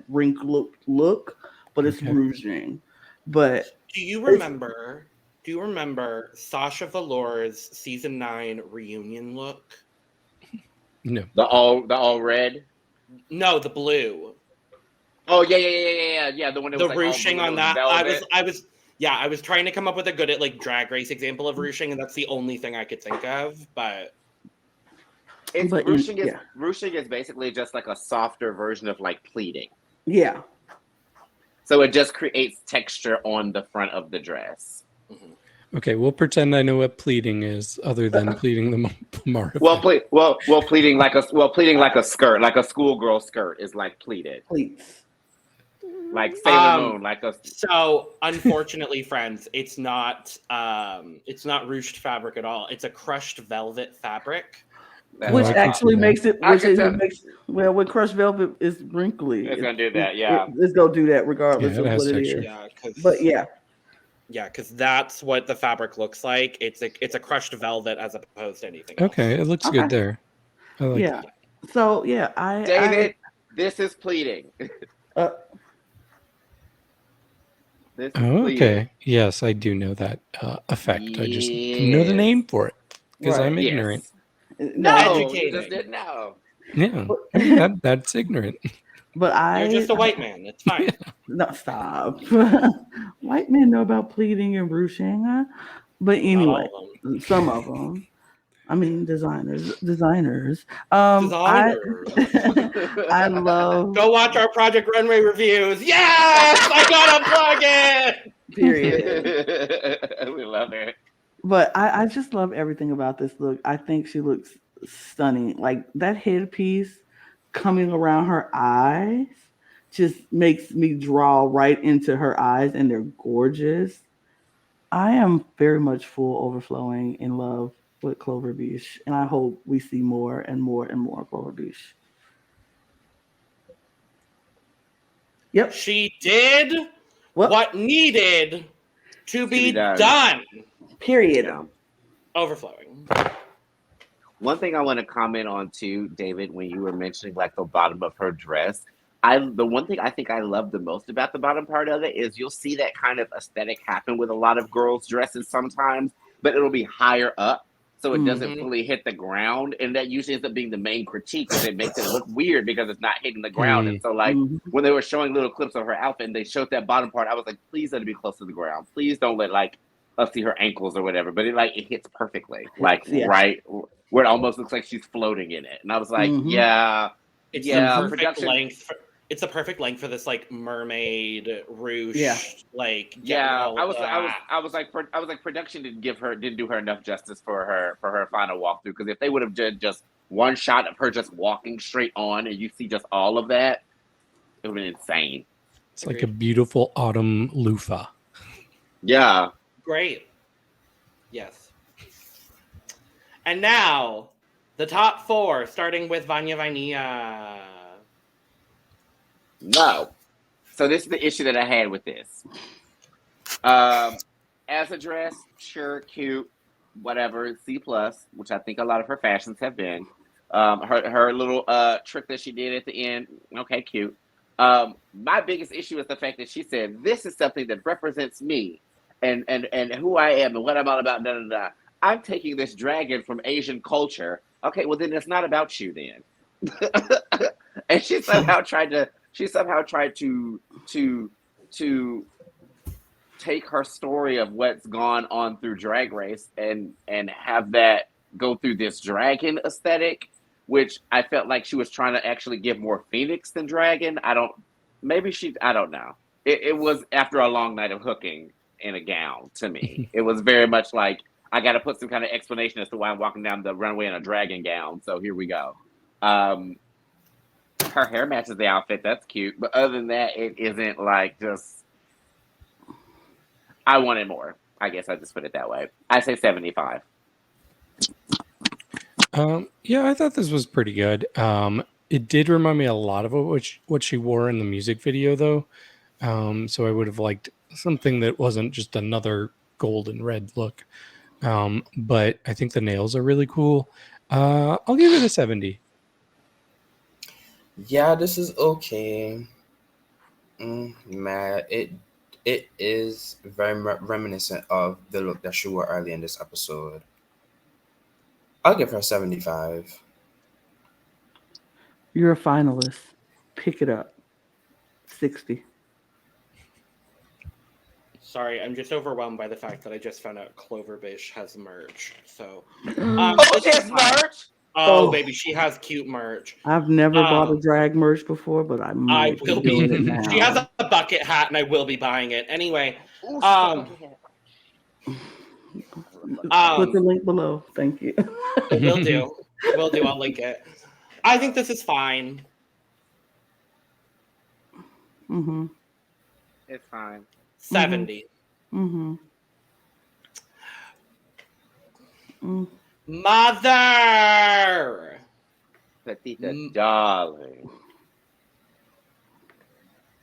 wrinkled look, but it's Okay. ruching. But Do you remember Sasha Velour's season 9 reunion look? No. The all red. No, the blue. Oh yeah. The one that The was like ruching all on blue, that. velvet. I was trying to come up with a good like Drag Race example of ruching, and that's the only thing I could think of. But Ruching is basically just like a softer version of like pleating. yeah. So it just creates texture on the front of the dress. mhm. Okay, we'll pretend I know what pleating is, other than pleating the Mara. Pleating like a skirt, like a schoolgirl skirt is like pleated, Please. like Sailor Moon, like a. So unfortunately, friends, it's not ruched fabric at all. It's a crushed velvet fabric. Which actually makes it, when crushed velvet is wrinkly. It's gonna do that, yeah. It's gonna do that regardless of what it is. Yeah, because that's what the fabric looks like. It's a crushed velvet as opposed to anything else. Okay, it looks good there. I like it. So David, this is pleating. This is okay. pleating. Yes, I do know that effect. I just didn't know the name for it because I'm ignorant. No, you just didn't know. Yeah, I mean, that's ignorant. But You're just a white man. It's fine. No, stop. White men know about pleating and ruching, huh? But anyway, some of them. I mean, designers. I love. Go watch our Project Runway reviews. Yes, I gotta plug it. Period. We love it. But I just love everything about this look. I think she looks stunning. Like that headpiece coming around her eyes just makes me draw right into her eyes, and they're gorgeous. I am very much full overflowing in love with Clover Bish, and I hope we see more and more and more Clover Bish. Yep. She did what needed to be done. Period. Yeah. Overflowing. One thing I want to comment on too, David, when you were mentioning like the bottom of her dress, the one thing I think I love the most about the bottom part of it is you'll see that kind of aesthetic happen with a lot of girls' dresses sometimes, but it'll be higher up, so it doesn't fully hit the ground, and that usually ends up being the main critique because it makes it look weird because it's not hitting the ground. And so like when they were showing little clips of her outfit and they showed that bottom part, I was like, please let it be close to the ground. Please don't let like us see her ankles or whatever. But it hits perfectly, like right where it almost looks like she's floating in it. And I was like, it's the perfect length. It's a perfect length for this like mermaid ruche. I was like production didn't do her enough justice for her final walkthrough, because if they would have just one shot of her just walking straight on and you see just all of that, it would have been insane. It's like a beautiful autumn loofah. Yeah. Great. Yes. And now the top 4, starting with Vania Vainilla. No. So this is the issue that I had with this. As a dress, sure, cute, whatever, C+, which I think a lot of her fashions have been. Her little trick that she did at the end, okay, cute. My biggest issue is the fact that she said, this is something that represents me and who I am and what I'm all about, da, da, da. I'm taking this dragon from Asian culture. Okay, well then it's not about you then. And she somehow tried to take her story of what's gone on through Drag Race and have that go through this dragon aesthetic, which I felt like she was trying to actually give more Phoenix than dragon. I don't know. It was after a long night of hooking in a gown to me. It was very much like, I got to put some kind of explanation as to why I'm walking down the runway in a dragon gown. So here we go. Her hair matches the outfit. That's cute. But other than that, it isn't like just... I wanted more. I guess I just put it that way. I say 75. Yeah, I thought this was pretty good. It did remind me a lot of what she wore in the music video, though. So I would have liked something that wasn't just another gold and red look. But I think the nails are really cool. I'll give it a 70. Yeah, this is okay. Man, it is very reminiscent of the look that she wore early in this episode. I'll give her 75. You're a finalist. Pick it up. 60. Sorry, I'm just overwhelmed by the fact that I just found out Clover Bish has merch. So, she has merch? Oh, baby, she has cute merch. I've never bought a drag merch before, but I will be doing it now. She has a bucket hat, and I will be buying it anyway. Put the link below. Thank you. Will do. I'll link it. I think this is fine. It's fine. 70. Mother! Pitita, darling.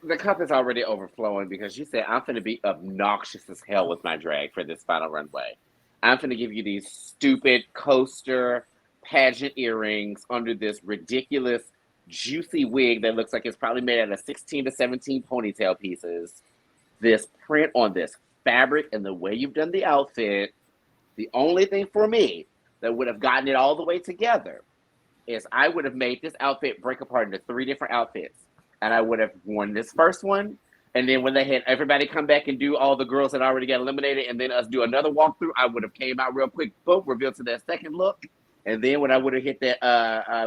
The cup is already overflowing because you said I'm finna be obnoxious as hell with my drag for this final runway. I'm finna give you these stupid coaster pageant earrings under this ridiculous juicy wig that looks like it's probably made out of 16 to 17 ponytail pieces. This print on this fabric and the way you've done the outfit. The only thing for me that would have gotten it all the way together is I would have made this outfit break apart into 3 different outfits. And I would have worn this first one. And then when they had everybody come back and do all the girls that already got eliminated and then us do another walkthrough, I would have came out real quick, boom, revealed to that second look. And then when I would have hit that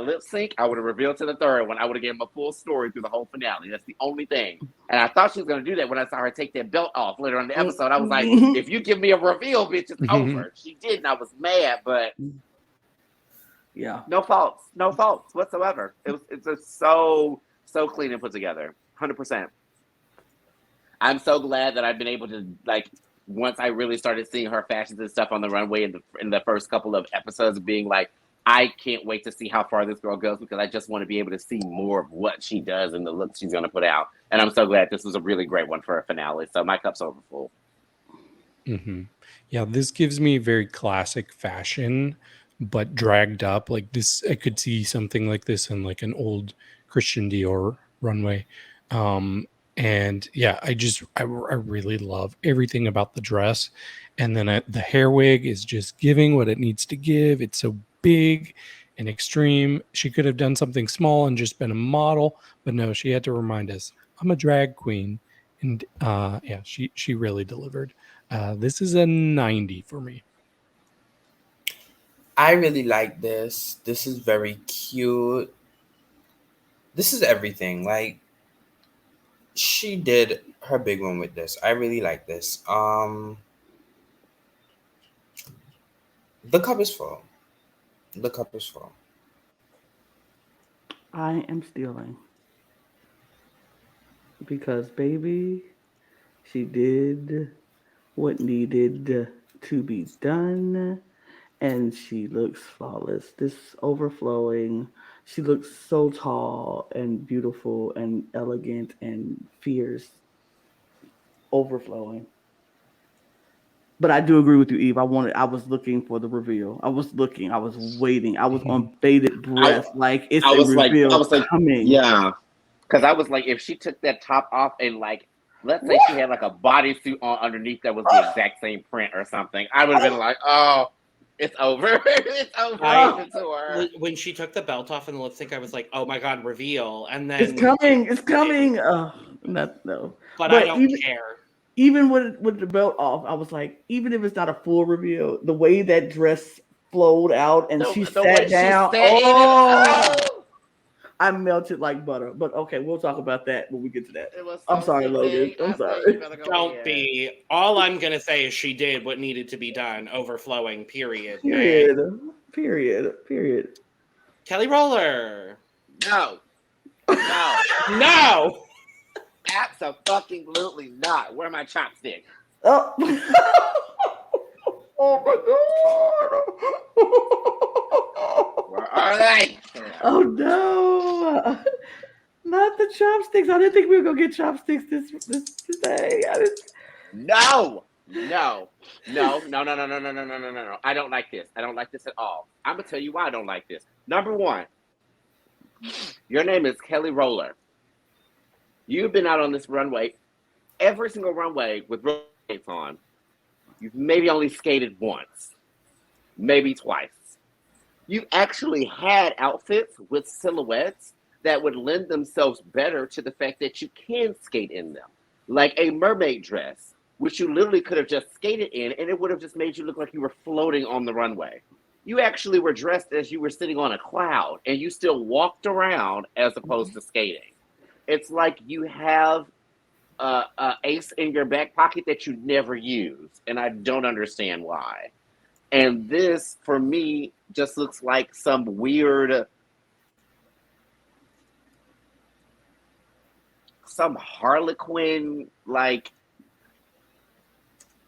lip sync, I would have revealed to the third one. I would have given them a full story through the whole finale. That's the only thing. And I thought she was going to do that when I saw her take that belt off later on in the episode. I was like, if you give me a reveal, bitch, it's over. She did, and I was mad, but yeah, no faults whatsoever. It's just so clean and put together, 100%. I'm so glad that I've been able to once I really started seeing her fashions and stuff on the runway in the first couple of episodes, being like, I can't wait to see how far this girl goes because I just want to be able to see more of what she does and the looks she's going to put out. And I'm so glad this was a really great one for a finale. So my cup's overfull. Mm-hmm. Yeah, this gives me very classic fashion, but dragged up. Like this, I could see something like this in like an old Christian Dior runway. And yeah, I really love everything about the dress. And then the hair wig is just giving what it needs to give. It's so big and extreme. She could have done something small and just been a model, but no, she had to remind us, I'm a drag queen. And yeah, she really delivered. This is a 90 for me. I really like this. This is very cute. This is everything. Like, she did her big one with this. I really like this. The cup is full. The cup is full. I am stealing. Because, baby, she did what needed to be done. And she looks flawless. This overflowing, she looks so tall and beautiful and elegant and fierce. Overflowing. But I do agree with you, Eve. I was looking for the reveal. I was waiting. I was on bated breath. It's a reveal coming. Yeah. Because I was like, if she took that top off and like, let's say she had like a bodysuit on underneath that was the exact same print or something, I would have been like, oh, it's over. It's over. When she took the belt off and the lip sync, I was like, oh my God, reveal. And then it's coming. It's coming. No. But I don't care. Even with the belt off, I was like, even if it's not a full reveal, the way that dress flowed out and she sat down. I melted like butter. But okay, we'll talk about that when we get to that. I'm sorry, Logan. I'm sorry. Don't be. All I'm going to say is she did what needed to be done. Overflowing, period. Period. Kelly Roller. No. No. Absolutely not. Where are my chopsticks? Oh. Oh my God. Where are they? Oh no. Not the chopsticks. I didn't think we were gonna get chopsticks this today. No. I don't like this. I don't like this at all. I'm gonna tell you why I don't like this. Number one, your name is Kelly Roller. You've been out on this runway, every single runway with roller skates on. You've maybe only skated once, maybe twice. You actually had outfits with silhouettes that would lend themselves better to the fact that you can skate in them. Like a mermaid dress, which you literally could have just skated in, and it would have just made you look like you were floating on the runway. You actually were dressed as you were sitting on a cloud, and you still walked around as opposed to skating. It's like you have an ace in your back pocket that you never use, and I don't understand why. And this, for me, just looks like some weird, some Harlequin,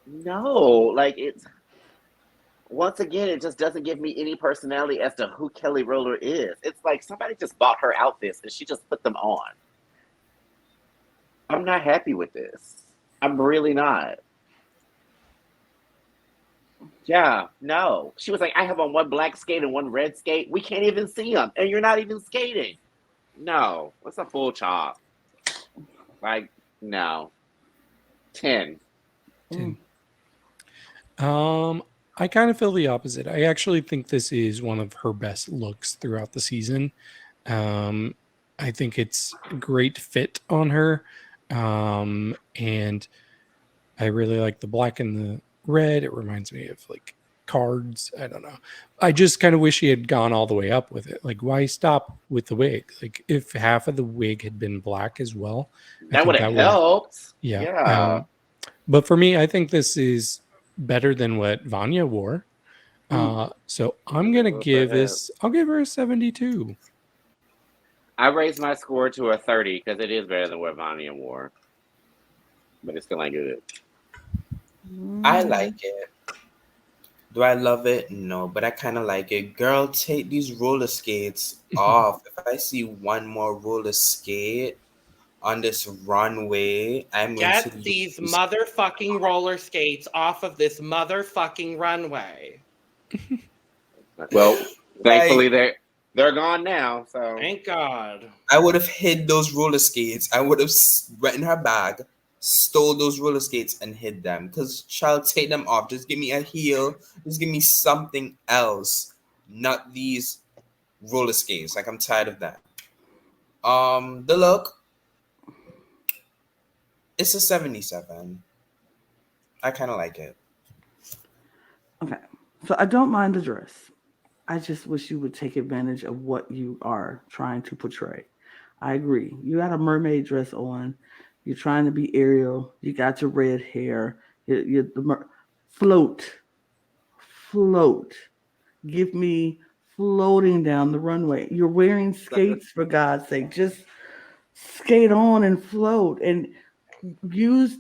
it's, once again, it just doesn't give me any personality as to who Kelly Roller is. It's like somebody just bought her outfits and she just put them on. I'm not happy with this. I'm really not. Yeah, no. She was like, I have on one black skate and one red skate. We can't even see them. And you're not even skating. No. What's a full chop? No. 10. 10. I kind of feel the opposite. I actually think this is one of her best looks throughout the season. I think it's a great fit on her. And I really like the black and the red. It reminds me of like cards. I don't know. I just kind of wish he had gone all the way up with it. Like, why stop with the wig? Like, if half of the wig had been black as well, that would have helped. Yeah. But for me, I think this is better than what Vania wore. So I'm gonna give this. I'll give her a 72. I raised my score to a 30 because it is better than what Vania wore, but it still ain't good. I like it. Do I love it? No, but I kind of like it. Girl, take these roller skates off. If I see one more roller skate on this runway, I'm going to Get these lose. motherfucking roller skates off of this motherfucking runway. Well, thankfully Like, they're gone now. So Thank God. I would have hid those roller skates. I would have went in her bag, stole those roller skates, and hid them. Because, child, take them off. Just give me a heel. Just give me something else. Not these roller skates. Like, I'm tired of that. The look, it's a 77. I kind of like it. Okay. So I don't mind the dress. I just wish you would take advantage of what you are trying to portray. I agree. You got a mermaid dress on. You're trying to be Ariel. You got your red hair. Float. Float. Give me floating down the runway. You're wearing skates, for God's sake. Just skate on and float and use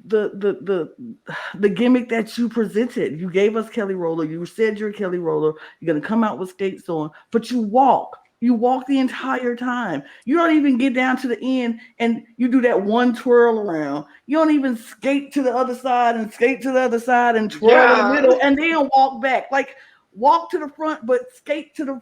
the gimmick that you presented. You gave us Kelly Roller. You said you're Kelly Roller. You're gonna come out with skates on, but you walk. You walk the entire time. You don't even get down to the end and you do that one twirl around. You don't even skate to the other side and skate to the other side and twirl in the middle and then walk back. Like walk to the front, but skate to the.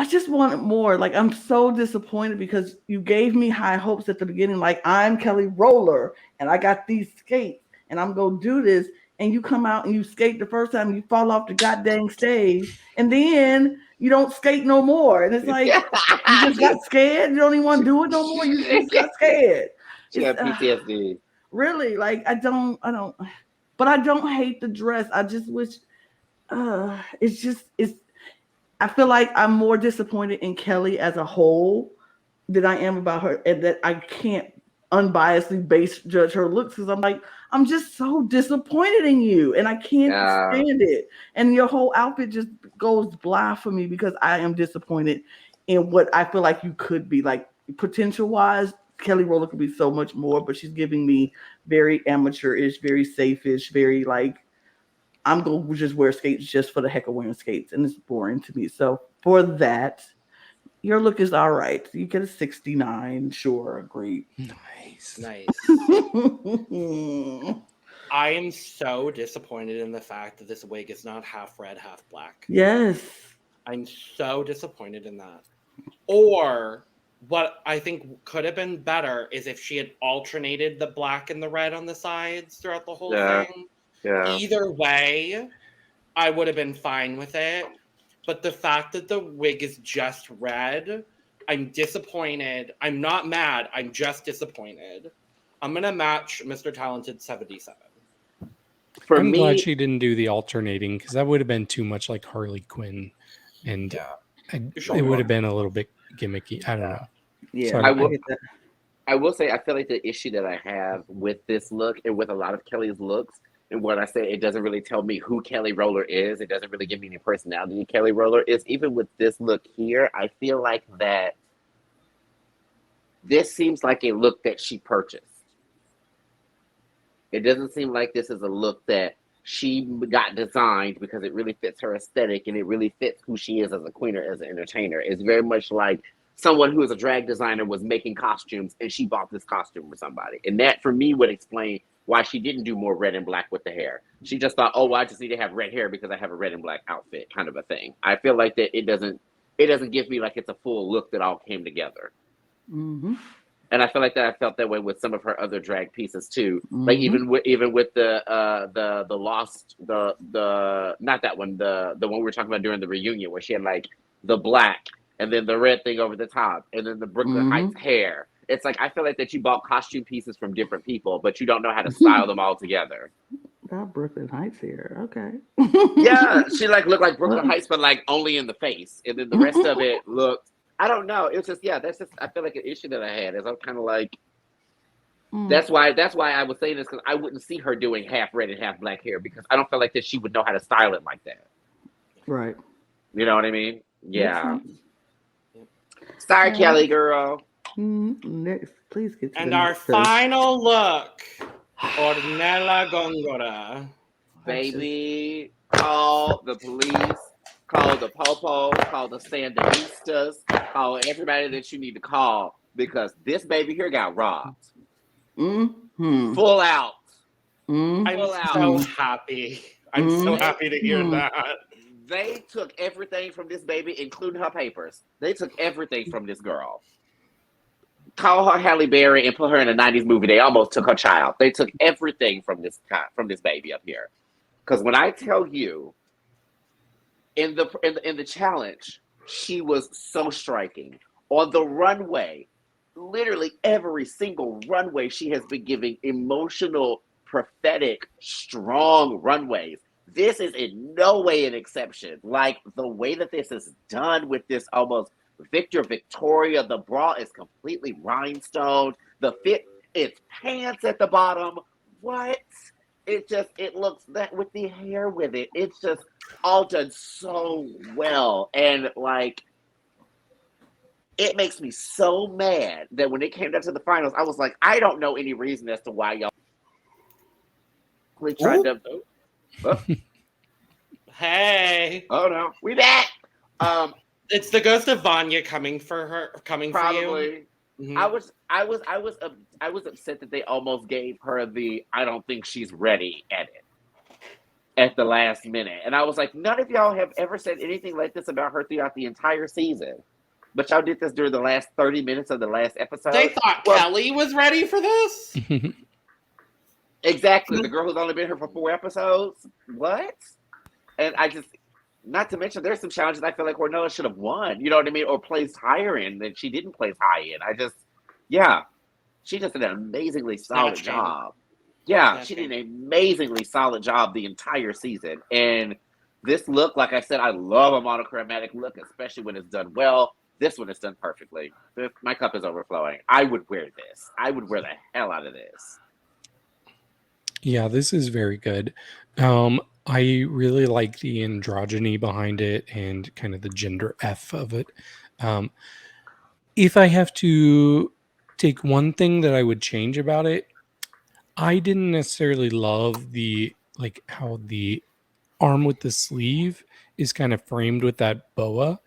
I just wanted more. Like, I'm so disappointed because you gave me high hopes at the beginning. Like, I'm Kelly Roller and I got these skates and I'm going to do this. And you come out and you skate the first time, you fall off the goddamn stage. And then you don't skate no more. And it's like, you just got scared. You don't even want to do it no more. You just got scared. She got PTSD. Really? Like, I don't, but I don't hate the dress. I just wish, I feel like I'm more disappointed in Kelly as a whole than I am about her, and that I can't unbiasedly judge her looks because I'm like, I'm just so disappointed in you, and I can't stand it. And your whole outfit just goes blah for me because I am disappointed in what I feel like you could be. Like potential-wise, Kelly Roller could be so much more, but she's giving me very amateur-ish, very safe-ish, very like, I'm going to just wear skates just for the heck of wearing skates. And it's boring to me. So for that, your look is all right. You get a 69. Sure. Agree. Nice. I am so disappointed in the fact that this wig is not half red, half black. Yes. I'm so disappointed in that. Or what I think could have been better is if she had alternated the black and the red on the sides throughout the whole thing. Yeah. Either way, I would have been fine with it. But the fact that the wig is just red, I'm disappointed. I'm not mad. I'm just disappointed. I'm going to match Mr. Talented 77. I'm glad she didn't do the alternating because that would have been too much like Harley Quinn. And it would have been a little bit gimmicky. I don't know. Yeah, sorry. I will say, I feel like the issue that I have with this look and with a lot of Kelly's looks, and what I say, it doesn't really tell me who Kelly Roller is. It doesn't really give me any personality Kelly Roller is. Even with this look here, I feel like that this seems like a look that she purchased. It doesn't seem like this is a look that she got designed because it really fits her aesthetic and it really fits who she is as a queen or as an entertainer. It's very much like someone who is a drag designer was making costumes and she bought this costume for somebody. And that, for me, would explain why she didn't do more red and black with the hair. She just thought, oh, well, I just need to have red hair because I have a red and black outfit, kind of a thing. I feel like that it doesn't give me like it's a full look that all came together. Mm-hmm. And I feel like that I felt that way with some of her other drag pieces too. Mm-hmm. Like even with the lost not that one, the one we were talking about during the reunion where she had like the black and then the red thing over the top and then the Brooklyn Heights hair. It's like I feel like that you bought costume pieces from different people, but you don't know how to style them all together. That Brooklyn Heights hair, okay. Yeah, she like looked like Brooklyn Heights, but like only in the face, and then the rest of it looked. I don't know. It's just that's just. I feel like an issue that I had is I'm kind of like. That's why I was saying this because I wouldn't see her doing half red and half black hair because I don't feel like that she would know how to style it like that. Right. You know what I mean? Yeah. Sorry, Kelly girl. Next, please get to and our final look Hornella Gongora. Baby, call the police, call the popo, call the Sandinistas, call everybody that you need to call because this baby here got robbed. Mm-hmm. Full out. Mm-hmm. I'm so happy. I'm so happy to hear that. They took everything from this baby, including her papers. They took everything from this girl. Call her Halle Berry and put her in a 90s movie. They almost took her child. They took everything from this baby up here. Because when I tell you, in the challenge, she was so striking. On the runway, literally every single runway, she has been giving emotional, prophetic, strong runways. This is in no way an exception. Like the way that this is done with this almost Victoria, the bra is completely rhinestone. The fit, it's pants at the bottom. What? It looks that with the hair with it. It's just all done so well. And like, it makes me so mad that when it came down to the finals, I was like, I don't know any reason as to why y'all tried to. Oh. Hey. Oh no, we back. It's the ghost of Vania coming for you. Mm-hmm. I was upset that they almost gave her the I don't think she's ready edit at the last minute, and I was like, none of y'all have ever said anything like this about her throughout the entire season, but y'all did this during the last 30 minutes of the last episode. They thought Kelly was ready for this. Exactly, the girl who's only been here for 4 episodes. What? And I just, not to mention, there's some challenges I feel like Hornella should have won, you know what I mean? Or placed higher in that she didn't place high in. She just did an amazingly solid job. Yeah, she did an amazingly solid job the entire season. And this look, like I said, I love a monochromatic look, especially when it's done well. This one is done perfectly. My cup is overflowing. I would wear this. I would wear the hell out of this. Yeah, this is very good. I really like the androgyny behind it and kind of the gender F of it. If I have to take one thing that I would change about it, I didn't necessarily love how the arm with the sleeve is kind of framed with that boa.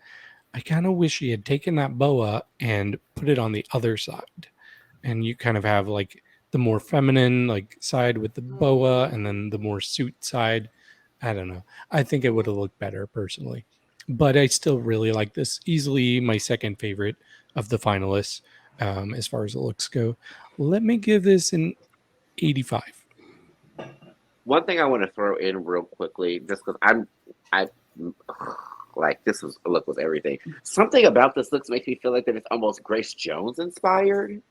I kind of wish he had taken that boa and put it on the other side. And you kind of have like the more feminine side with the boa and then the more suit side. I don't know. I think it would have looked better personally. But I still really like this. Easily my second favorite of the finalists as far as the looks go. Let me give this an 85. One thing I want to throw in real quickly, just because I like this look was everything. Something about this looks makes me feel like that it's almost Grace Jones inspired.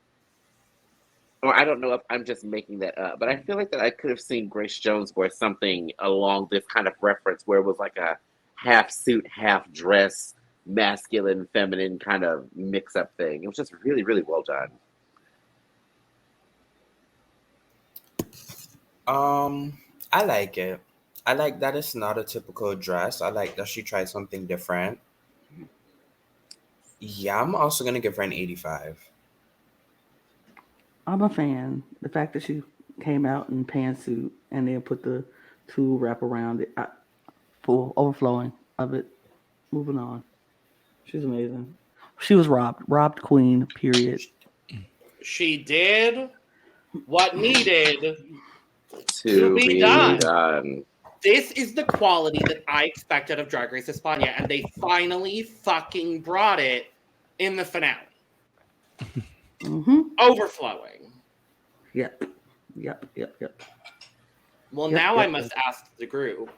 Or I don't know if I'm just making that up, but I feel like that I could have seen Grace Jones wear something along this kind of reference where it was like a half suit, half dress, masculine, feminine kind of mix up thing. It was just really, really well done. I like it. I like that it's not a typical dress. I like that she tried something different. Yeah, I'm also gonna give her an 85. I'm a fan. The fact that she came out in pantsuit and then put the tulle wrap around it, full overflowing of it. Moving on. She's amazing. She was robbed queen, period. She did what needed to be done. This is the quality that I expected of Drag Race España, and they finally fucking brought it in the finale. Overflowing. Yep. Well, now I must ask the group,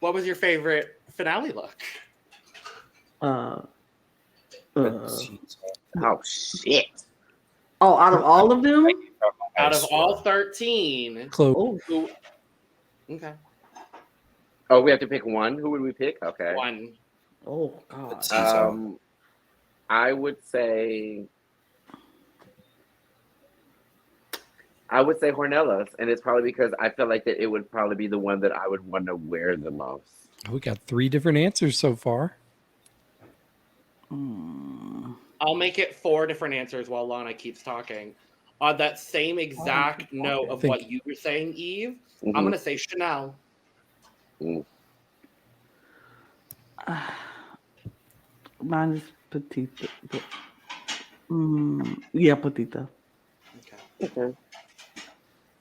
what was your favorite finale look? Oh, shit. Oh, out of all of them? Out of all 13. Clover. Okay. Oh, we have to pick one? Who would we pick? Okay. One. Oh, God. I would say Hornella's, and it's probably because I feel like that it would probably be the one that I would want to wear the most. We got 3 different answers so far. I'll make it 4 different answers while Lana keeps talking. On that same exact note of what you were saying, Eve, I'm going to say Chanel. Mine is Pitita. Yeah, Pitita. Okay.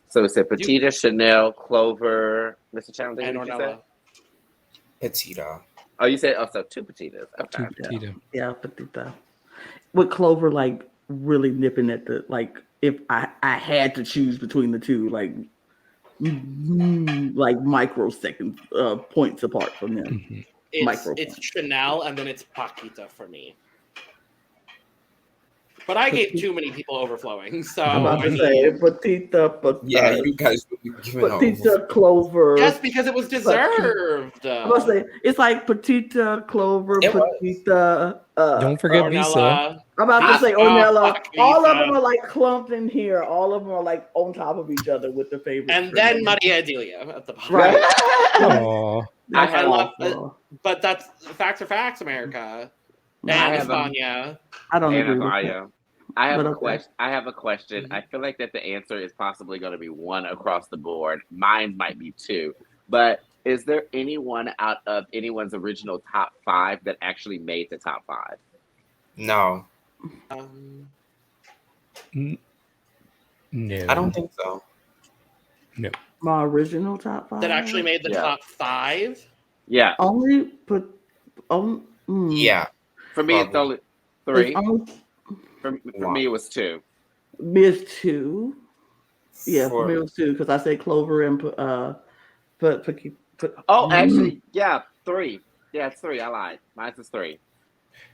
So we said Pitita, Chanel, Clover, Mr. Challenger, and Hornella. Pitita. Oh, you said so 2 Petitas. Okay. 2 Pitita. Yeah, Pitita. With Clover, like really nipping at the like. If I had to choose between the two, like microsecond points apart from them. It's Chanel and then it's Pakita for me. But I gave too many people overflowing, so I'm about to say Pitita, yeah, you guys would be giving Pitita, Clover. Yes, because it was deserved. I'm about to say it's like Pitita, Clover, Pitita. Don't forget Visa. I'm about to say Hornella. All of them are like clumped in here. All of them are like on top of each other with the favorites. And then Maria Edilia at the bottom. Right. I love it. But that's facts are facts, America. And Vania. I don't agree with that. I have a question. I feel like that the answer is possibly going to be 1 across the board. Mine might be 2. But is there anyone out of anyone's original top 5 that actually made the top 5? No. No. I don't think so. No. My original top 5? That actually made the top 5? Yeah. Only put Yeah. For me, it's only 3. For me, it was 2. Me is 2. Yeah, for me it was 2 because I say Clover and actually, yeah, 3. Yeah, it's 3. I lied. Mine is 3.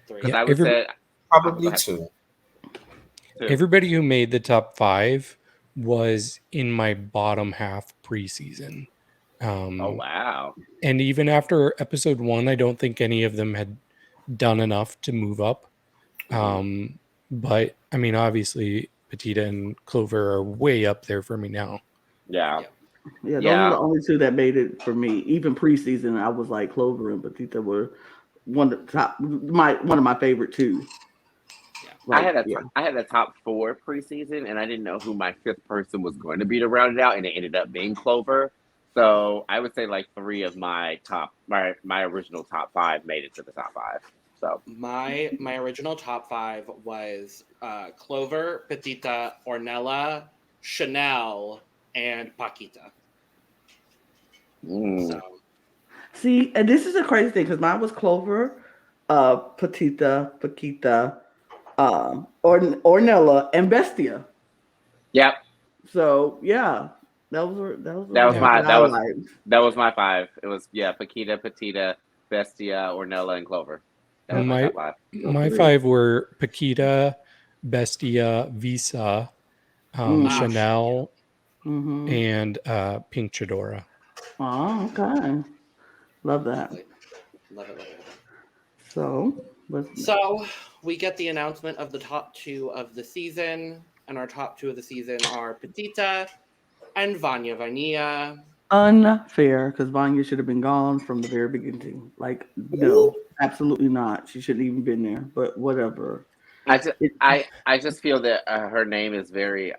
Because I would say probably 2. Everybody who made the top 5 was in my bottom half preseason. Oh wow! And even after episode 1, I don't think any of them had done enough to move up. But I mean, obviously, Pitita and Clover are way up there for me now. Yeah, those are the only 2 that made it for me. Even preseason, I was like Clover and Pitita were one of my favorite 2. Like, I had a top 4 preseason, and I didn't know who my 5th person was going to be to round it out, and it ended up being Clover. So I would say like 3 of my original top 5 made it to the top 5. So my original top 5 was Clover, Pitita, Hornella, Chanel, and Pakita. So. See, and this is a crazy thing because mine was Clover, Pitita, Pakita, Hornella, and Bestiah. Yep. So yeah, that was my 5. It was Pakita, Pitita, Bestiah, Hornella, and Clover. My 5 were Pakita, Bestiah, Visa, Chanel, and Pink Chadora. Oh, okay. Love that. Love it. So we get the announcement of the top 2 of the season, and our top 2 of the season are Pitita and Vania Vainilla. Unfair, because Vania should have been gone from the very beginning. Like, no, absolutely not. She shouldn't even been there. But whatever. I just feel that her name is very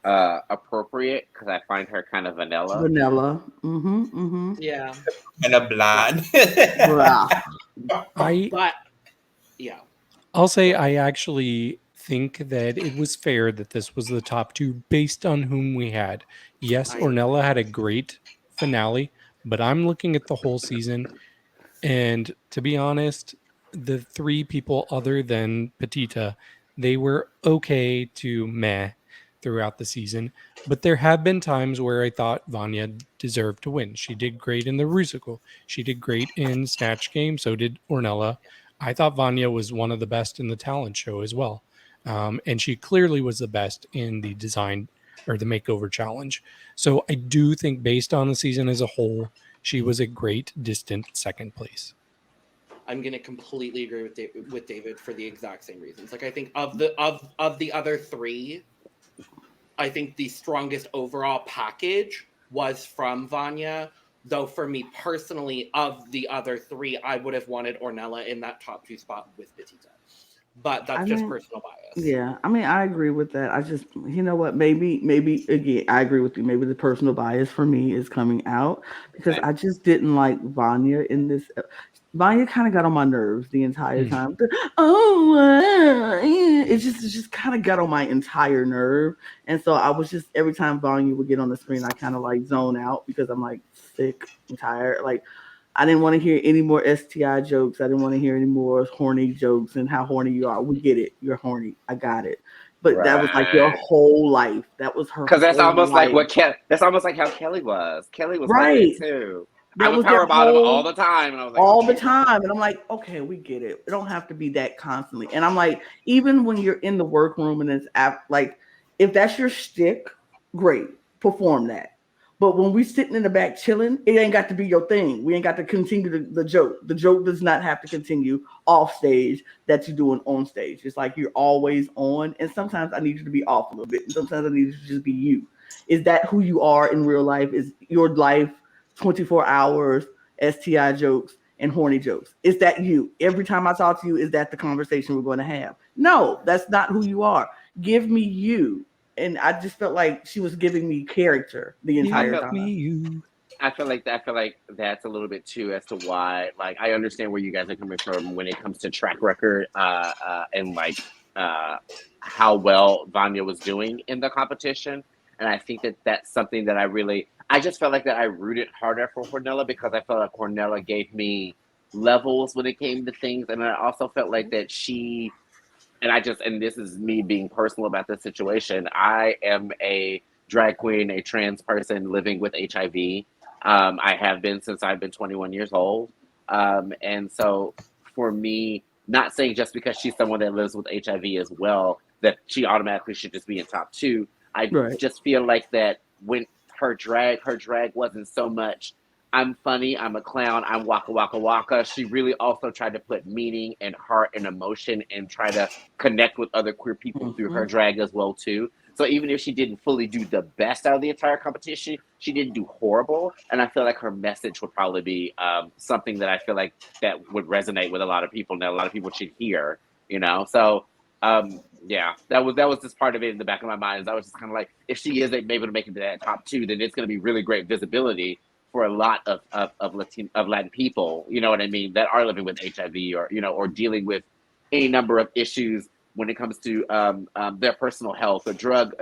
appropriate because I find her kind of vanilla. Yeah. And a blonde. I'll say I actually think that it was fair that this was the top 2 based on whom we had. Yes, Hornella had a great finale, but I'm looking at the whole season, and to be honest, the 3 people other than Pitita, they were okay to meh throughout the season, but there have been times where I thought Vania deserved to win. She did great in the Rusical. She did great in Snatch Game, so did Hornella. I thought Vania was one of the best in the talent show as well. And she clearly was the best in the design or the makeover challenge. So I do think based on the season as a whole, she was a great distant second place. I'm going to completely agree with David for the exact same reasons. Like, I think of the other 3, I think the strongest overall package was from Vania. Though for me personally, of the other 3, I would have wanted Hornella in that top 2 spot with Pitita. but that's just personal bias. Yeah, I mean, I agree with that. I just, you know what? Maybe again, I agree with you. Maybe the personal bias for me is coming out because I just didn't like Vanya in this. Vanya kind of got on my nerves the entire time. It just kind of got on my entire nerve, and so I was just every time Vanya would get on the screen, I kind of like zone out because I'm like sick and tired. Like I didn't want to hear any more STI jokes. I didn't want to hear any more horny jokes and how horny you are. We get it. You're horny. I got it. But that was like your whole life. That was her. Because that's almost life. like what that's almost like how Kelly was. Kelly was right like that too. That I was power bottom all the time, and I was like, all the time, and I'm like, okay, we get it. It don't have to be that constantly. And I'm like, even when you're in the workroom and it's like, if that's your shtick, great, perform that. But when we sitting in the back chilling, it ain't got to be your thing. We ain't got to continue the joke. The joke does not have to continue off stage that you're doing on stage. It's like you're always on. And sometimes I need you to be off a little bit. And sometimes I need you to just be you. Is that who you are in real life? Is your life 24 hours, STI jokes, and horny jokes? Is that you? Every time I talk to you, is that the conversation we're going to have? No, that's not who you are. Give me you. And I just felt like she was giving me character the entire time. I feel like that's a little bit too as to why. Like, I understand where you guys are coming from when it comes to track record and like how well Vanya was doing in the competition. And I think that that's something that I just felt like that I rooted harder for Hornella because I felt like Hornella gave me levels when it came to things, and I also felt like that she. And this is me being personal about this situation. I am a drag queen, a trans person living with HIV. I have been since I've been 21 years old. And so for me, not saying just because she's someone that lives with HIV as well, that she automatically should just be in top two. I just feel like that when her drag wasn't so much, I'm funny, I'm a clown, I'm waka waka waka. She really also tried to put meaning and heart and emotion and try to connect with other queer people through her drag as well too. So even if she didn't fully do the best out of the entire competition, she didn't do horrible. And I feel like her message would probably be something that I feel like that would resonate with a lot of people and that a lot of people should hear, you know? So yeah, that was just part of it in the back of my mind. I was just kind of like, if she is able to make it to that top two, then it's going to be really great visibility for a lot of Latin people, you know what I mean, that are living with HIV or dealing with any number of issues when it comes to their personal health or drug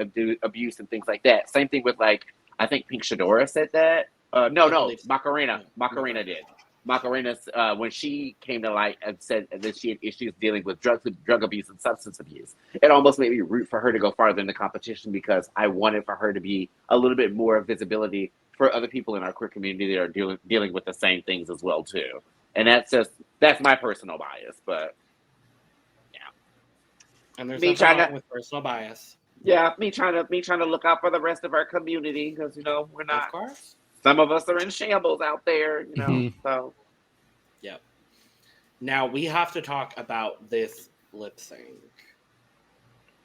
abuse and things like that. Same thing with like, I think Pink Chadora said that. No, Macarena did. Macarena, when she came to light and said that she had issues dealing with drug abuse and substance abuse, it almost made me root for her to go farther in the competition because I wanted for her to be a little bit more visibility for other people in our queer community that are dealing with the same things as well too. And that's my personal bias, but yeah. And there's nothing wrong with personal bias. Yeah, me trying to look out for the rest of our community because we're not. Of course. Some of us are in shambles out there, So. Yep. Now we have to talk about this lip sync.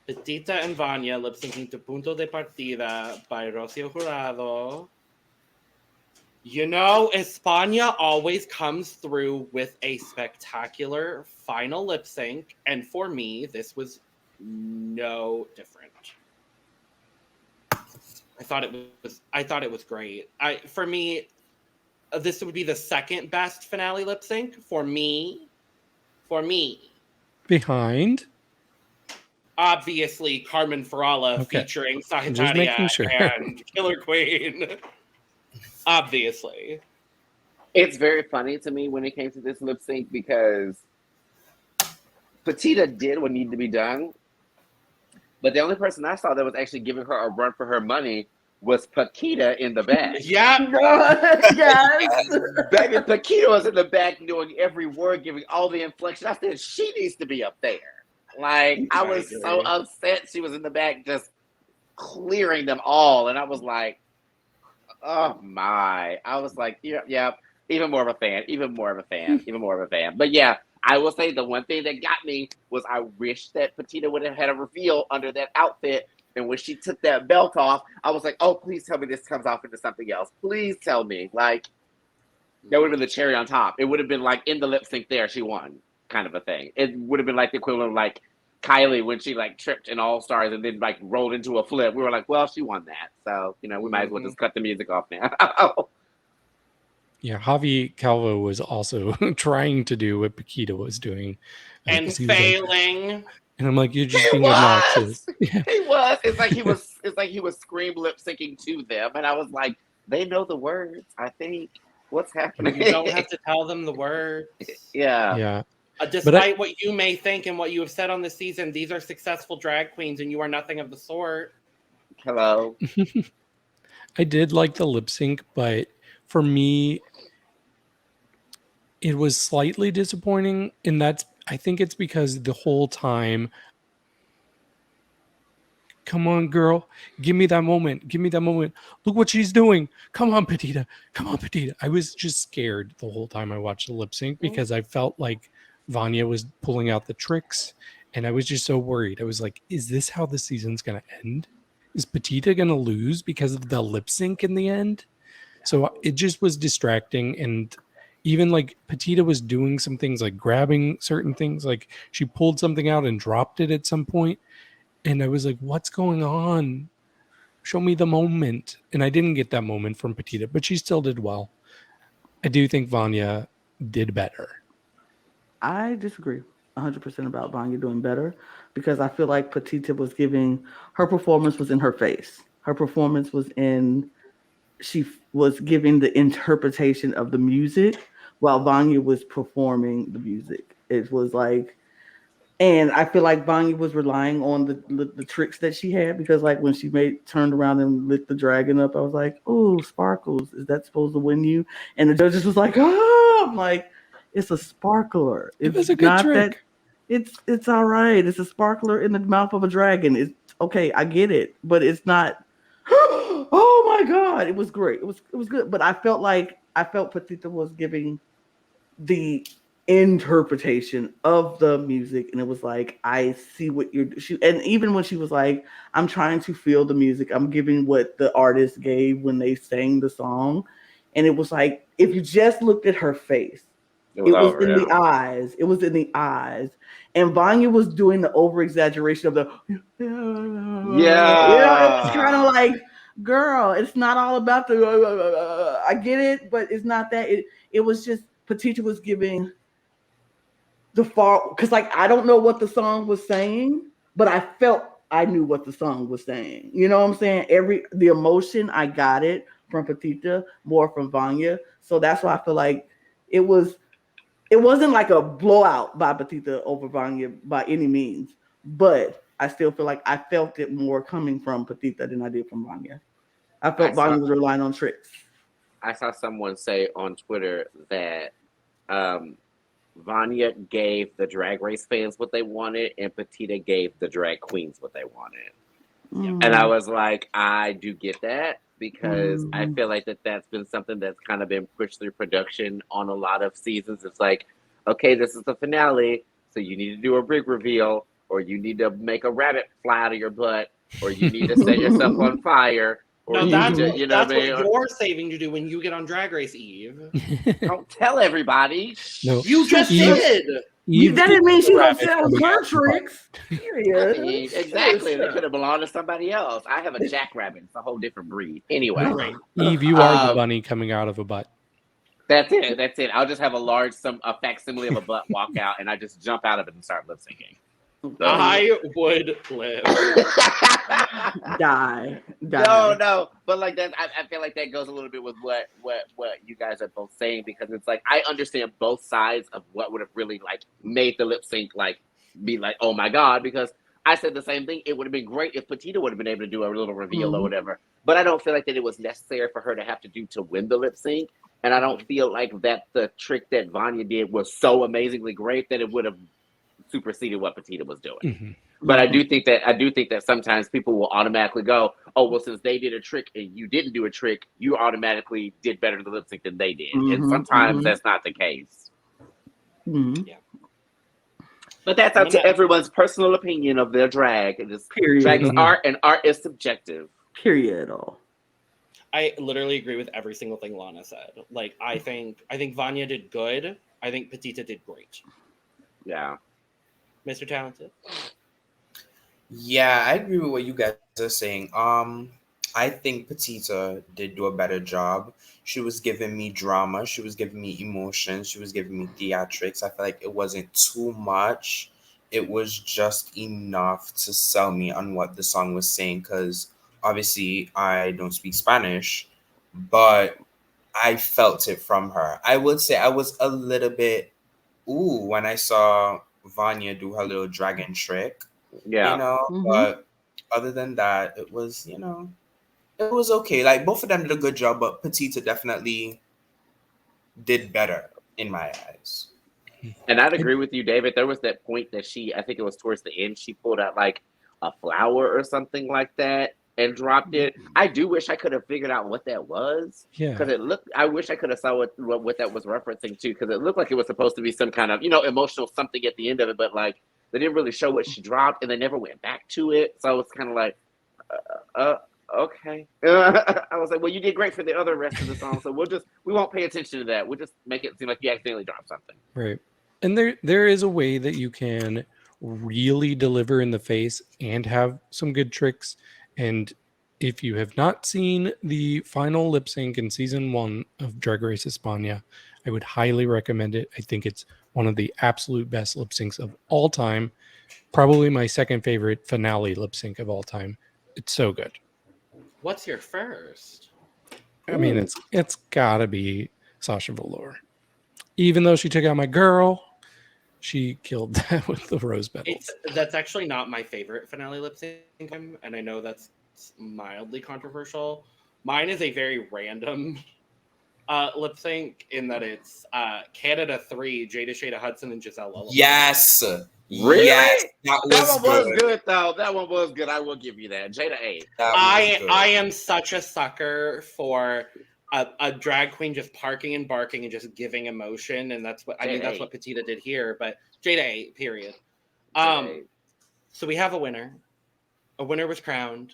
Pitita and Vania lip syncing to Punto de Partida by Rocio Jurado. España always comes through with a spectacular final lip sync, and for me, this was no different. I thought it was great. For me, this would be the second best finale lip sync for me. Behind? Obviously, Carmen Farala featuring Sagittaria and Killer Queen. Obviously. It's very funny to me when it came to this lip sync because Pitita did what needed to be done. But the only person I saw that was actually giving her a run for her money was Pakita in the back. Yeah. Yes. Baby, Pakita was in the back doing every word, giving all the inflection. I said, she needs to be up there. Like, I was so upset she was in the back just clearing them all. And I was like, oh my. I was like, yeah, even more of a fan. But yeah, I will say the one thing that got me was I wish that Pitita would have had a reveal under that outfit. And when she took that belt off, I was like, oh, please tell me this comes off into something else. Please tell me. Like, that would have been the cherry on top. It would have been like in the lip sync there, she won. kind of a thing. It would have been like the equivalent of like Kylie when she like tripped in All Stars and then like rolled into a flip. We were like, well, she won that, so we might as well just cut the music off now. Yeah, Javi Calvo was also trying to do what Pakita was doing. And failing. And I'm like, you're just being obnoxious. Yeah. He was. It's like he was scream lip syncing to them. And I was like, they know the words, I think. What's happening? You don't have to tell them the words. Yeah. Yeah. Despite what you may think and what you have said on this season, these are successful drag queens and you are nothing of the sort. Hello. I did like the lip sync, but for me, it was slightly disappointing. And I think it's because the whole time, come on, girl, give me that moment. Give me that moment. Look what she's doing. Come on, Pitita. Come on, Pitita. I was just scared the whole time I watched the lip sync because I felt like Vania was pulling out the tricks. And I was just so worried. I was like, is this how the season's going to end? Is Pitita going to lose because of the lip sync in the end? So it just was distracting. And even like Pitita was doing some things like grabbing certain things. Like she pulled something out and dropped it at some point. And I was like, what's going on? Show me the moment. And I didn't get that moment from Pitita, but she still did well. I do think Vania did better. I disagree 100% about Vania doing better because I feel like Pitita was giving, her performance was in her face. Her performance was she was giving the interpretation of the music while Vania was performing the music. It was like, and I feel like Vania was relying on the tricks that she had because like when she turned around and lit the dragon up, I was like, oh, sparkles. Is that supposed to win you? And the judges was like, oh, I'm like, it's a sparkler. It was a good trick. It's all right. It's a sparkler in the mouth of a dragon. It's okay. I get it, but it's not. Oh my God. It was great. It was good. But I felt Pitita was giving the interpretation of the music, and it was like, I see what and even when she was like, I'm trying to feel the music, I'm giving what the artist gave when they sang the song, and it was like, if you just looked at her face, it was in the eyes. It was in the eyes, and Vania was doing the over exaggeration of the it was kind of like, girl, it's not all about the I get it, but it's not that. It was just Pitita was giving the far, because like I don't know what the song was saying, but I felt I knew what the song was saying. You know what I'm saying? The emotion, I got it from Pitita, more from Vania. So that's why I feel like it wasn't like a blowout by Pitita over Vania by any means, but I still feel like I felt it more coming from Pitita than I did from Vania. I felt Vania was relying on tricks. I saw someone say on Twitter that Vania gave the Drag Race fans what they wanted, and Pitita gave the drag queens what they wanted. And I was like, I do get that, because I feel like that's been something that's kind of been pushed through production on a lot of seasons. It's like, okay, this is the finale, so you need to do a rig reveal, or you need to make a rabbit fly out of your butt, or you need to set yourself on fire. No, that's what you're saving to do when you get on Drag Race, Eve. Don't tell everybody. No, you just did. That didn't mean she was selling her tricks. Period. I mean, exactly. They could have belonged to somebody else. I have a jackrabbit. It's a whole different breed. Anyway. Right. Eve, you are the bunny coming out of a butt. That's it. I'll just have a facsimile of a butt walk out, and I just jump out of it and start lip syncing. I would live. Die. No. But like that, I feel like that goes a little bit with what you guys are both saying, because it's like I understand both sides of what would have really like made the lip sync like be like, oh my God, because I said the same thing. It would have been great if Pitita would have been able to do a little reveal or whatever. But I don't feel like that it was necessary for her to have to do to win the lip sync. And I don't feel like that the trick that Vania did was so amazingly great that it would have superseded what Pitita was doing. But I do think that sometimes people will automatically go, oh, well, since they did a trick and you didn't do a trick, you automatically did better in the lip sync than they did. And sometimes that's not the case. Yeah. But that's up to everyone's personal opinion of their drag. Drag is art, and art is subjective. Period. I literally agree with every single thing Lana said. Like, I think Vania did good. I think Pitita did great. Yeah. Mr. Talented. Yeah, I agree with what you guys are saying. I think Pitita did do a better job. She was giving me drama. She was giving me emotion. She was giving me theatrics. I feel like it wasn't too much. It was just enough to sell me on what the song was saying. Because obviously I don't speak Spanish, but I felt it from her. I would say I was a little bit when I saw Vania do her little dragon trick. Yeah. But other than that, it was, it was okay. Like, both of them did a good job, but Pitita definitely did better in my eyes. And I'd agree with you, David. There was that point that I think it was towards the end, she pulled out like a flower or something like that and dropped it. I do wish I could have figured out what that was. Yeah. Because I wish I could have saw what that was referencing to, because it looked like it was supposed to be some kind of, emotional something at the end of it, but like, they didn't really show what she dropped, and they never went back to it. So it's kind of like, okay. I was like, well, you did great for the other rest of the song, so we won't pay attention to that. We'll just make it seem like you accidentally dropped something. Right. And there is a way that you can really deliver in the face and have some good tricks. And if you have not seen the final lip sync in season 1 of Drag Race España, I would highly recommend it. I think it's one of the absolute best lip syncs of all time. Probably my second favorite finale lip sync of all time. It's so good. What's your first? I mean, it's gotta be Sasha Velour. Even though she took out my girl, she killed that with the rose petals. That's actually not my favorite finale lip sync, and I know that's mildly controversial. Mine is a very random lip sync in that it's Canada 3, Jada Shada Hudson and Giselle Lullaby. Yes. Really? Yes. That one was good, though. That one was good. I will give you that. Jada 8. I am such a sucker for a drag queen just parking and barking and just giving emotion, and that's what that's what Pitita did here. But Jada 8, period. So we have a winner. A winner was crowned,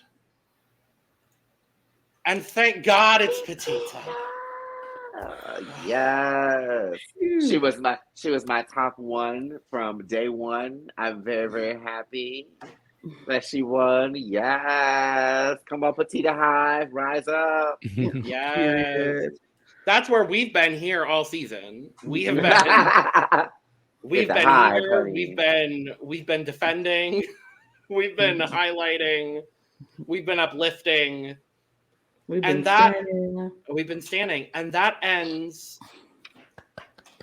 and thank God it's Pitita. Yes, she was my top one from day one. I'm very, very happy that she won. Yes, come on, Pitita Hive, rise up. Yes, that's where we've been here all season. We have been. We've been here. Honey. We've been defending. We've been highlighting. We've been uplifting. We've been standing, and that ends.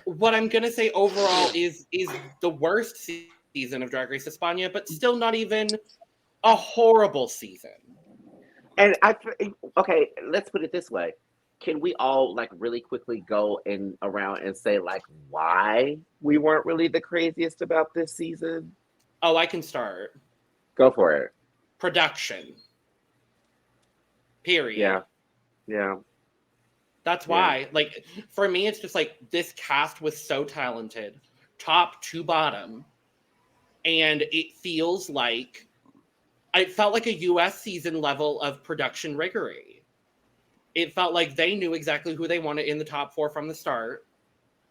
What I'm gonna say overall is the worst season of Drag Race España, but still not even a horrible season. And okay, let's put it this way: can we all like really quickly go around and say like why we weren't really the craziest about this season? Oh, I can start. Go for it. Production. Period. Yeah. That's why. Yeah. Like, for me, it's just like this cast was so talented, top to bottom, and it felt like a US season level of production riggery. It felt like they knew exactly who they wanted in the top 4 from the start,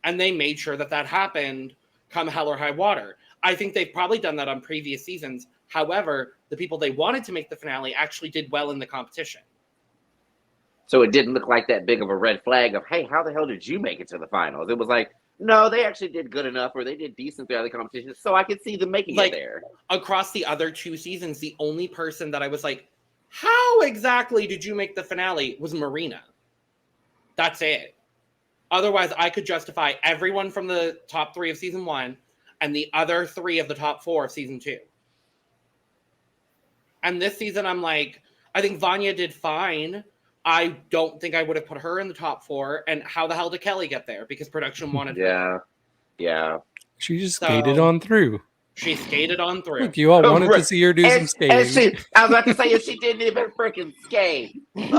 and they made sure that happened come hell or high water. I think they've probably done that on previous seasons. However, the people they wanted to make the finale actually did well in the competition. So it didn't look like that big of a red flag of, hey, how the hell did you make it to the finals? It was like, no, they actually did good enough, or they did decent throughout the competition, so I could see them making it there. Across the other 2 seasons, the only person that I was like, how exactly did you make the finale was Marina. That's it. Otherwise, I could justify everyone from the top 3 of season 1 and the other 3 of the top 4 of season 2. And this season, I'm like, I think Vania did fine. I don't think I would have put her in the top 4. And how the hell did Kelly get there? Because production wanted her. Yeah. She just skated on through. She skated on through. Look, you all wanted to see her do some skating. I was about to say, if she didn't even freaking skate. And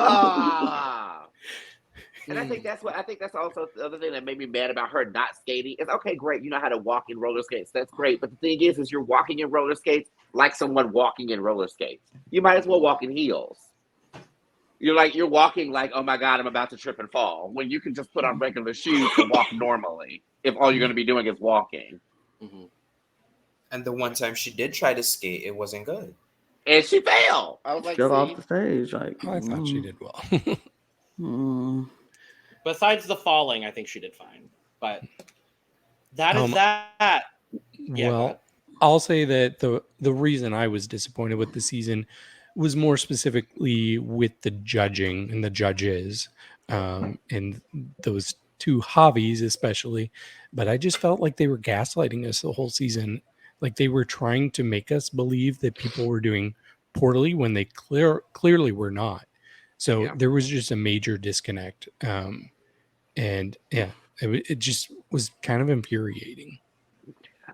I think that's also the other thing that made me mad about her not skating. Is okay, great, you know how to walk in roller skates. That's great. But the thing is you're walking in roller skates like someone walking in roller skates. You might as well walk in heels. You're walking like, oh my God, I'm about to trip and fall. When you can just put on regular shoes and walk normally if all you're going to be doing is walking. Mm-hmm. And the one time she did try to skate, it wasn't good. And she failed. I was like, Got off see? the stage. Like, I thought she did well. Besides the falling, I think she did fine. But that is that. Yeah, well, I'll say that the reason I was disappointed with the season was more specifically with the judging and the judges, and those two hobbies especially. But I just felt like they were gaslighting us the whole season. Like they were trying to make us believe that people were doing poorly when they clearly were not. So there was just a major disconnect. And yeah, it just was kind of infuriating.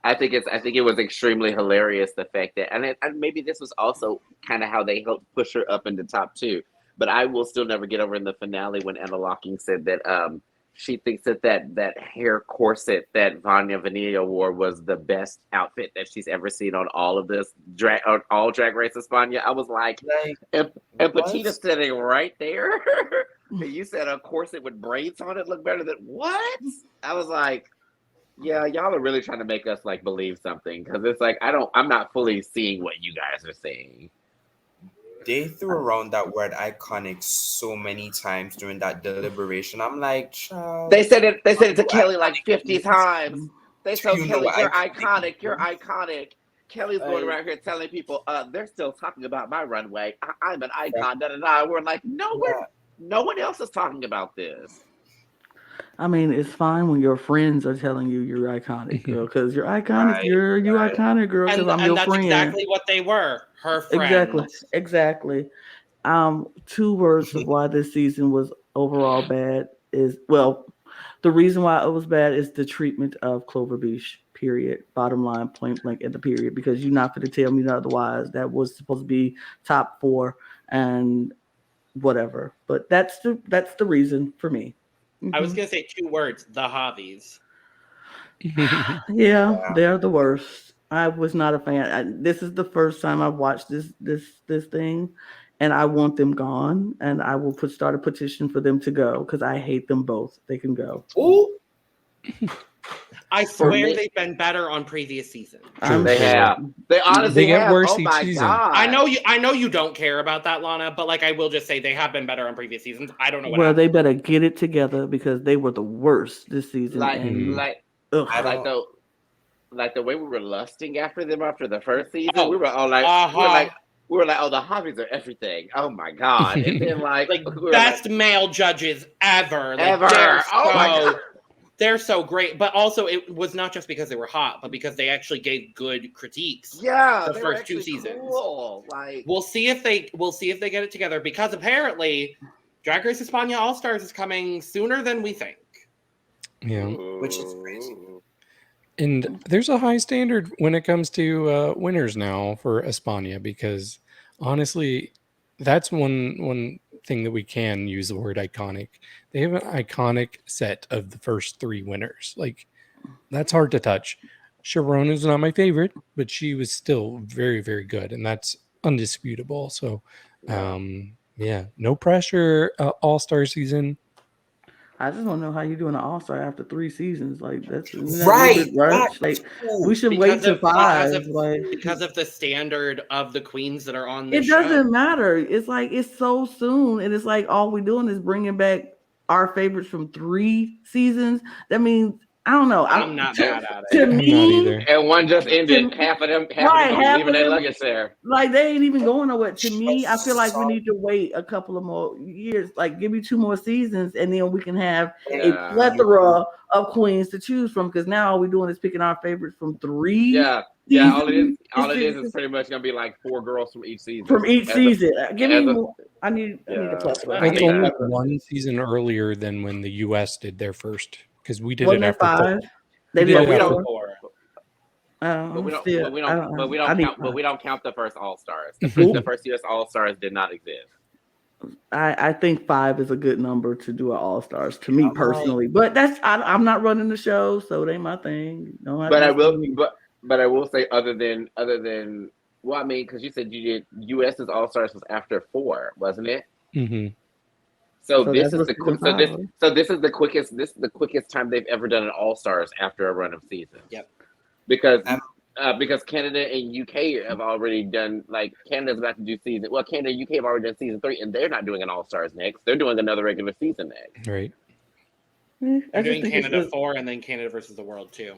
I think it was extremely hilarious, the fact that, and maybe this was also kind of how they helped push her up in the top 2. But I will still never get over in the finale when Anna Locking said that she thinks that hair corset that Vania Vainilla wore was the best outfit that she's ever seen on all of this all Drag Race España. I was like and Pitita sitting right there. You said a corset with braids on it looked better than what? I was like, yeah, y'all are really trying to make us like believe something, because it's like I'm not fully seeing what you guys are saying. They threw around that word iconic so many times during that deliberation. I'm like, child, they said it to Kelly like 50 times. They told Kelly, you're iconic, you're iconic. Kelly's going around here telling people, they're still talking about my runway. I'm an icon. We're like, no one else is talking about this. I mean, it's fine when your friends are telling you you're iconic, girl, because you're iconic. Right, you're iconic, girl, because I'm your that's friend. exactly what they were. Her friends. Exactly. 2 words of why this season was overall bad is, well, the reason why it was bad is the treatment of Clover Bish, period. Bottom line, point blank at the period, because you're not going to tell me otherwise. That was supposed to be top 4 and whatever. But that's the reason for me. I was going to say 2 words, the hobbies. Yeah, they're the worst. I was not a fan. This is the first time I've watched this thing, and I want them gone. And I will start a petition for them to go, because I hate them both. They can go. Ooh. I swear they've been better on previous seasons. They have. They honestly get have. worse Oh each my season. God. I know you don't care about that, Lana, but like I will just say they have been better on previous seasons. I don't know what happened. They better get it together, because they were the worst this season. Like the way we were lusting after them after the first season. We were all like, we were like, oh, the hobbies are everything. Oh my God. And then like best male judges ever. Ever. Oh my God. They're so great, but also it was not just because they were hot, but because they actually gave good critiques. Yeah, the first 2 seasons. Cool. Like, we'll see if they get it together, because apparently Drag Race España All Stars is coming sooner than we think. Yeah, which is crazy. And there's a high standard when it comes to winners now for España, because honestly, that's one thing that we can use the word iconic. They have an iconic set of the first 3 winners. Like, that's hard to touch. Sharona's not my favorite, but she was still very, very good, and that's undisputable. So, no pressure. All-Star season. I just want to know how you're doing an All-Star after 3 seasons. Like, that's right. Like, we should wait to 5. Because of the standard of the queens that are on the show. It doesn't matter. It's like, it's so soon, and it's like all we're doing is bringing back our favorites from 3 seasons. That means, I don't know. I'm not mad at it. To me, and one just ended. Half of them leaving their luggage there. Like, they ain't even going nowhere. To me, I feel like we need to wait a couple of more years. Like, give me 2 more seasons, and then we can have a plethora of queens to choose from. Because now all we're doing is picking our favorites from 3. Yeah. All it is pretty much gonna be like 4 girls from each season. Give me more. I need a plethora. It's only 1 season earlier than when the US did their first. Because we did it after 5. They did it after 4. But we don't count the first All Stars. The first US All Stars did not exist. I think 5 is a good number to do an All Stars to me personally. But I'm not running the show, so it ain't my thing. No, but I will say other than well, I mean, because you said you did US's All Stars was after 4, wasn't it? Mm-hmm. So this is the quickest time they've ever done an All Stars after a run of seasons. Yep. Because Because Canada and UK have already done, like, Canada's about to do season. Well, Canada and UK have already done season 3, and they're not doing an All Stars next. They're doing another regular season next. Right. They're doing Canada 4 and then Canada versus the World 2.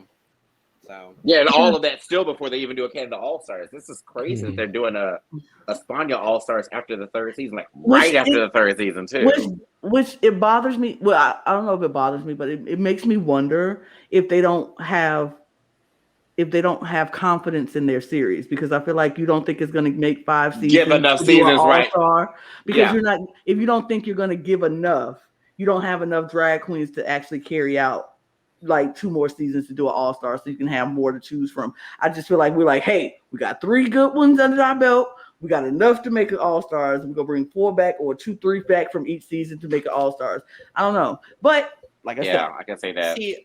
So yeah, and all of that still before they even do a Canada All Stars. This is crazy that they're doing a España All Stars after the 3rd season, like after the 3rd season too. Which it bothers me. Well, I don't know if it bothers me, but it makes me wonder if they don't have confidence in their series, because I feel like you don't think it's going to make 5 seasons. Give enough seasons, right? Because you're not. If you don't think you're going to give enough, you don't have enough drag queens to actually carry out like 2 more seasons to do an all-star, so you can have more to choose from. I just feel like we're like, hey, we got 3 good ones under our belt. We got enough to make it all-stars. We're gonna bring 4 back or 2, 3 back from each season to make it all-stars. I don't know, but like I said, I can say that. See,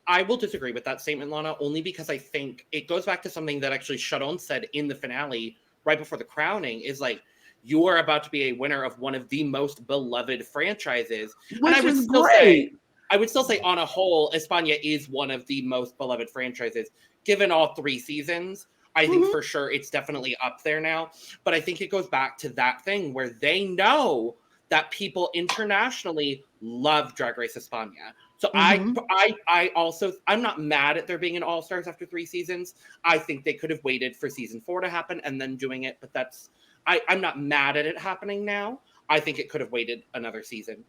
I will disagree with that statement, Lana, only because I think it goes back to something that actually Sharon said in the finale right before the crowning, is like, you are about to be a winner of one of the most beloved franchises. Which is great. I would still say, on a whole, España is one of the most beloved franchises. Given all 3 seasons, I think for sure it's definitely up there now. But I think it goes back to that thing where they know that people internationally love Drag Race España. So I also, I'm not mad at there being an All-Stars after 3 seasons. I think they could have waited for season 4 to happen and then doing it. But I'm not mad at it happening now. I think it could have waited another season.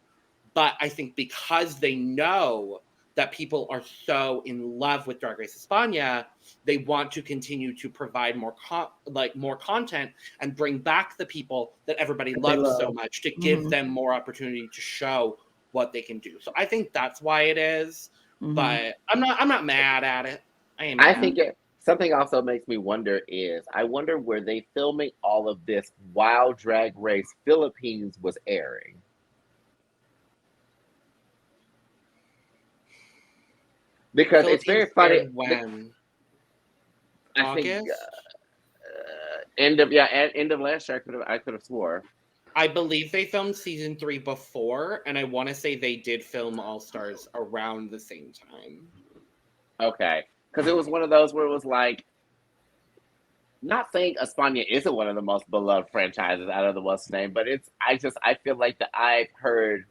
But I think because they know that people are so in love with Drag Race España, they want to continue to provide more content and bring back the people that everybody loves so much, to give them more opportunity to show what they can do. So I think that's why it is. But I'm not mad at it. I think something also makes me wonder is, I wonder, were they filming all of this while Drag Race Philippines was airing? Because it's very funny. When? I think end of last year. I could have swore. I believe they filmed season 3 before, and I want to say they did film All Stars around the same time. Okay, because it was one of those where it was like, not saying España isn't one of the most beloved franchises out of the what's name, but I feel like that I've heard.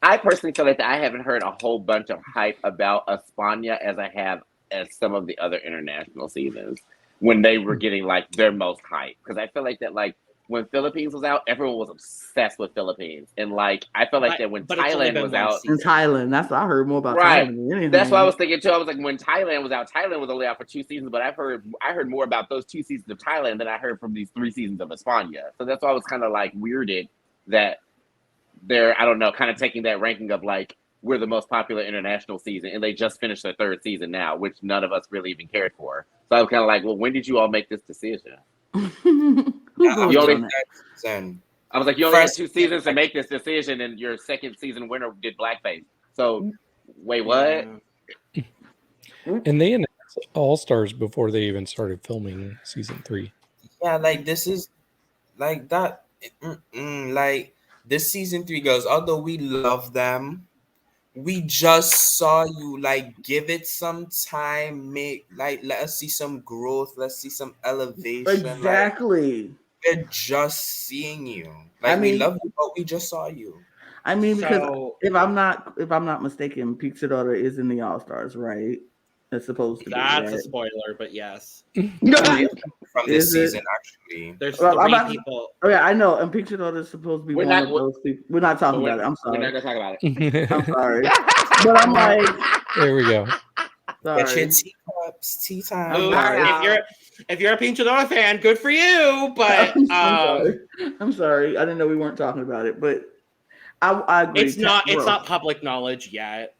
I personally feel like that I haven't heard a whole bunch of hype about España as I have as some of the other international seasons when they were getting like their most hype. Because I feel like that, like, when Philippines was out, everyone was obsessed with Philippines, and like I felt like that when Thailand was out. In Thailand, that's what I heard more about. Right, Thailand that's what I was thinking too. I was like, when Thailand was out, Thailand was only out for 2 seasons, but I heard more about those 2 seasons of Thailand than I heard from these 3 seasons of España. So that's why I was kind of like weirded that they're, I don't know, kind of taking that ranking of like, we're the most popular international season, and they just finished their 3rd season now, which none of us really even cared for. So I was kind of like, well, when did you all make this decision? I was like, you only had 2 seasons to make this decision, and your 2nd season winner did blackface. So, wait, what? And they announced All Stars before they even started filming season 3. Yeah, like this is like that. Like this season 3 girls, although we love them, we just saw you. Like, give it some time. Let us see some growth. Let's see some elevation. Exactly. Like, we're just seeing you. Like, we love you, but we just saw you. I mean, because if I'm not mistaken, Chadora is in the All Stars, right? It's supposed to be. That's right? a spoiler, but yes. From this season, actually. There's 3 people. Oh yeah, I know. And Chadora is supposed to be one of those people. We're not talking about it. I'm sorry. We're not gonna talk about it. I'm sorry. But I'm like, there we go. Sorry. Get your teacups, tea time. If you're a Chadora fan, good for you. But I'm sorry. I didn't know we weren't talking about it, but I agree. It's not public knowledge yet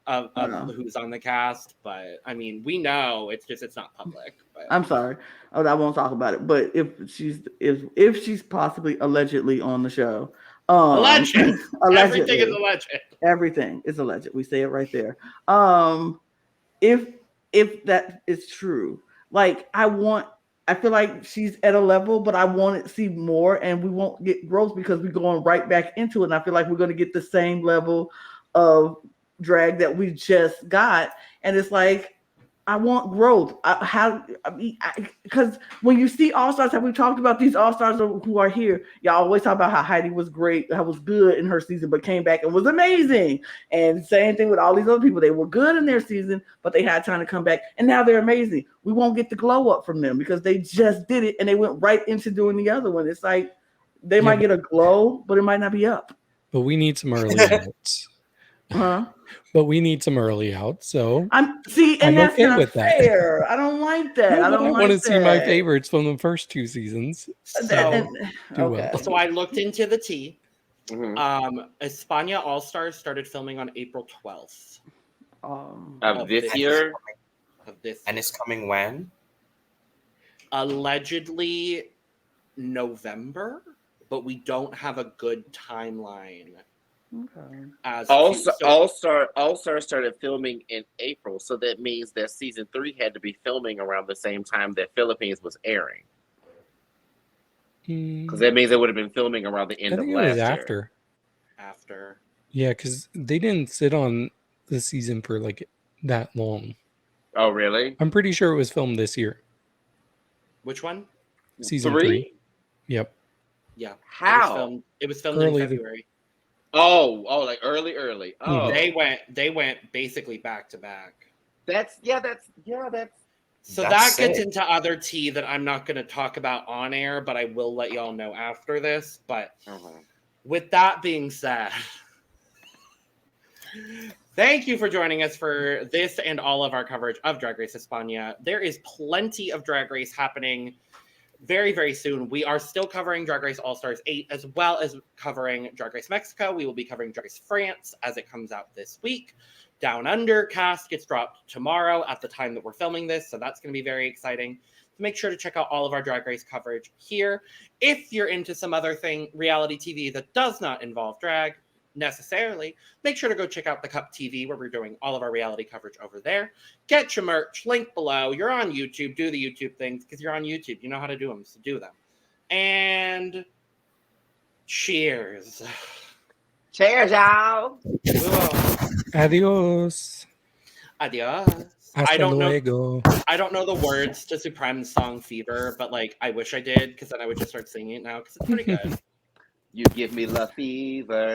of who's on the cast, but I mean, we know. It's not public. But. I'm sorry. I won't talk about it. But if she's possibly allegedly on the show, alleged. Everything is alleged. Everything is alleged. We say it right there. If that is true, like I feel like she's at a level, but I want to see more, and we won't get growth because we're going right back into it. And I feel like we're going to get the same level of drag that we just got, and it's like, I want growth. Because when you see All Stars, have we talked about these All Stars who are here? Y'all always talk about how Heidi was great, how was good in her season, but came back and was amazing. And same thing with all these other people. They were good in their season, but they had time to come back, and now they're amazing. We won't get the glow up from them because they just did it and they went right into doing the other one. It's like they might get a glow, but it might not be up. But we need some early outs. Huh? But we need some early outs, so and I'm that's okay not with that. fair. I don't like that. No, I don't want to like see my that. favorites from the first 2 seasons. So, Okay. so I looked into the tea. Mm-hmm. España All Stars started filming on April 12th Of this year? Of this And it's coming when? allegedly November, but we don't have a good timeline. Okay. All All Star started filming in April, so that means that season 3 had to be filming around the same time that Philippines was airing. Because that means it would have been filming around the end I think of it was last year. after. Yeah, because they didn't sit on the season for like that long. Oh, really? I'm pretty sure it was filmed this year. Which one? Season 3? 3. Yep. Yeah. How? It was filmed Early in February. Oh, like early. Oh, They went basically back to back. that's. So That's that gets sick. into other tea that I'm not going to talk about on air, but I will let y'all know after this. But with that being said, thank you for joining us for this and all of our coverage of Drag Race España. There is plenty of Drag Race happening very, very soon. We are still covering Drag Race All-Stars 8 as well as covering Drag Race Mexico. We will be covering Drag Race France as it comes out this week. Down Under cast gets dropped tomorrow at the time that we're filming this, so that's going to be very exciting. So make sure to check out all of our Drag Race coverage here. If you're into some other reality TV that does not involve drag necessarily, make sure to go check out the Cup TV where we're doing all of our reality coverage over there. Get your merch, link below. You're on YouTube, do the YouTube things because you're on YouTube. You know how to do them, so do them. And cheers. Cheers, y'all. Adios. Adios. Hasta luego. I don't know the words to SupreMix song Fever, but like I wish I did because then I would just start singing it now because it's pretty good. You give me love fever.